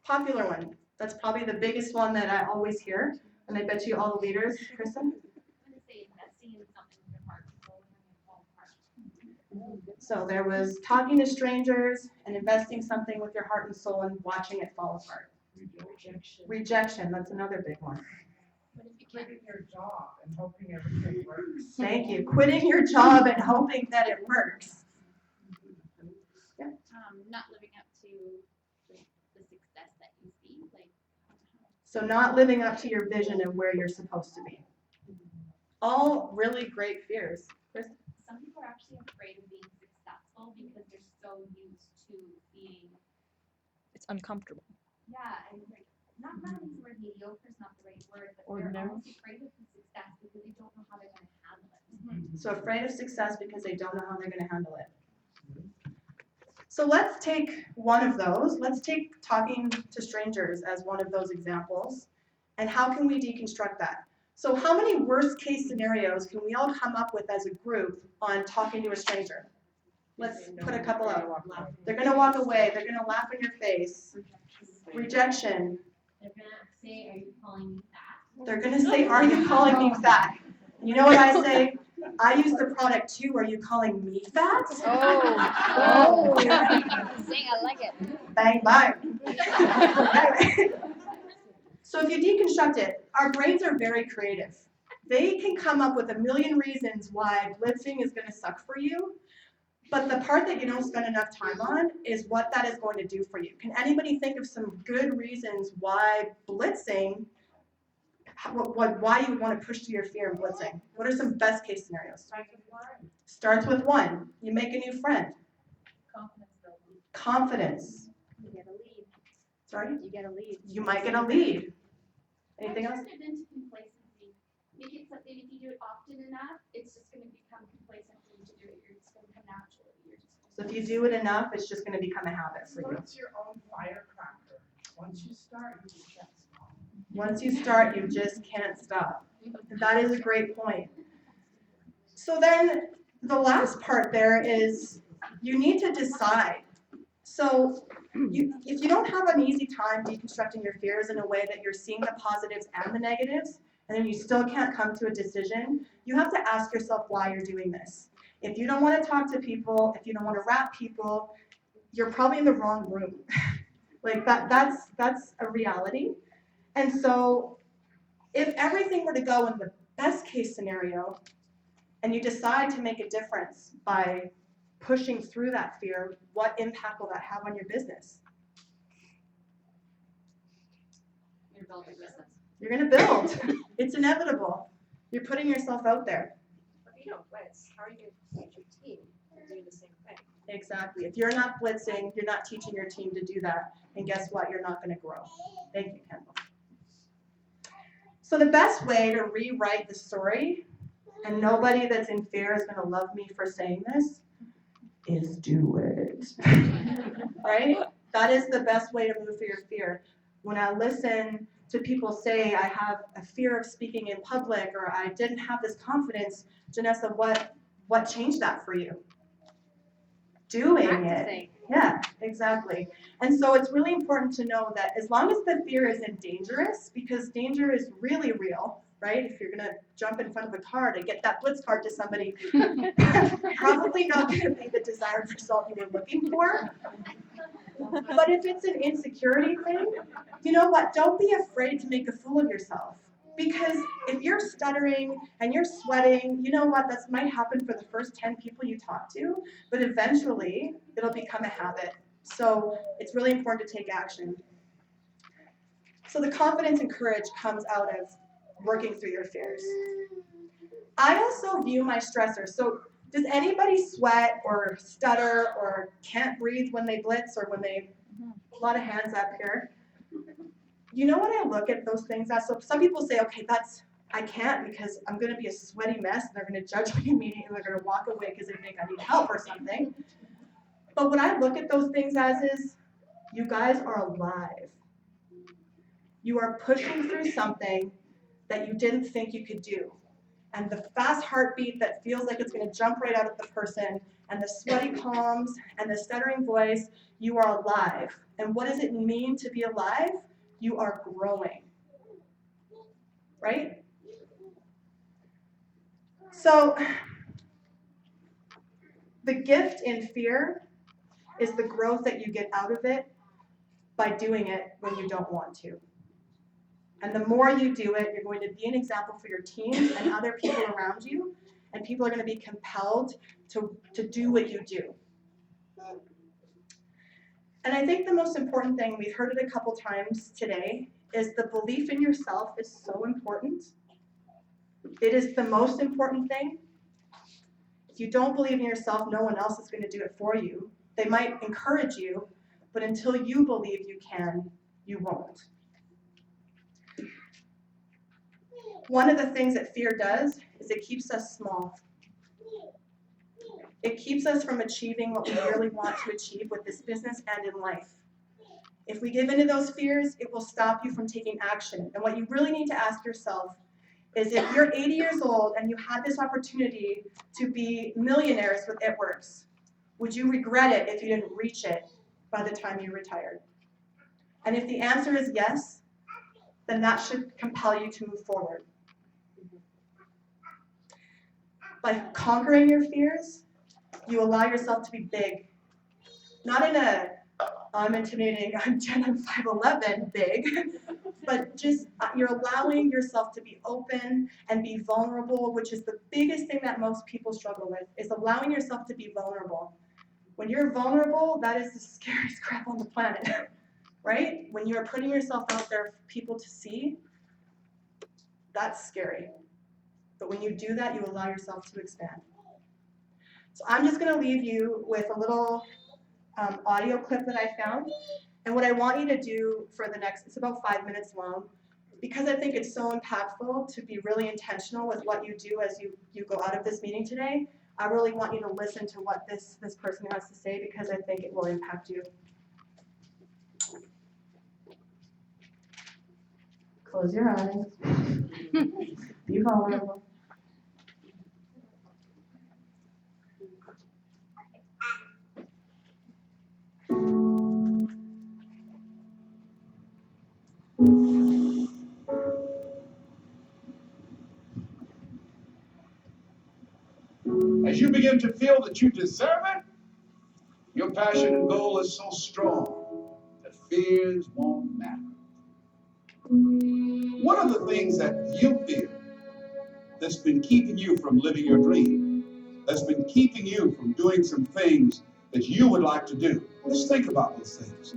Popular one. That's probably the biggest one that I always hear. And I bet you all the leaders, Kristen? I'm gonna say investing in something with your heart and soul and your fall apart. So there was talking to strangers and investing something with your heart and soul and watching it fall apart. Rejection, that's another big one. Quitting your job and hoping everything works. Thank you. Quitting your job and hoping that it works. Not living up to the success that you see, like. So not living up to your vision and where you're supposed to be. All really great fears. Chris? Some people are actually afraid of being successful because they're so used to being. It's uncomfortable. Yeah, and like, not use the word mediocre is not the right word, but Ordinary. they're almost afraid of the success because they don't know how they're gonna handle it. So afraid of success because they don't know how they're going to handle it. So let's take one of those. Let's take talking to strangers as one of those examples. And how can we deconstruct that? So how many worst case scenarios can we all come up with as a group on talking to a stranger? Let's put a couple out. They're going to walk away. They're going to laugh in your face. Rejection. They're gonna say, are you calling me fat? They're going to say, are you calling me fat? You know what I say? I use the product too. Are you calling me fat? Oh. Saying I like it. Bang, bang. So if you deconstruct it, our brains are very creative. They can come up with a million reasons why blitzing is going to suck for you. But the part that you don't spend enough time on is what that is going to do for you. Can anybody think of some good reasons why blitzing, why you would want to push through your fear of blitzing? What are some best case scenarios? Starts with one. You make a new friend. Confidence building. Confidence. You get a lead. Sorry? You get a lead. You might get a lead. Anything else? Turn it into complacency. Make it something, if you do it often enough, it's just gonna become complacent for you to do it. You're just gonna come naturally. You're just So if you do it enough, it's just gonna become a habit for you. It's your own firecracker. Once you start, you can't stop. Once you start, you just can't stop. That is a great point. So then the last part there is you need to decide. So if you don't have an easy time deconstructing your fears in a way that you're seeing the positives and the negatives, and then you still can't come to a decision, you have to ask yourself why you're doing this. If you don't want to talk to people, if you don't want to rap people, you're probably in the wrong room. Like that's a reality. And so if everything were to go in the best case scenario, and you decide to make a difference by pushing through that fear, what impact will that have on your business? You're building business. You're gonna build. It's inevitable. You're putting yourself out there. If you don't blitz, how are you going to teach your team to do the same thing? Exactly. If you're not blitzing, you're not teaching your team to do that. And guess what? You're not gonna grow. Thank you, Kendall. So the best way to rewrite the story, and nobody that's in fear is gonna love me for saying this, is do it. Right? That is the best way to move through your fear. When I listen to people say, I have a fear of speaking in public, or I didn't have this confidence, Janessa, what changed that for you? Doing it. Yeah, exactly. And so it's really important to know that as long as the fear isn't dangerous, because danger is really real, right? If you're gonna jump in front of a car to get that blitz card to somebody, probably not gonna be the desired result you were looking for. But if it's an insecurity thing, you know what? Don't be afraid to make a fool of yourself. Because if you're stuttering and you're sweating, you know what? That might happen for the first 10 people you talk to, but eventually it'll become a habit. So it's really important to take action. So the confidence and courage comes out of working through your fears. I also view my stressors. So does anybody sweat or stutter or can't breathe when they blitz or when they, a lot of hands up here. You know what I look at those things as? So some people say, okay, I can't because I'm gonna be a sweaty mess and they're gonna judge me immediately and they're gonna walk away because they think I need help or something. But what I look at those things as is, you guys are alive. You are pushing through something that you didn't think you could do. And the fast heartbeat that feels like it's gonna jump right out of the person, and the sweaty palms, and the stuttering voice, you are alive. And what does it mean to be alive? You are growing, right? So the gift in fear is the growth that you get out of it by doing it when you don't want to. And the more you do it, you're going to be an example for your team and other people around you, and people are going to be compelled to do what you do. And I think the most important thing, we've heard it a couple times today, is the belief in yourself is so important. It is the most important thing. If you don't believe in yourself, no one else is going to do it for you. They might encourage you, but until you believe you can, you won't. One of the things that fear does is it keeps us small. It keeps us from achieving what we really want to achieve with this business and in life. If we give into those fears, it will stop you from taking action. And what you really need to ask yourself is, if you're 80 years old and you had this opportunity to be millionaires with It Works, would you regret it if you didn't reach it by the time you retired? And if the answer is yes, then that should compel you to move forward. By conquering your fears, you allow yourself to be big. Not in a, I'm intimidating, I'm Jen, I'm 5'11", big, but just you're allowing yourself to be open and be vulnerable, which is the biggest thing that most people struggle with, is allowing yourself to be vulnerable. When you're vulnerable, that is the scariest crap on the planet, right? When you're putting yourself out there for people to see, that's scary. But when you do that, you allow yourself to expand. So I'm just going to leave you with a little audio clip that I found. And what I want you to do for the next, it's about 5 minutes long, because I think it's so impactful to be really intentional with what you do as you go out of this meeting today, I really want you to listen to what this person has to say, because I think it will impact you. Close your eyes. Be vulnerable. As you begin to feel that you deserve it, your passion and goal is so strong that fears won't matter. What are the things that you feel that's been keeping you from living your dream? That's been keeping you from doing some things that you would like to do? Let's think about those things.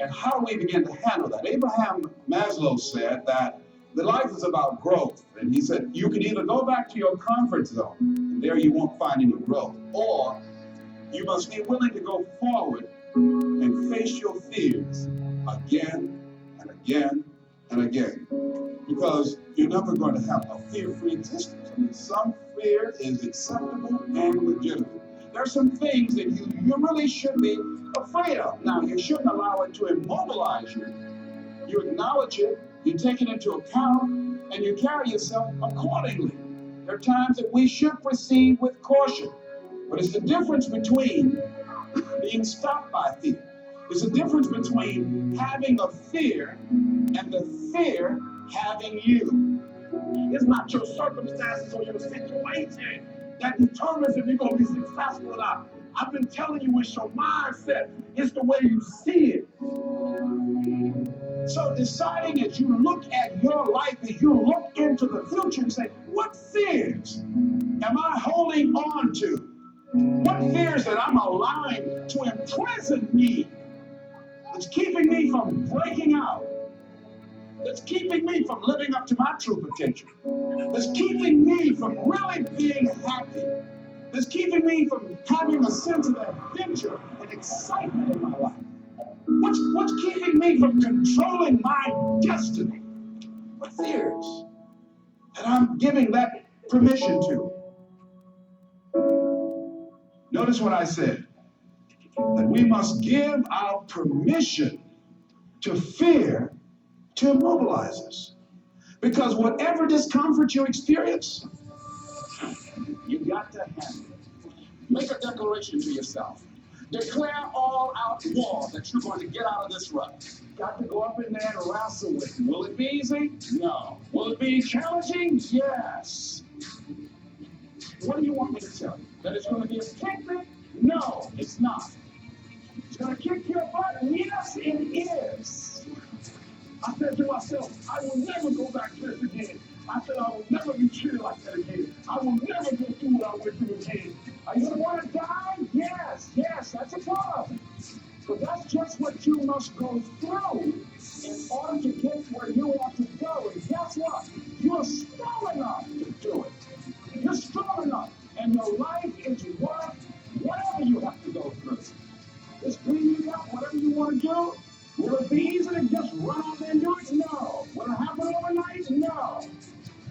And how do we begin to handle that? Abraham Maslow said that the life is about growth. And he said, you can either go back to your comfort zone, and there you won't find any growth, or you must be willing to go forward and face your fears again and again and again. Because you're never going to have a fear-free existence. I mean, some fear is acceptable and legitimate. There are some things that you really should be afraid of. Now, you shouldn't allow it to immobilize you. You acknowledge it, you take it into account, and you carry yourself accordingly. There are times that we should proceed with caution. But it's the difference between being stopped by fear. It's the difference between having a fear and the fear having you. It's not your circumstances or your situation that determines if you're going to be successful or not. I've been telling you, it's your mindset. It's the way you see it. So deciding as you look at your life, as you look into the future and say, what fears am I holding on to? What fears that I'm allowing to imprison me? That's keeping me from breaking out. That's keeping me from living up to my true potential. That's keeping me from really being happy. That's keeping me from having a sense of adventure and excitement in my life. What's keeping me from controlling my destiny? What fears that I'm giving that permission to? Notice what I said, that we must give our permission to fear to immobilize us. Because whatever discomfort you experience, you got to handle it. Make a declaration to yourself. Declare all out war that you're going to get out of this rut. Got to go up in there and wrestle with it. Will it be easy? No. Will it be challenging? Yes. What do you want me to tell you? That it's going to be a picnic? No, it's not. It's going to kick your butt? Yes, it is. I said to myself, I will never go back to this again. I said, I will never be treated like that again. I will never go through what I went through again. Are you going to want to die? Yes, that's a part of it. But that's just what you must go through in order to get where you want to go. And guess what? You're strong enough to do it. You're strong enough. And your life is worth whatever you have to go through. It's cleaning up whatever you want to do. Will it be easy to just run out there and do it? No. Will it happen overnight? No.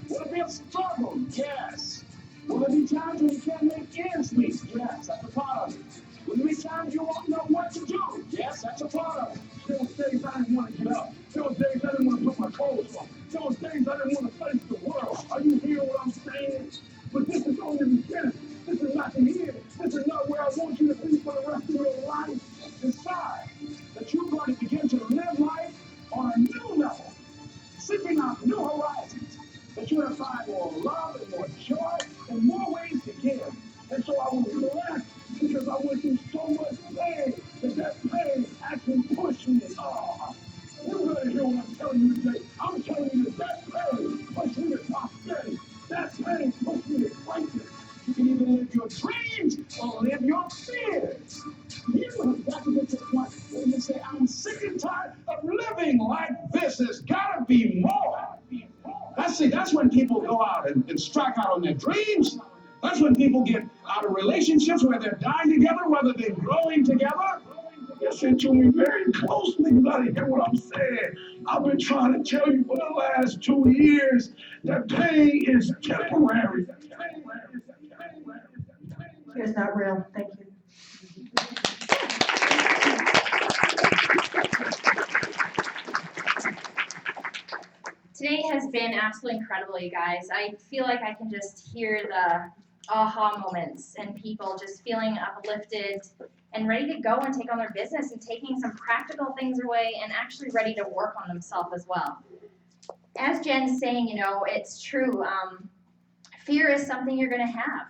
Will it be a struggle? Yes. Will there be times when you can't make ends meet? Yes, that's a part of it. Will there be times you won't know what to do? Yes, that's a part of it. There was days I didn't want to get up. There was days I didn't want to put my clothes on. There was days I didn't want to face the world. Are you hearing what I'm saying? But this is only the beginning. This is not the end. This is not where I want you to be for the rest of your life. Decide that you're going to begin to live life on a new level, seeking out new horizons, that you're going to find more love and more joy and more ways to give. And so I was blessed because I went through so much pain that pain actually pushed me. Oh, you're going to hear what I'm telling you today. I'm telling you that pain pushed me to prosperity. That pain pushed me to greatness. You can either live your dreams or live your fears. You have got to get to the point where you say, I'm sick and tired of living like this. There's got to be more. That's when people go out and strike out on their dreams. That's when people get out of relationships where they're dying together, whether they're growing together. Listen to me very closely. You gotta hear what I'm saying. I've been trying to tell you for the last 2 years that pain is temporary. Here's not real. Thank you. Today has been absolutely incredible, you guys. I feel like I can just hear the aha moments and people just feeling uplifted and ready to go and take on their business and taking some practical things away and actually ready to work on themselves as well. As Jen's saying, you know, it's true. Fear is something you're going to have.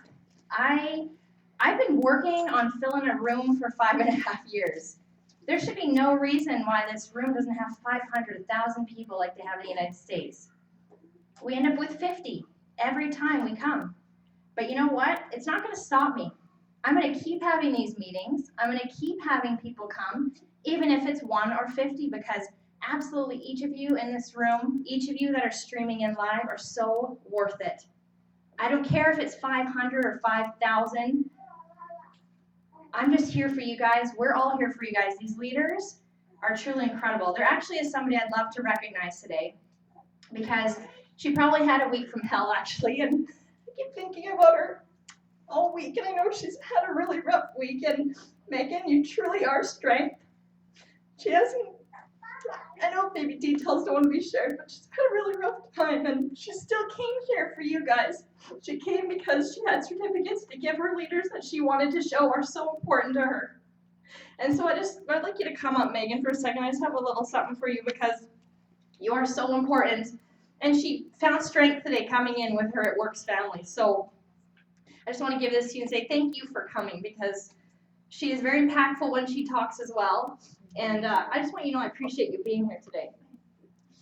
I've been working on filling a room for 5.5 years. There should be no reason why this room doesn't have 500, 1,000 people like they have in the United States. We end up with 50 every time we come. But you know what? It's not going to stop me. I'm going to keep having these meetings. I'm going to keep having people come, even if it's 1 or 50, because absolutely each of you in this room, each of you that are streaming in live are so worth it. I don't care if it's 500 or 5,000. I'm just here for you guys. We're all here for you guys. These leaders are truly incredible. There actually is somebody I'd love to recognize today because she probably had a week from hell, actually, and I keep thinking about her all week, and I know she's had a really rough week, and Megan, you truly are strength. She hasn't, I know maybe details don't want to be shared, but she's had a really rough time, and she still came here for you guys. She came because she had certificates to give her leaders that she wanted to show are so important to her. And so I'd like you to come up, Megan, for a second. I just have a little something for you because you are so important. And she found strength today coming in with her It Works family. So I just want to give this to you and say thank you for coming because she is very impactful when she talks as well. And I just want you to know I appreciate you being here today.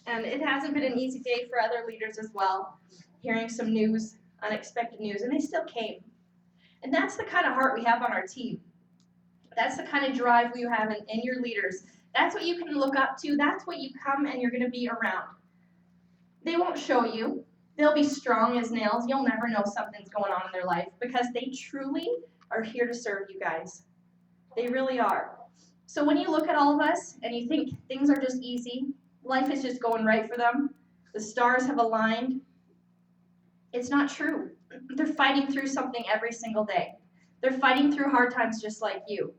And it hasn't been an easy day for other leaders as well, hearing some news, unexpected news, and they still came. And that's the kind of heart we have on our team. That's the kind of drive we have in your leaders. That's what you can look up to. That's what you come and you're going to be around. They won't show you. They'll be strong as nails. You'll never know something's going on in their life because they truly are here to serve you guys. They really are. So when you look at all of us and you think things are just easy, life is just going right for them, the stars have aligned, it's not true. They're fighting through something every single day. They're fighting through hard times just like you.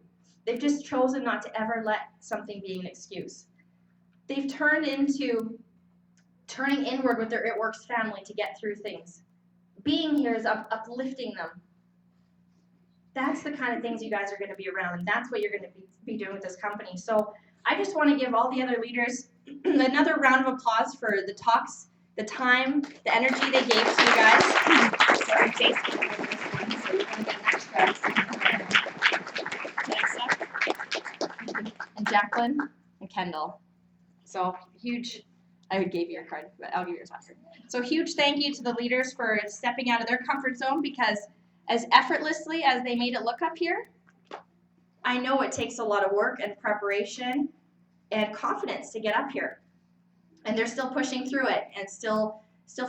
They've just chosen not to ever let something be an excuse. They've turned into turning inward with their It Works family to get through things. Being here is uplifting them. That's the kind of things you guys are going to be around, and that's what you're going to be doing with this company. So I just want to give all the other leaders another round of applause for the talks, the time, the energy they gave to you guys. Sorry, Jason. So you're going to get an extra. And Jacqueline and Kendall. So huge, I would give you your card, but I'll give yours after. So huge thank you to the leaders for stepping out of their comfort zone because as effortlessly as they made it look up here, I know it takes a lot of work and preparation and confidence to get up here. And they're still pushing through it and still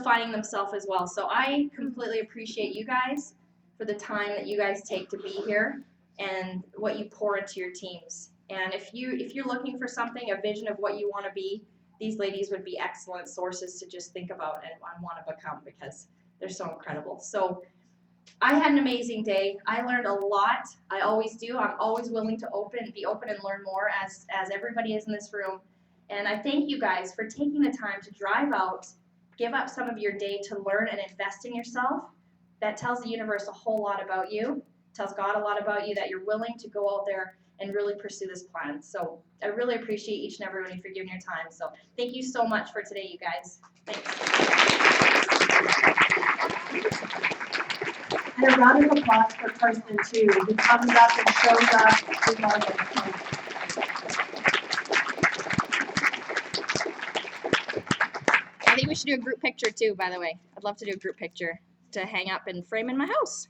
finding themselves as well. So I completely appreciate you guys for the time that you guys take to be here and what you pour into your teams. And if you're looking for something, a vision of what you want to be, these ladies would be excellent sources to just think about and want to become because they're so incredible. So I had an amazing day. I learned a lot. I always do. I'm always willing to be open and learn more as everybody is in this room. And I thank you guys for taking the time to drive out, give up some of your day to learn and invest in yourself. That tells the universe a whole lot about you. It tells God a lot about you that you're willing to go out there and really pursue this plan. So I really appreciate each and every one of you for giving your time. So thank you so much for today, you guys. Thanks. And a round of applause for Kirsten too, who comes up and shows up regardless. I think we should do a group picture too, by the way. I'd love to do a group picture to hang up and frame in my house.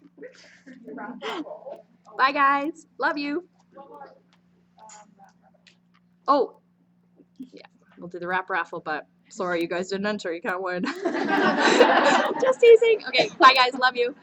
Bye guys. Love you. Oh, yeah, we'll do the wrap raffle, but sorry you guys didn't enter. You can't win. Just teasing. Okay, bye guys. Love you.